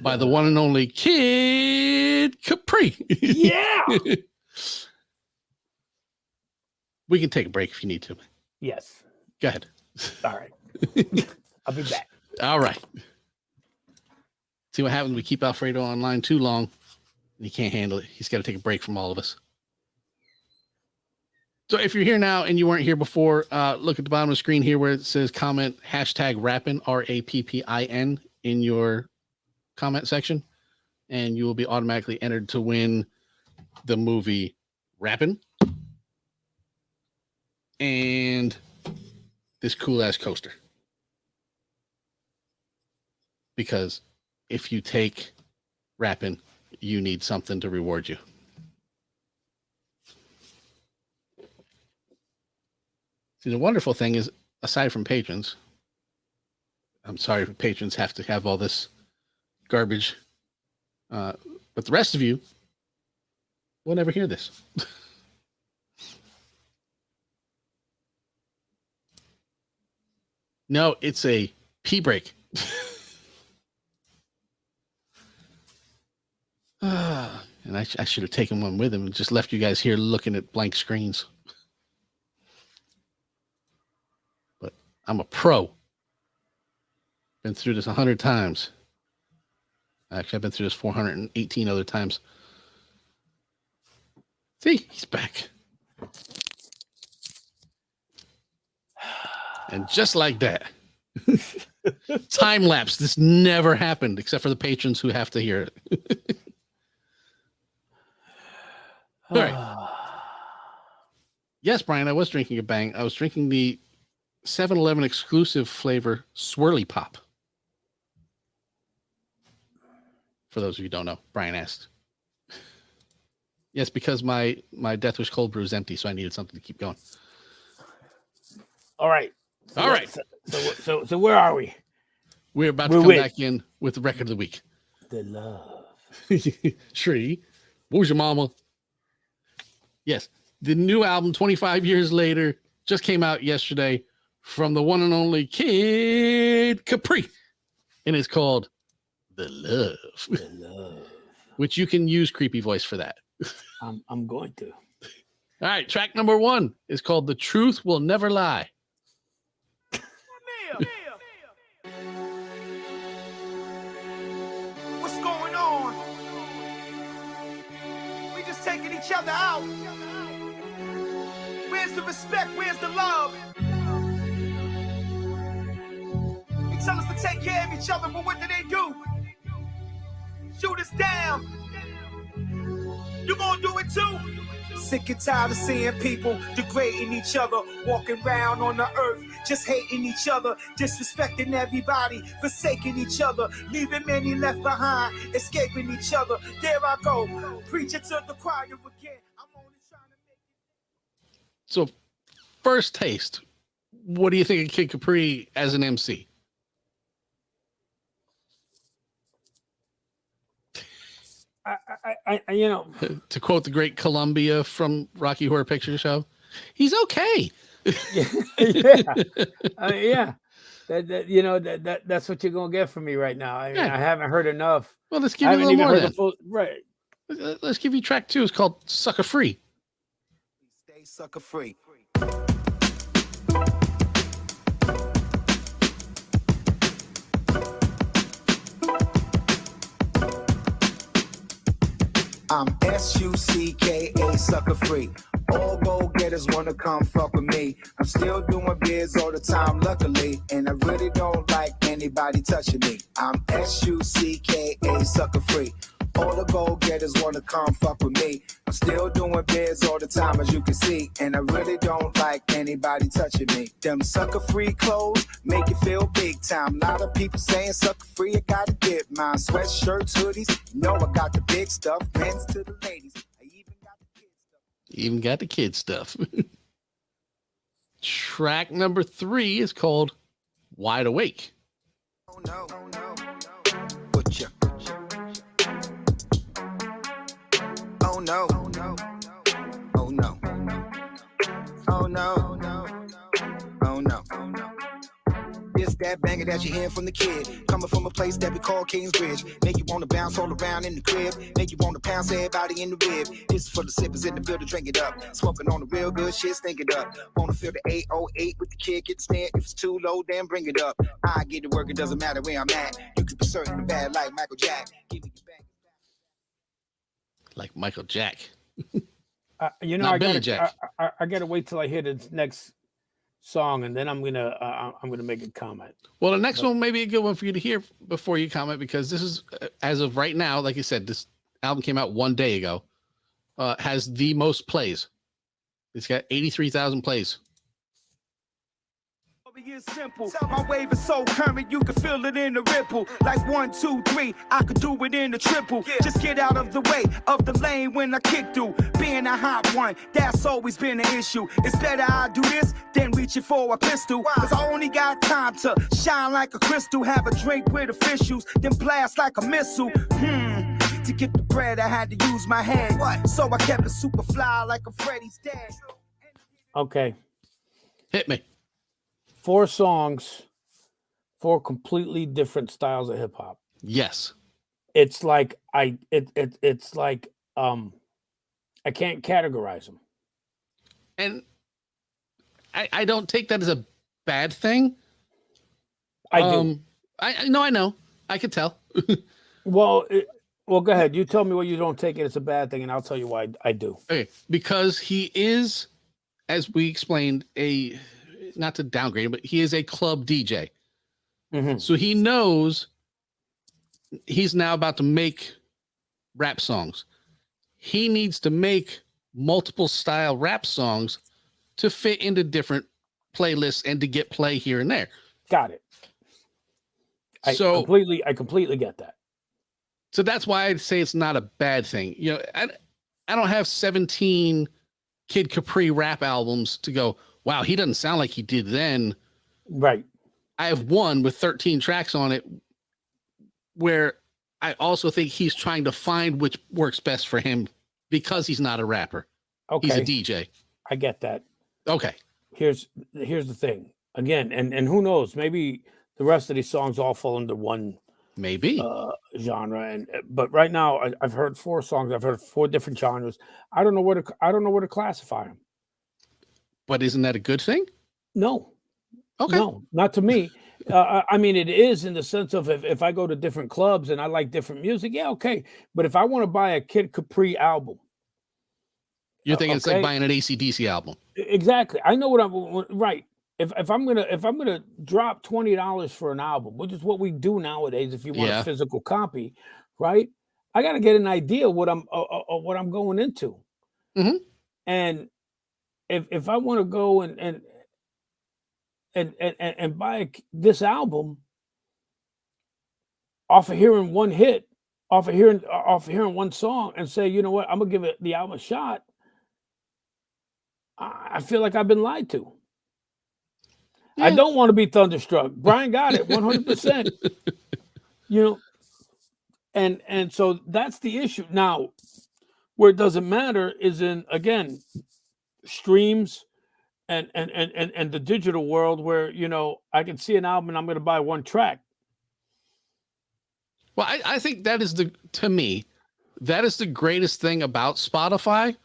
by the one and only Kid Capri. Yeah. We can take a break if you need to. Yes. Go ahead. All right. I'll be back. All right. See what happens? We keep Alfredo online too long, and he can't handle it. He's got to take a break from all of us. So if you're here now and you weren't here before, look at the bottom of the screen here where it says comment #Rappin, RAPPIN in your comment section, and you will be automatically entered to win the movie Rappin' and this cool ass coaster. Because if you take Rappin', you need something to reward you. See, the wonderful thing is, aside from patrons, I'm sorry, patrons have to have all this garbage, but the rest of you will never hear this. No, it's a pee break. And I should have taken one with him and just left you guys here looking at blank screens. But I'm a pro. Been through this 100 times. Actually, I've been through this 418 other times. See, he's back. And just like that, time lapse. This never happened except for the patrons who have to hear it. All right. Yes, Brian, I was drinking a Bang. I was drinking the 7-Eleven exclusive flavor Swirly Pop. For those of you who don't know, Brian asked. Yes, because my Death Wish cold brew is empty, so I needed something to keep going. All right. All right. So where are we? We're about to come back in with the record of the week. The Love. Shree, what was your mama? Yes, the new album, 25 years later, just came out yesterday from the one and only Kid Capri, and it's called The Love. The Love. Which you can use creepy voice for that. I'm going to. All right, track number 1 is called The Truth Will Never Lie. What's going on? We just taking each other out. Where's the respect? Where's the love? They tell us to take care of each other, but what do? Shoot us down. You gonna do it too? Sick and tired of seeing people degrading each other, walking around on the earth, just hating each other, disrespecting everybody, forsaking each other, leaving many left behind, escaping each other. There I go, preaching to the choir again. I'm only trying to make it. So, first taste, what do you think of Kid Capri as an MC? you know, To quote the great Columbia from Rocky Horror Picture Show, he's okay. yeah. You know that's what you're gonna get from me right now. I mean, I haven't heard enough. Well, let's give you a little more then. Right. Let's give you track 2. It's called Sucker Free. Stay sucker free. I'm SUCKA sucker free. All go-getters wanna come fuck with me. I'm still doing biz all the time, luckily, and I really don't like anybody touching me. I'm SUCKA sucker free. All the go-getters wanna come fuck with me. I'm still doing biz all the time, as you can see, and I really don't like anybody touching me. Them sucker-free clothes make you feel big time. A lot of people saying sucker-free, I gotta get mine. Sweatshirts, hoodies, you know I got the big stuff. Men's to the ladies. Even got the kid stuff. Track number 3 is called Wide Awake. Oh no, butcher. Oh no, oh no, oh no, oh no, oh no. This that banger that you hear from the kid, coming from a place that we call Kingsbridge. Make you wanna bounce all around in the crib, make you wanna pounce everybody in the rib. This is for the sippers in the building, drink it up. Smoking on the real good shit, stink it up. Wanna feel the 808 with the kid, get the stand. If it's too low, then bring it up. I get to work, it doesn't matter where I'm at. You can be certain the bad like Michael Jack. Give me your bang. Like Michael Jack. You know, Not Billy Jack. I gotta wait till I hear the next song, and then I'm gonna make a comment. Well, the next one may be a good one for you to hear before you comment, because this is, as of right now, like you said, this album came out 1 day ago, has the most plays. It's got 83,000 plays. It's simple. My wave is so current, you can feel it in the ripple. Like 1, 2, 3, I could do it in the triple. Just get out of the way of the lane when I kick through. Being a hot one, that's always been an issue. It's better I do this than reaching for a pistol. Cause I only got time to shine like a crystal, have a drink with officials, then blast like a missile. To get the bread, I had to use my head. So I kept it super fly like a Freddy's dead. Okay. Hit me. 4 songs, 4 completely different styles of hip hop. Yes. It's like it's like I can't categorize them. And I don't take that as a bad thing. I do. I know. I could tell. Well, go ahead. You tell me why you don't take it as a bad thing, and I'll tell you why I do. Okay, because he is, as we explained, not to downgrade him, but he is a club DJ. Mm-hmm. So he knows he's now about to make rap songs. He needs to make multiple style rap songs to fit into different playlists and to get play here and there. Got it. I completely get that. So that's why I'd say it's not a bad thing. You know, I don't have 17 Kid Capri rap albums to go, wow, he doesn't sound like he did then. Right. I have one with 13 tracks on it where I also think he's trying to find which works best for him because he's not a rapper. Okay. He's a DJ. I get that. Okay. Here's the thing. Again, and who knows, maybe the rest of these songs all fall under one genre. But right now I've heard 4 songs. I've heard 4 different genres. I don't know where to classify them. But isn't that a good thing? No. Okay. No, not to me. I mean, it is in the sense of if I go to different clubs and I like different music, yeah, okay. But if I want to buy a Kid Capri album, you're thinking it's like buying an AC/DC album. Exactly. I know what I'm right. If I'm gonna drop $20 for an album, which is what we do nowadays, if you want a physical copy, right? I got to get an idea what I'm going into, and if I want to go and buy this album off of hearing one hit, off of hearing one song, and say, you know what, I'm gonna give the album a shot, I feel like I've been lied to. I don't want to be thunderstruck. Brian got it 100%. You know, And so that's the issue. Now, where it doesn't matter is in, again, streams and the digital world where, you know, I can see an album and I'm going to buy one track. Well, I think that is to me, that is the greatest thing about Spotify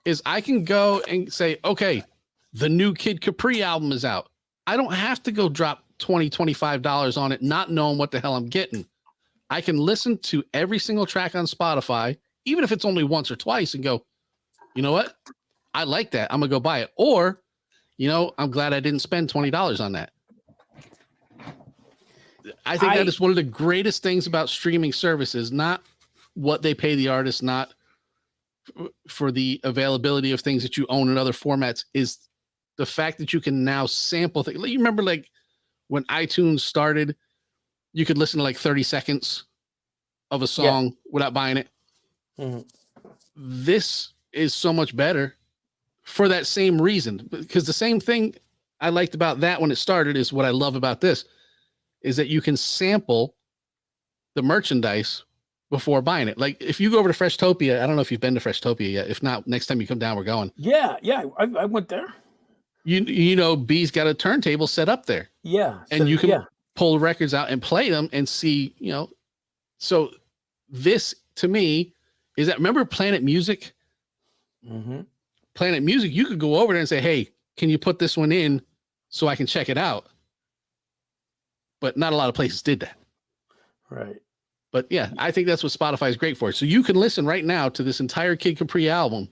is I can go and say, okay, the new Kid Capri album is out. I don't have to go drop $20, $25 on it, not knowing what the hell I'm getting. I can listen to every single track on Spotify, even if it's only once or twice, and go, you know what? I like that. I'm going to go buy it. Or, you know, I'm glad I didn't spend $20 on that. I think that is one of the greatest things about streaming services, not what they pay the artist, not for the availability of things that you own in other formats, is the fact that you can now sample things. You remember like when iTunes started, you could listen to like 30 seconds of a song without buying it. Mm-hmm. This is so much better for that same reason, because the same thing I liked about that when it started is what I love about this is that you can sample the merchandise before buying it. Like if you go over to Freshtopia, I don't know if you've been to Freshtopia yet. If not, next time you come down, we're going. Yeah. I went there. You know, B's got a turntable set up there. Yeah. And you can pull records out and play them and see, you know. So this to me is that, remember Planet Music? Mm-hmm. Planet Music, you could go over there and say, hey, can you put this one in so I can check it out? But not a lot of places did that. Right. But yeah, I think that's what Spotify is great for. So you can listen right now to this entire Kid Capri album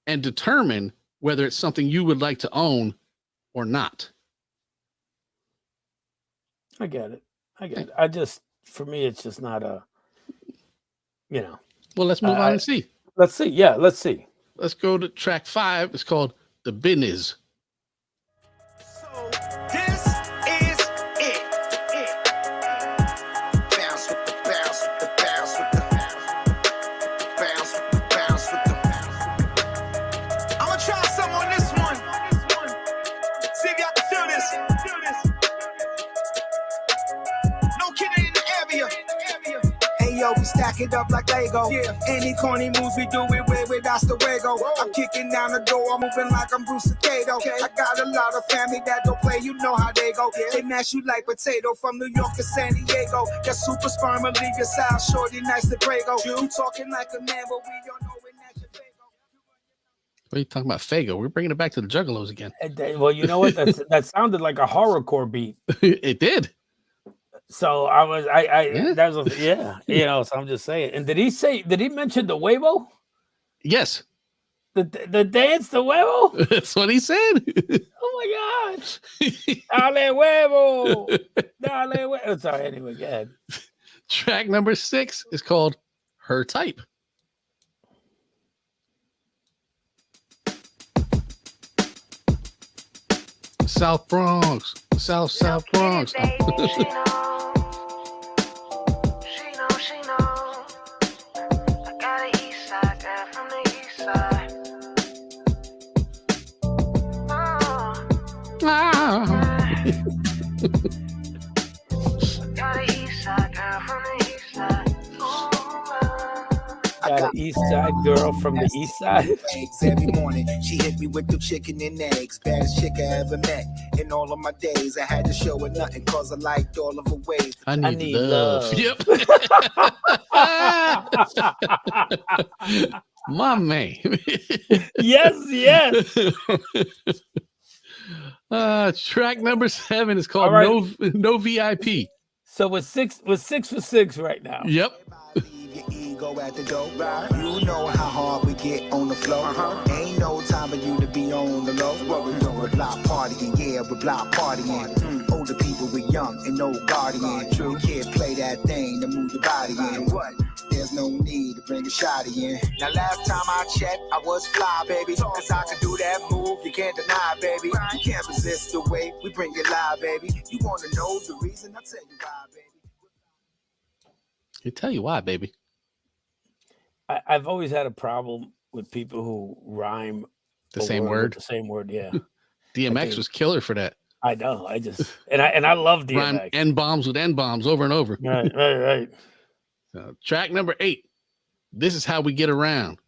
and determine whether it's something you would like to own or not. I get it. I just, for me, it's just not a, you know. Well, let's move on and see. Let's see. Yeah, let's see. Let's go to track 5. It's called The Business. This is it. Bounce with the bounce with the bounce with the bounce with the bounce with the. I'ma try some on this one. See if y'all can feel this. No kidding in the area. Hey yo, we stack it up like Lego. Yeah. Any corny moves we do it with Oswego. I'm kicking down the door, I'm moving like I'm Bruce Cato. I got a lot of family that don't play, you know how they go. They mash you like potato from New York to San Diego. That super sperm will leave your side shorty, nice to Prego. You talking like a man, but we don't know when that's your Fago. What are you talking about, Fago? We're bringing it back to the Juggalos again. Well, you know what? That sounded like a horrorcore beat. It did. So that was you know, so I'm just saying. And did he mention the huevo? Yes. The dance, the huevo? That's what he said. Oh my gosh. Dale huevo. Dale huevo. Sorry, anyway, go ahead. Track number 6 is called Her Type. South Bronx. South Bronx. Got an East Side girl from the East Side. Every morning, she hit me with the chicken and eggs. Baddest chick I ever met. In all of my days, I had to show her nothing cause I liked all of her ways. I need love. Yep. My man. Yes. Track number 7 is called No VIP. So we're 6 for 6 right now. Yep. Go at the door, you know how hard we get on the floor. Ain't no time for you to be on the low. What we doing? We're block partying, yeah, we're block partying. Older people, we young and no guardian. True, kid, play that thing to move your body in. What? There's no need to bring a shotty in. Now last time I checked, I was fly, baby. Cause I can do that move, you can't deny, baby. You can't resist the way we bring it live, baby. You wanna know the reason? I'll tell you why, baby. I'll tell you why, baby. I've always had a problem with people who rhyme the same word. The same word, yeah. DMX was killer for that. I know. I just and I love DMX. Rhyme N bombs with N bombs over and over. Right. So, track number 8. This is how we get around.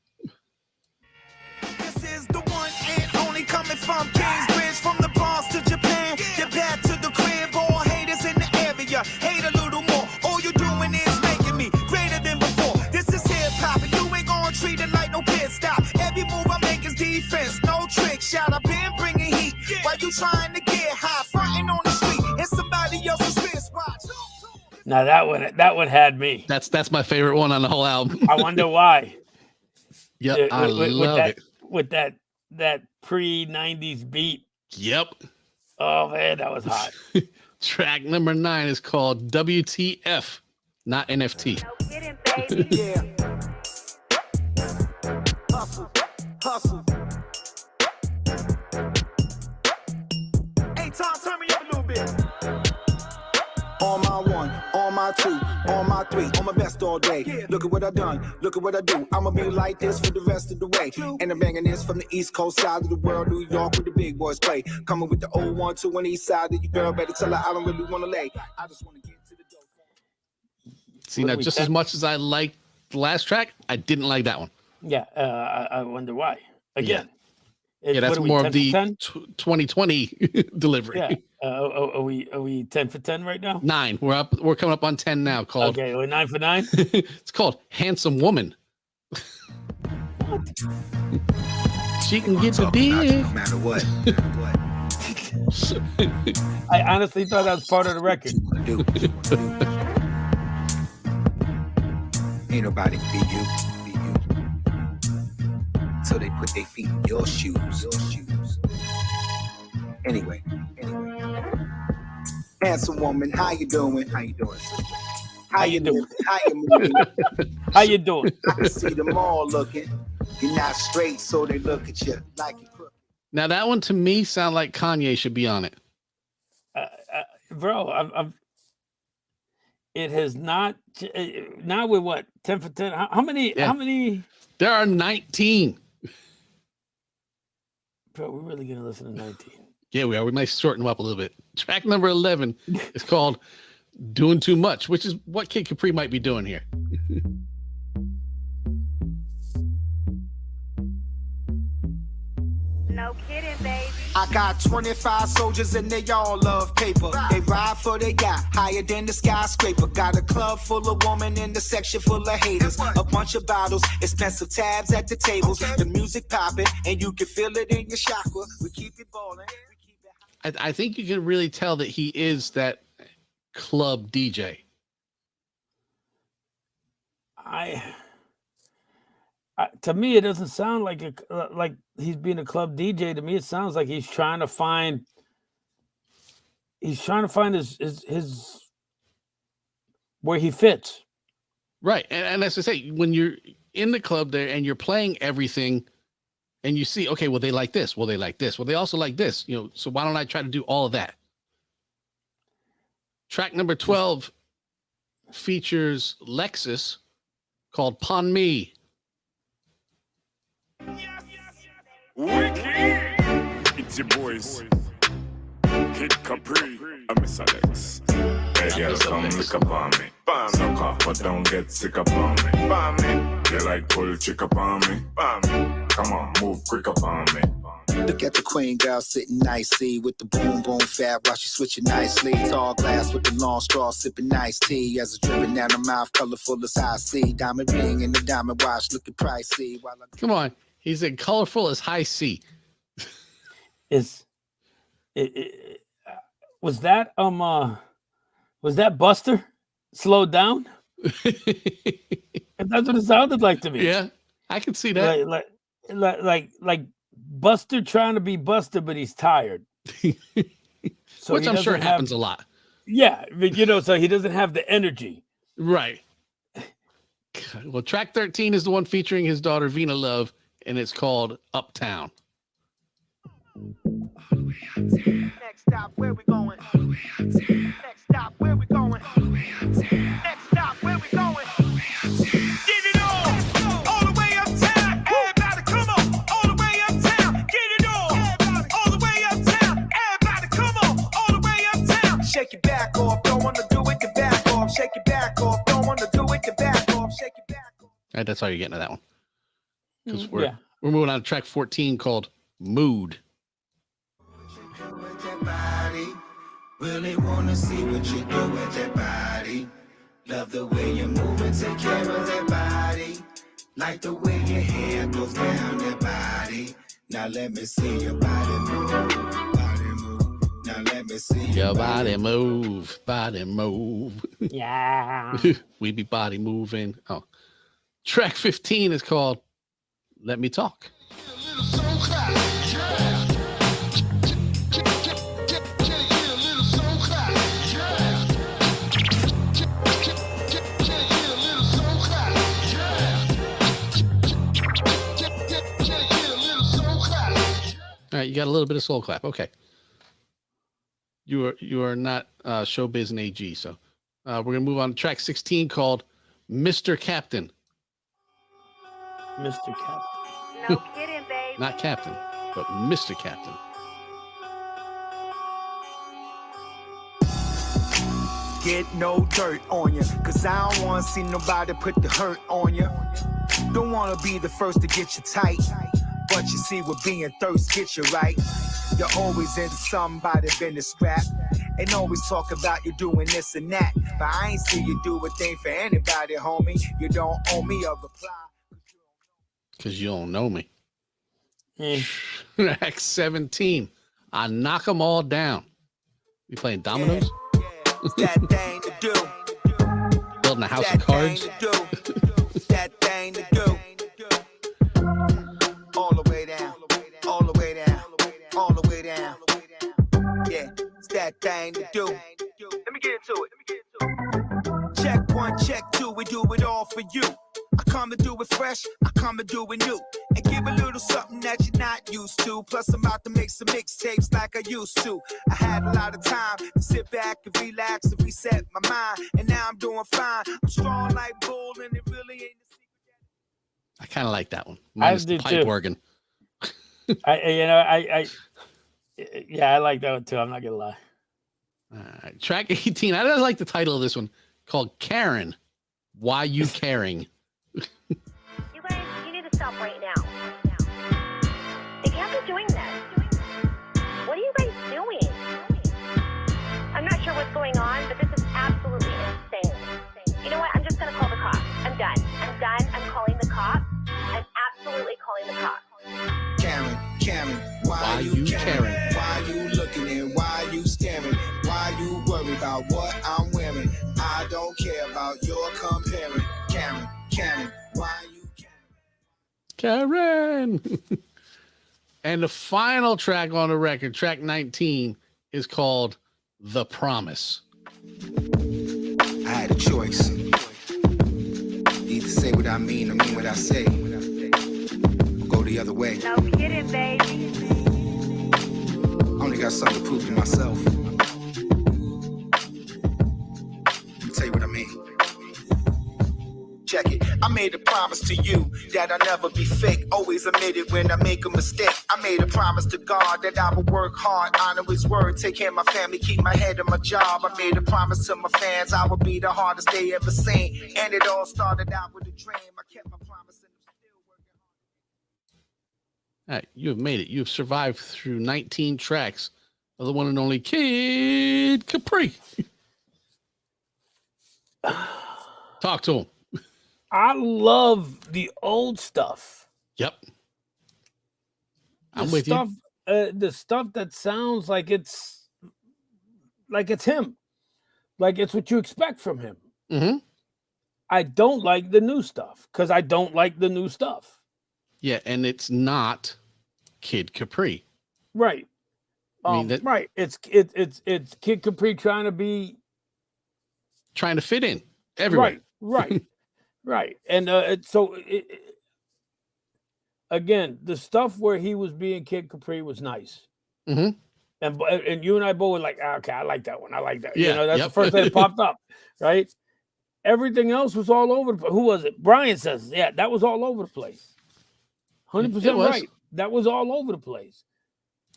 This is the one and only coming from Kingsbridge, from the Bronx to Japan. Get back to the crib, all haters in the area. Hate a little more. All you doing is making me greater than before. This is hip hop, and you ain't gonna treat it like no pit stop. Every move I make is defense, no trick shot. I've been bringing heat while you trying to get high, fronting on the street. It's somebody else's wristwatch. Now that one had me. That's my favorite one on the whole album. I wonder why. Yep, I love it. With that pre-90s beat. Yep. Oh man, that was hot. Track number 9 is called WTF, not NFT. Yeah. Hustle. Hey, Tom, turn me up a little bit. On my 1, on my 2, on my 3, on my best all day. Look at what I done, look at what I do. I'ma be like this for the rest of the way. And I'm banging this from the east coast side of the world, New York, where the big boys play. Coming with the 0-1, 2 on the east side of you, girl. Better tell her I don't really wanna lay. I just wanna get to the dough. See, now just as much as I liked the last track, I didn't like that one. Yeah, I wonder why. Again. Yeah, that's more of the 2020 delivery. Yeah. Are we 10 for 10 right now? 9. We're coming up on 10 now. Called Okay, we're 9 for 9. It's called Handsome Woman. She can get the dick. No matter what. I honestly thought that was part of the record. Ain't nobody can be you. So they put their feet in your shoes. Anyway. Handsome woman, how you doing? How you doing, sister? How you doing? How you moving? How you doing? I can see them all looking. You're not straight, so they look at you like you're crooked. Now that one to me sound like Kanye should be on it. Bro, it has not. Now we're what, 10 for 10? How many? Yeah. How many? There are 19. Bro, we're really gonna listen to 19. Yeah, we are. We might shorten them up a little bit. Track number 11 is called Doing Too Much, which is what Kid Capri might be doing here. No kidding, baby. I got 25 soldiers and they all love paper. They ride for their yacht, higher than the skyscraper. Got a club full of women in the section full of haters. A bunch of bottles, expensive tabs at the tables. The music popping and you can feel it in your chakra. We keep it balling. I think you can really tell that he is that club DJ. To me, it doesn't sound like he's being a club DJ. To me, it sounds like he's trying to find his where he fits. Right. And as I say, when you're in the club there and you're playing everything and you see, okay, well, they like this. Well, they like this. Well, they also like this, so why don't I try to do all of that? Track number 12 features Lexus called Pon Me. It's your boys, Kid Capri, and Miss Alex. Hey girl, come lick up on me. Suck off, but don't get sick up on me. You like pull chick up on me. Come on, move quick up on me. Look at the queen girl sitting nicely with the boom boom fat while she switching nicely. Tall glass with the long straw sipping nice tea as it's dripping down her mouth, colorful as I see. Diamond ring and the diamond watch looking pricey. While Come on, he's as colorful as high C. Was that Buster slowed down? That's what it sounded like to me. Yeah, I can see that. Like Buster trying to be Buster, but he's tired. So which I'm sure happens a lot. Yeah, but, so he doesn't have the energy. Right. Well, track 13 is the one featuring his daughter Vina Love, and it's called Uptown. Next stop, where we going? Next stop, where we going? Next stop, where we going? Get it on, all the way uptown. Everybody, come on, all the way uptown. Get it on, all the way uptown. Everybody, come on, all the way uptown. Shake your back off, don't wanna do it, the back off. Shake your back off, don't wanna do it, the back right, that's how you're getting to that one. Because Yeah. we're moving on to track 14 called Mood. Really wanna see what you do with that body. Love the way you move and take care of that body. Like the way your hair goes down that body. Now let me see your body move, body move. Now let me see your body move, body move. Yeah. We be body moving. Oh, track 15 is called Let Me Talk. All right, you got a little bit of soul clap. Okay. You are not Showbiz and AG, so we're gonna move on to track 16 called Mr. Captain. Mr. Captain. No kidding, baby. Not Captain, but Mr. Captain. Get no dirt on you, cause I don't wanna see nobody put the hurt on you. Don't wanna be the first to get you tight, but you see what being thirst gets you right. You're always into somebody been a scrap, and always talk about you doing this and that. But I ain't see you do a thing for anybody, homie. You don't owe me a reply. Because you don't know me. Track 17. I knock them all down. We playing dominoes? That thing to do. Building a house of cards? That thing to do. All the way down. All the way down. All the way down. Yeah, it's that thing to do. Let me get into it. Check one, check two, we do it all for you. I come to do it fresh, I come to do it new. And give a little something that you're not used to. Plus I'm about to make some mixtapes like I used to. I had a lot of time to sit back and relax and reset my mind. And now I'm doing fine. I'm strong like bull and it really ain't the secret. I kind of like that one. Minus the pipe organ. I like that one too. I'm not gonna lie. Track 18. I don't like the title of this one, called Karen. Why You Caring? You guys, you need to stop right now. You can't be doing this. What are you guys doing? I'm not sure what's going on, but this is absolutely insane. You know what? I'm just gonna call the cops. I'm done. I'm calling the cops. I'm absolutely calling the cops. Karen, why you caring? Why you looking and why you staring? Why you worry about what I'm wearing? I don't care about your comparing. Karen, why you Karen. And the final track on the record, track 19, is called The Promise. I had a choice. Either say what I mean or mean what I say. Or go the other way. No kidding, baby. I only got something to prove to myself. Let me tell you what I mean. Check it. I made a promise to you that I'll never be fake. Always admit it when I make a mistake. I made a promise to God that I would work hard, honor his word, take care of my family, keep my head on my job. I made a promise to my fans I would be the hardest they ever seen. And it all started out with a dream. I kept my promise and I'm still working hard. All right, you have made it. You have survived through 19 tracks of the one and only Kid Capri. Talk to him. I love the old stuff. Yep. I'm with you. The stuff that sounds like it's him. Like it's what you expect from him. Mm-hmm. I don't like the new stuff because I don't like the new stuff. Yeah, and it's not Kid Capri. Right. I mean, right. It's Kid Capri trying to fit in everywhere. Right. Right. And again, the stuff where he was being Kid Capri was nice. Mm-hmm. And you and I both were like, okay, I like that one. I like that. Yeah, That's the first thing that popped up, right? Everything else was all over the place. Who was it? Brian says, yeah, that was all over the place. 100% right. That was all over the place.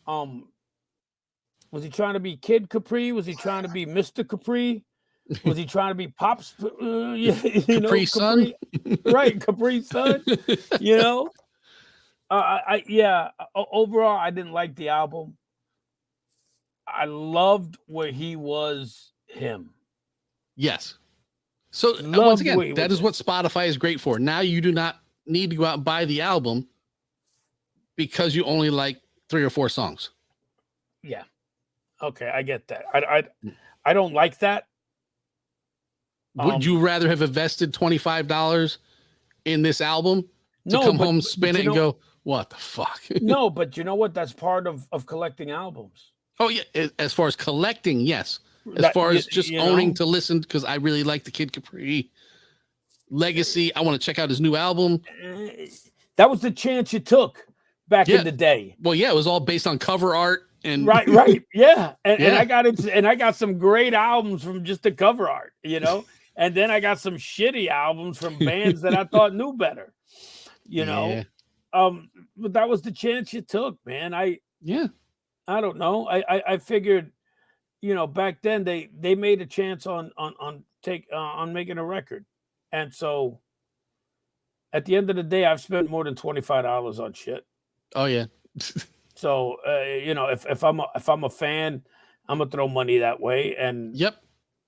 Was he trying to be Kid Capri? Was he trying to be Mr. Capri? Was he trying to be Pop's? Capri Sun? Right, Capri Sun. Overall, I didn't like the album. I loved where he was him. Yes. So once again, that is what Spotify is great for. Now you do not need to go out and buy the album because you only like 3 or 4 songs. Yeah. Okay, I get that. I don't like that. Would you rather have invested $25 in this album to come home, spin it, and go, what the fuck? No, but you know what? That's part of collecting albums. Oh, yeah. As far as collecting, yes. As far as just owning to listen, because I really like the Kid Capri legacy. I want to check out his new album. That was the chance you took back in the day. Well, yeah, it was all based on cover art. And right. Yeah. And I got it, and I got some great albums from just the cover art, and then I got some shitty albums from bands that I thought knew better, but that was the chance you took, man. I don't know. I figured, back then they made a chance on making a record. And so at the end of the day, I've spent more than $25 on shit. Oh yeah. So, if I'm a fan, I'm gonna throw money that way. And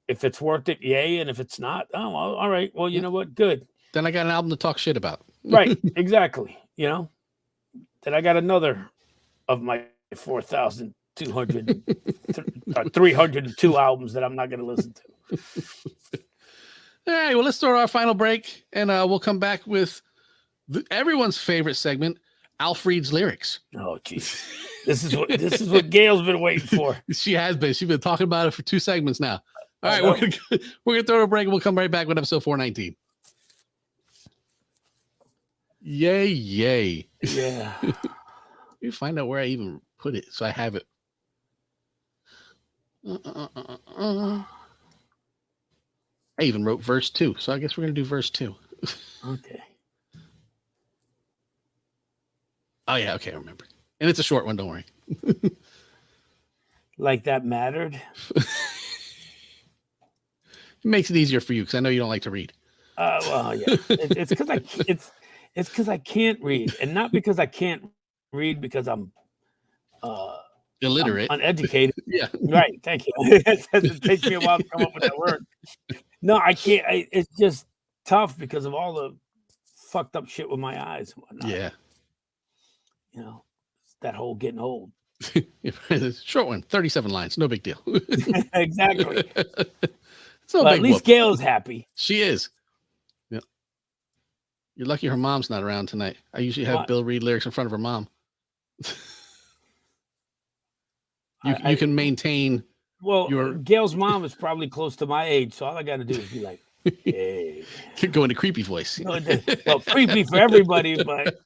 if it's worth it, yay. And if it's not, oh, well, all right. Well, you know what? Good. Then I got an album to talk shit about. Right. Exactly. Then I got another of my 4,200, 302 albums that I'm not going to listen to. All right. Well, let's start our final break, and we'll come back with everyone's favorite segment, Alfred's lyrics. Oh, geez. This is what Gail's been waiting for. She has been. She's been talking about it for 2 segments now. All right, we're gonna throw a break, and we'll come right back with episode 419. Yay! Yeah. You find out where I even put it, so I have it. I even wrote verse 2, so I guess we're gonna do verse 2. Okay. Oh yeah, okay, I remember. And it's a short one, don't worry. Like that mattered. It makes it easier for you because I know you don't like to read. Well, yeah. It's because I can't read, and not because I can't read because I'm illiterate, I'm uneducated. Yeah, right. Thank you. It takes me a while to come up with that word. No, I can't. It's just tough because of all the fucked up shit with my eyes and whatnot. Yeah. That whole getting old. Short one, 37 lines, no big deal. Exactly. So at least Gail's happy. She is. Yeah. You're lucky her mom's not around tonight. I usually have Bill read lyrics in front of her mom. You can maintain. Well, Gail's mom is probably close to my age, so all I got to do is be like, "Hey," could go into creepy voice. Well, creepy for everybody, but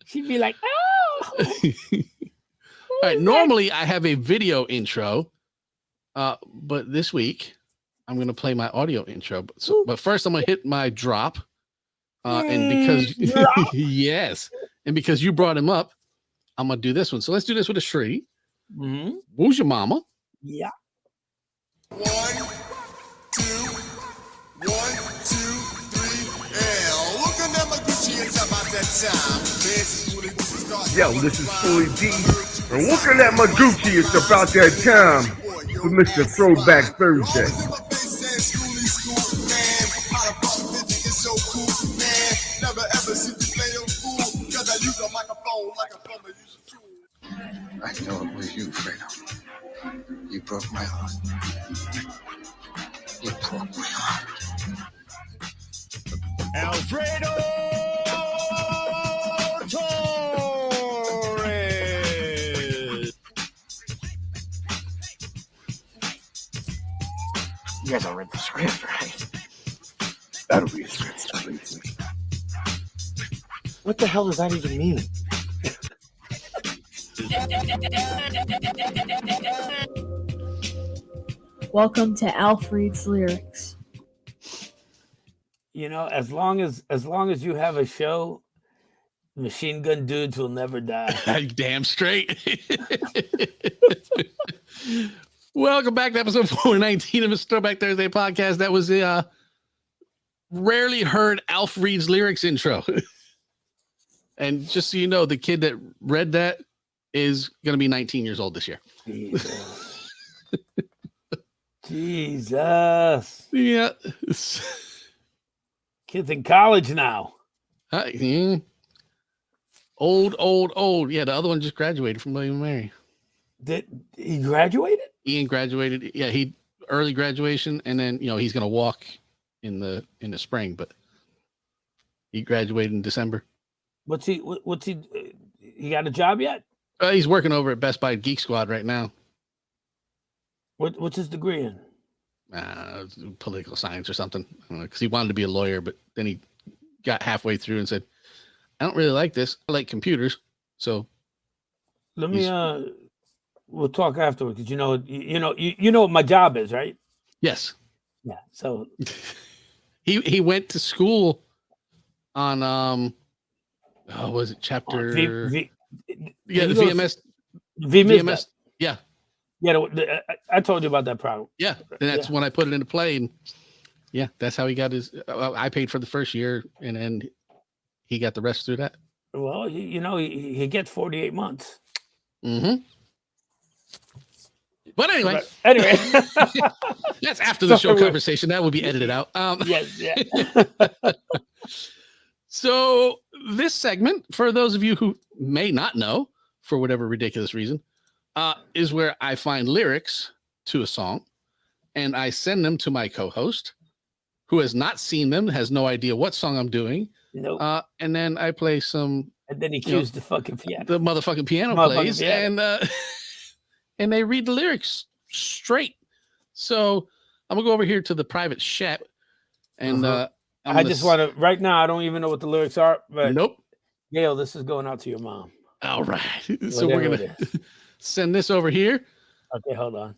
she'd be like, "Oh." All right. Normally, I have a video intro, but this week I'm going to play my audio intro. But first, I'm going to hit my drop, and because yes, and because you brought him up, I'm going to do this one. So let's do this with a Shri. Mm-hmm. Who's your mama? Yeah. 1, 2, 1, 2, 3, and looking at my Gucci, it's about that time. Yo, this is Fully D, and looking at my Gucci, it's about that time for Mr. Throwback Thursday. I know it was you, Fredo. You broke my heart. You broke my heart. Alfredo Torres. You guys all read the script, right? That'll be a script. What the hell does that even mean? Welcome to Alfred's lyrics. As long as you have a show, Machine Gun Dudes will never die. Damn straight. Welcome back to episode 419 of Mr. Throwback Thursday podcast. That was the rarely heard Alf Reads Lyrics intro. And just so you know, the kid that read that is going to be 19 years old this year. Jesus. Yeah. Kids in college now. Old. Yeah, the other one just graduated from William & Mary. Did he graduated? Ian graduated. Yeah, he early graduation, and then he's gonna walk in the spring, but he graduated in December. What's he? He got a job yet? He's working over at Best Buy Geek Squad right now. What's his degree in? Political science or something. Because he wanted to be a lawyer, but then he got halfway through and said, "I don't really like this. I like computers." So let me. We'll talk afterwards because you know what my job is, right? Yes. Yeah. So he went to school on was it chapter? the VMS. VMS. Yeah. Yeah. I told you about that problem. Yeah, and that's when I put it into play, and yeah, that's how he got his. I paid for the first year, and then he got the rest through that. Well, he gets 48 months. Mm-hmm. But anyway, that's after the show conversation. That will be edited out. Yes, yeah. So this segment, for those of you who may not know, for whatever ridiculous reason, is where I find lyrics to a song, and I send them to my co-host, who has not seen them, has no idea what song I'm doing. Nope. And then I play some. And then he cues the fucking piano. The motherfucking piano plays, and they read the lyrics straight. So I'm gonna go over here to the private chat, and I just want to. Right now, I don't even know what the lyrics are. But nope. Gail, this is going out to your mom. All right. So we're gonna send this over here. Okay, hold on.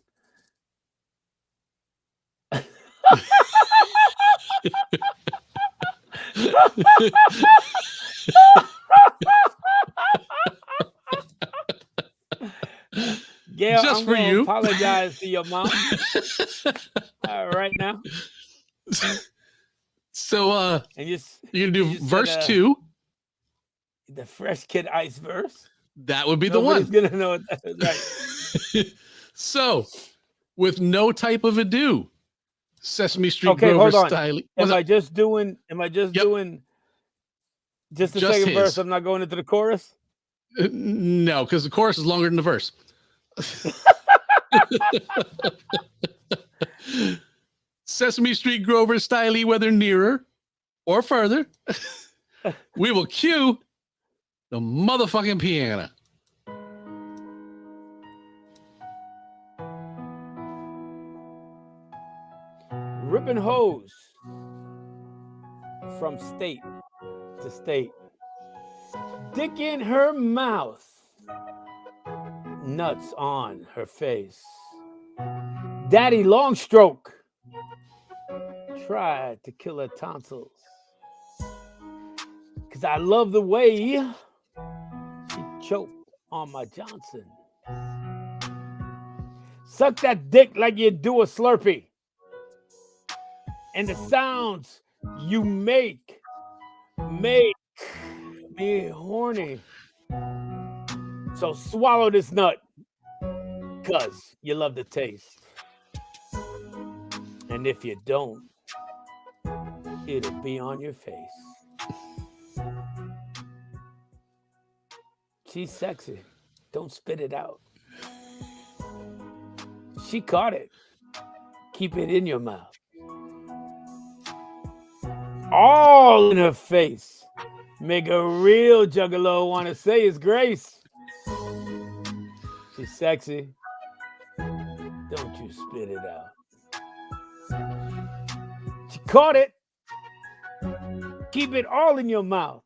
Gail, Just I'm for gonna you. Apologize to your mom. Right now. So and you're gonna do verse said, 2. The Fresh Kid Ice verse. That would be the Nobody's one. Gonna know what that is. Right. So, with no type of ado, Sesame Street Okay, Grover hold on. style. Am I just doing just the Just second his. verse? I'm not going into the chorus. No, because the chorus is longer than the verse. Sesame Street Grover style, whether nearer or further, we will cue the motherfucking piano. Ripping hose from state to state. Dick in her mouth. Nuts on her face. Daddy Longstroke tried to kill her tonsils. 'Cause I love the way she choked on my Johnson. Suck that dick like you do a Slurpee. And the sounds you make me horny. So swallow this nut, 'cause you love the taste. And if you don't, it'll be on your face. She's sexy. Don't spit it out. She caught it. Keep it in your mouth. All in her face. Make a real juggalo want to say his grace. She's sexy. Don't you spit it out. She caught it. Keep it all in your mouth.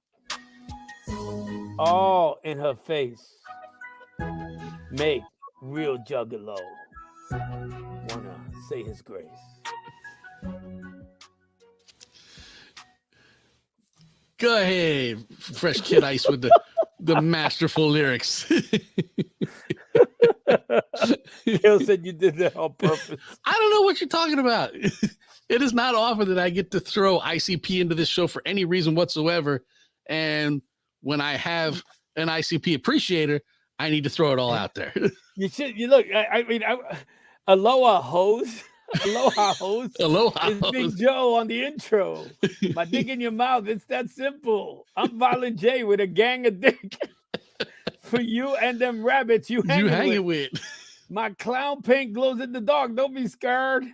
All in her face. Make real juggalo wanna say his grace. Go ahead, Fresh Kid Ice with the masterful lyrics. Gail said you did that on purpose. I don't know what you're talking about. It is not often that I get to throw ICP into this show for any reason whatsoever. And when I have an ICP appreciator, I need to throw it all out there. You should. You look. I mean, Aloha hose. Aloha hose. Aloha is hose. Big Joe on the intro. My dick in your mouth. It's that simple. I'm Violent J with a gang of dick for you and them rabbits you hanging with. My clown paint glows in the dark. Don't be scared.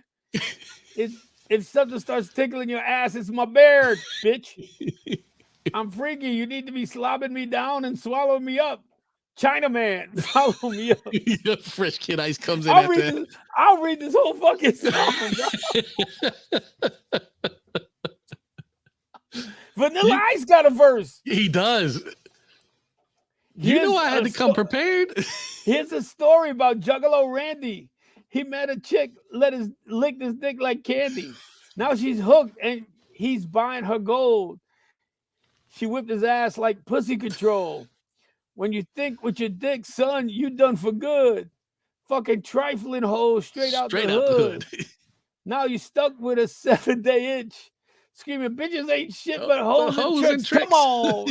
If something starts tickling your ass, it's my beard, bitch. I'm freaky. You need to be slobbing me down and swallowing me up. Chinaman, follow me up. Fresh Kid Ice comes in I'll read this whole fucking song. Vanilla Ice got a verse. He does. You know I had to come prepared. Here's a story about Juggalo Randy. He met a chick, licked his dick like candy. Now she's hooked and he's buying her gold. She whipped his ass like pussy control. When you think with your dick, son, you done for good. Fucking trifling hoe straight out the hood. Now you stuck with a 7-day itch. Screaming, bitches ain't shit but hoes and tricks. Come on.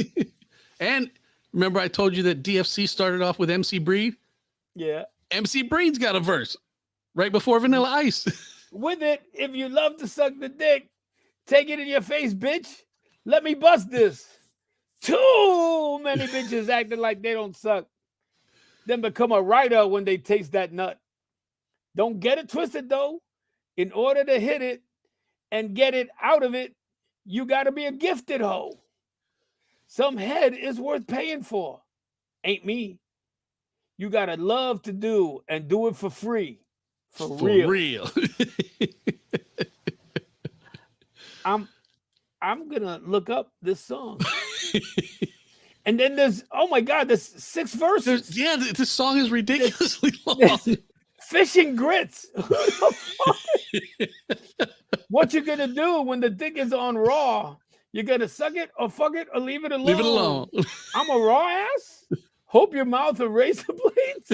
And remember I told you that DFC started off with MC Breed? Yeah. MC Breed's got a verse right before Vanilla Ice. With it, if you love to suck the dick, take it in your face, bitch. Let me bust this. Too many bitches acting like they don't suck. Then become a writer when they taste that nut. Don't get it twisted, though. In order to hit it and get it out of it, you got to be a gifted hoe. Some head is worth paying for. Ain't me. You got to love to do and do it for free. For real. I'm going to look up this song. And then there's, oh my God, there's 6 verses. This song is ridiculously long. Fish and grits. What you gonna do when the dick is on raw? You gonna suck it or fuck it or leave it alone? Leave it alone. I'm a raw ass. Hope your mouth are razor blades.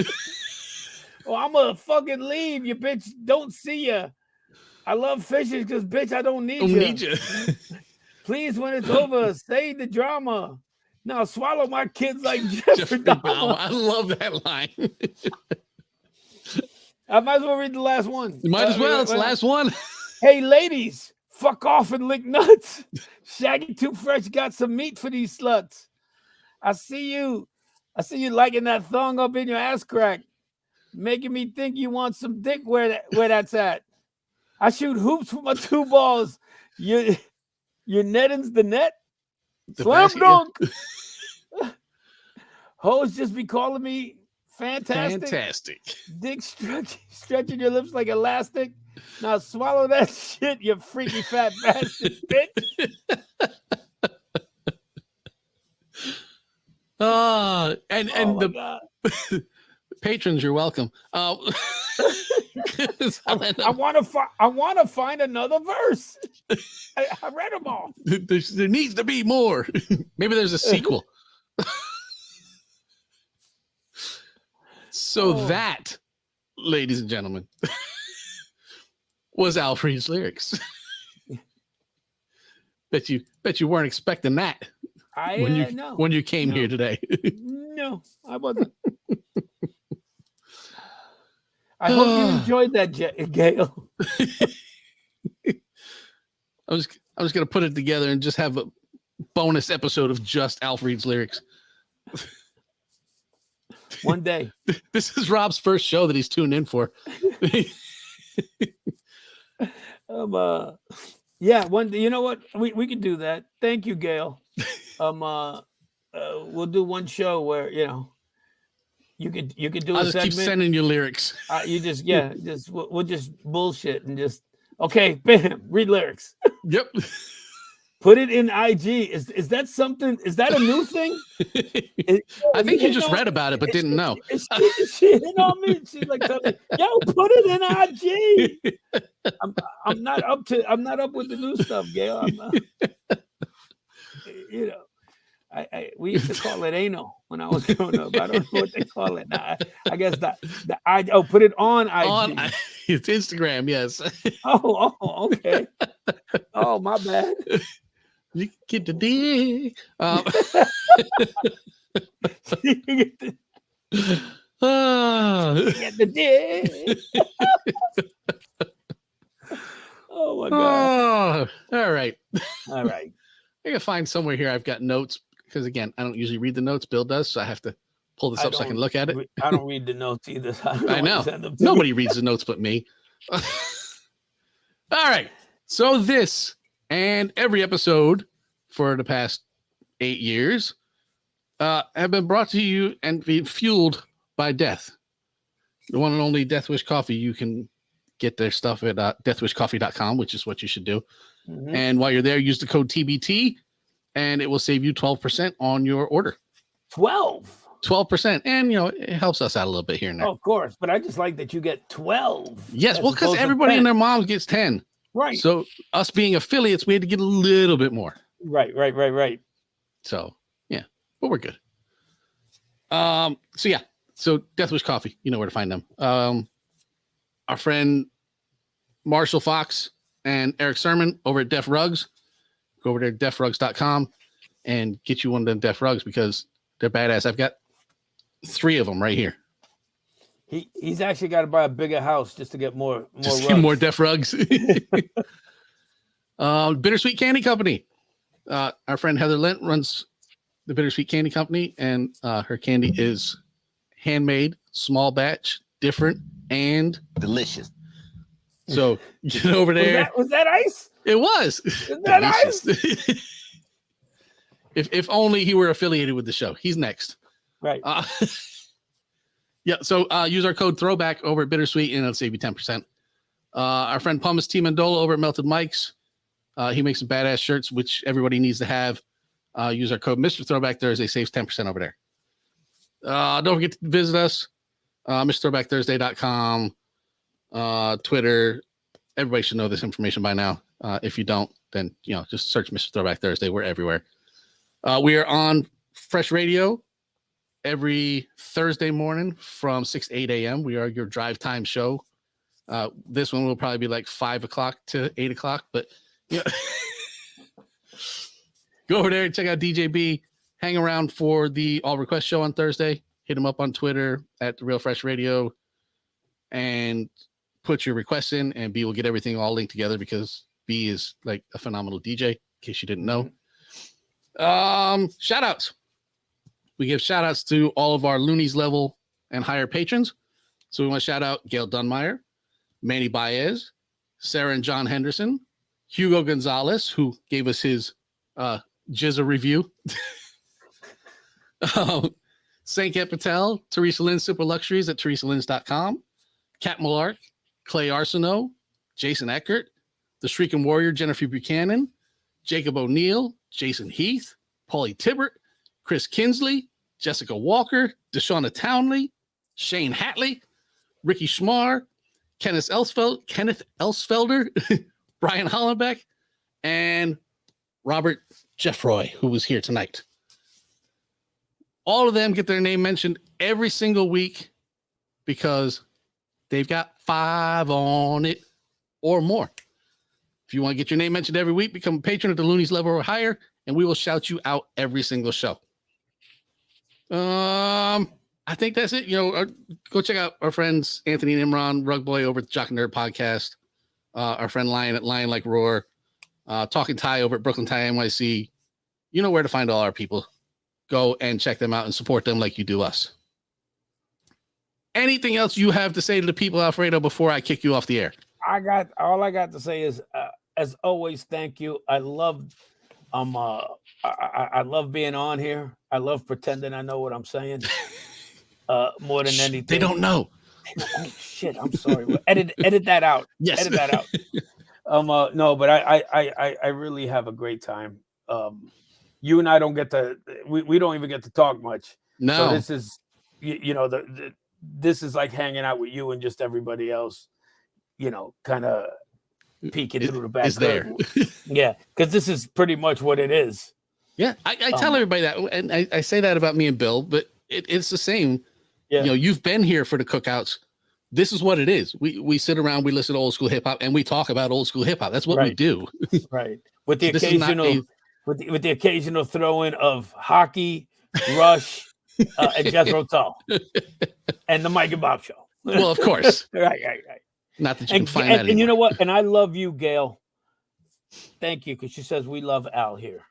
Or I'm gonna fucking leave you, bitch. Don't see ya. I love fishes because, bitch, I don't need you. Please, when it's over, say the drama. Now swallow my kids like Jeffrey Dahmer. I love that line. I might as well read the last one. You might as well. It's the last one. Hey, ladies, fuck off and lick nuts. Shaggy Too Fresh got some meat for these sluts. I see you liking that thong up in your ass crack, making me think you want some dick where that's at. I shoot hoops with my 2 balls. Your netting's the net. Slam dunk. Hoes just be calling me fantastic. Dick stretching your lips like elastic. Now swallow that shit, you freaky fat bastard, bitch. The patrons, you're welcome. I want to find another verse. I read them all. There needs to be more. Maybe there's a sequel. That, ladies and gentlemen, was Alfred's lyrics. Bet you weren't expecting that when you came here today. No, I wasn't. I hope you enjoyed that, Gail. I was going to put it together and just have a bonus episode of just Alfred's lyrics. One day. This is Rob's first show that he's tuned in for. One day, you know what? We can do that. Thank you, Gail. We'll do one show where, you could do I'll a just segment. keep sending you lyrics. We'll just bullshit and just okay, bam, read lyrics. Yep. Put it in IG. Is that something? Is that a new thing? I think you just read about it but didn't know. She hit on me. She's like, yo, put it in IG. I'm not up with the new stuff, Gail. We used to call it anal when I was growing up. I don't know what they call it now. I guess put it on IG. It's Instagram, yes. Oh, okay. Oh, my bad. You can get the dick. Get the dick. Oh my God. All right. All right. I gotta find somewhere here. I've got notes because again, I don't usually read the notes. Bill does, so I have to pull this up so I can look at it. I don't read the notes either. So I know. Nobody reads the notes but me. All right. So this and every episode for the past 8 years have been brought to you and be fueled by Death. The one and only Death Wish Coffee. You can get their stuff at deathwishcoffee.com, which is what you should do. Mhm. And while you're there, use the code TBT and it will save you 12% on your order. 12%. And, it helps us out a little bit here and there. Oh, of course. But I just like that you get 12. Yes, as well, because opposed to everybody 10. and their moms gets 10. Right. So us being affiliates, we had to get a little bit more. Right. So, yeah, but we're good. So Death Wish Coffee, you know where to find them. Our friend Marshall Fox and Eric Sermon over at Def Rugs. Go over there, defrugs.com, and get you one of them Def Rugs because they're badass. I've got 3 of them right here. He's actually got to buy a bigger house just to get more rugs. More Def Rugs. Bittersweet Candy Company. Our friend Heather Lent runs the Bittersweet Candy Company, and her candy is handmade, small batch, different, and delicious. So get over there. Was that ice? It was. Is that ice? If only he were affiliated with the show. He's next. Right. Yeah. So use our code Throwback over at Bittersweet, and it'll save you 10%. Our friend Pumice T. Mandola over at Melted Mikes. He makes some badass shirts, which everybody needs to have. Use our code Mr. Throwback Thursday, saves 10% over there. Don't forget to visit us, MrThrowbackThursday.com, Twitter. Everybody should know this information by now. If you don't, then just search Mr. Throwback Thursday. We're everywhere. We are on Fresh Radio every Thursday morning from 6 to 8 a.m. We are your drive time show. This one will probably be like 5 o'clock to 8 o'clock, but go over there and check out DJB. Hang around for the All Request show on Thursday. Hit him up on Twitter at The Real Fresh Radio and put your requests in, and B will get everything all linked together because B is like a phenomenal DJ, in case you didn't know. Shout outs. We give shout outs to all of our Loonies level and higher patrons. So we want to shout out Gail Dunmeyer, Manny Baez, Sarah and John Henderson, Hugo Gonzalez, who gave us his Jizza review. Sanket Patel, Teresa Lynn Super Luxuries at teresalins.com, Kat Millark, Clay Arsenault, Jason Eckert, the Shrieking Warrior, Jennifer Buchanan, Jacob O'Neill, Jason Heath, Paulie Tibbert, Chris Kinsley, Jessica Walker, Deshauna Townley, Shane Hatley, Ricky Schmar, Kenneth Elsfelder, Brian Hollenbeck, and Robert Jeffroy, who was here tonight. All of them get their name mentioned every single week because they've got 5 on it or more. If you want to get your name mentioned every week, become a patron at the Loonies level or higher, and we will shout you out every single show. I think that's it. Go check out our friends Anthony and Imran, Rug Boy over at the Jock and Nerd podcast. Our friend Lion at Lion Like Roar, Talking Ty over at Brooklyn Ty NYC. You know where to find all our people. Go and check them out and support them like you do us. Anything else you have to say to the people, Alfredo, before I kick you off the air? All I got to say is, as always, thank you. I love being on here. I love pretending I know what I'm saying. More than anything. They don't know. Oh, shit, I'm sorry. Well, edit that out. Yes. Edit that out. No, but I really have a great time. You and I don't get to, we don't even get to talk much. No. So this is, this is like hanging out with you and just everybody else, kind of peeking through the back. It's there. Yeah, because this is pretty much what it is. Yeah, I tell everybody that, and I say that about me and Bill, but it's the same. Yeah. You know, you've been here for the cookouts. This is what it is. We sit around, we listen to old school hip hop, and we talk about old school hip hop. That's what we Right. do. Right. With the So this is not occasional with the occasional throw in of hockey, Rush, and Jethro Tull, and the Mike and Bob show. Well, of course. Right. Not that you And, can find and, that and you anymore. know what? And I love you, Gail. Thank you, because she says we love Al here.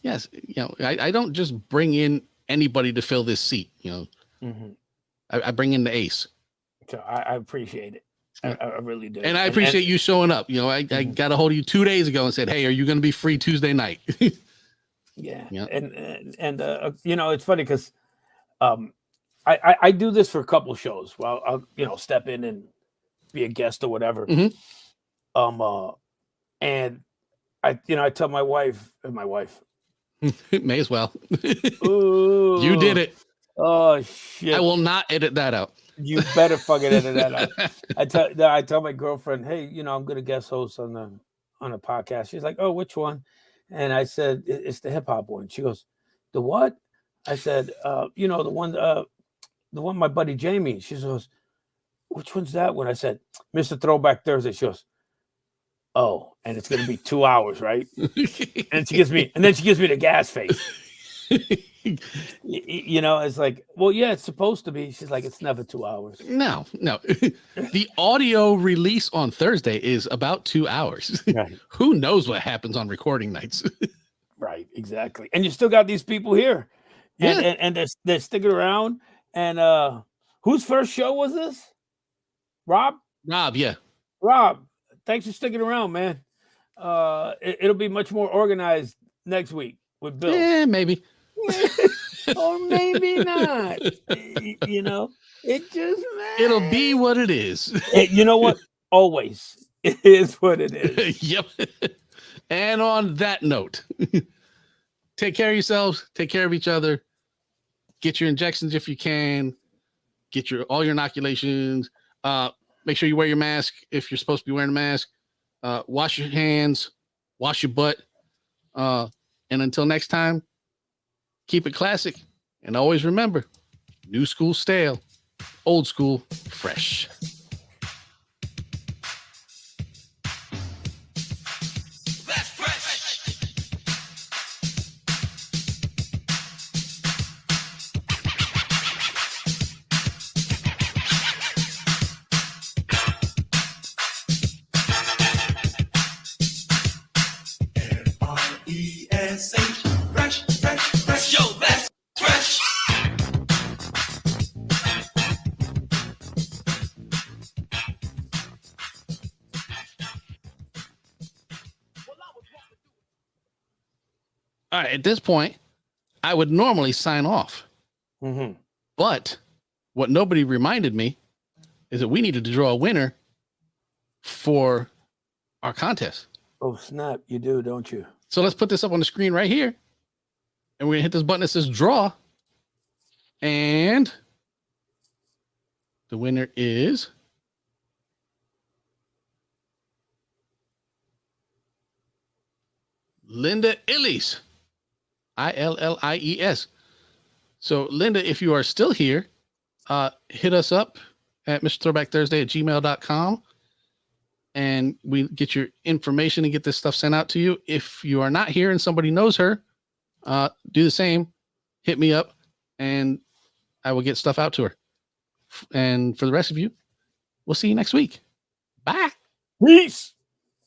Yes, you know, I don't just bring in anybody to fill this seat. You know, Mhm. I bring in the ace, So I appreciate it. I really do. and I appreciate you showing up. You know, I got a hold of you 2 days ago and said, "Hey, are you going to be free Tuesday night?" Yeah. Yeah. And you know, it's funny because I do this for a couple of shows. Well, I'll step in and be a guest or whatever. Mhm. And I tell my wife, May as well. Ooh, You did it. Oh shit! I will not edit that out. You better fucking edit that out. I tell my girlfriend, hey, I'm gonna guest host on a podcast. She's like, oh, which one? And I said, it's the hip hop one. She goes, the what? I said, the one my buddy Jamie. She goes, which one's that one? I said, Mr. Throwback Thursday. She goes, oh, and it's gonna be 2 hours, right? And she gives me the gas face. It's like, well, yeah, it's supposed to be. She's like, it's never 2 hours. No. The audio release on Thursday is about 2 hours. Right. Who knows what happens on recording nights? Right, exactly. And you still got these people here, and they're sticking around. And whose first show was this? Rob, yeah. Rob, thanks for sticking around, man. It'll be much more organized next week with Bill. Yeah, maybe. Or maybe not. It just It'll be what it is. You know what? Always, it is what it is. Yep. And on that note, take care of yourselves. Take care of each other. Get your injections if you can. Get all your inoculations. Make sure you wear your mask if you're supposed to be wearing a mask. Wash your hands. Wash your butt. And until next time, keep it classic. And always remember, new school stale, old school fresh. Fresh. Yo, that's fresh. All right, at this point, I would normally sign off. Mm-hmm. But what nobody reminded me is that we needed to draw a winner for our contest. Oh, snap. You do, don't you? So let's put this up on the screen right here. And we're going to hit this button that says draw. And the winner is Linda Illies. Illies. So, Linda, if you are still here, hit us up at MrThrowbackThursday@gmail.com. And we get your information and get this stuff sent out to you. If you are not here and somebody knows her, do the same. Hit me up and I will get stuff out to her. And for the rest of you, we'll see you next week. Bye. Peace.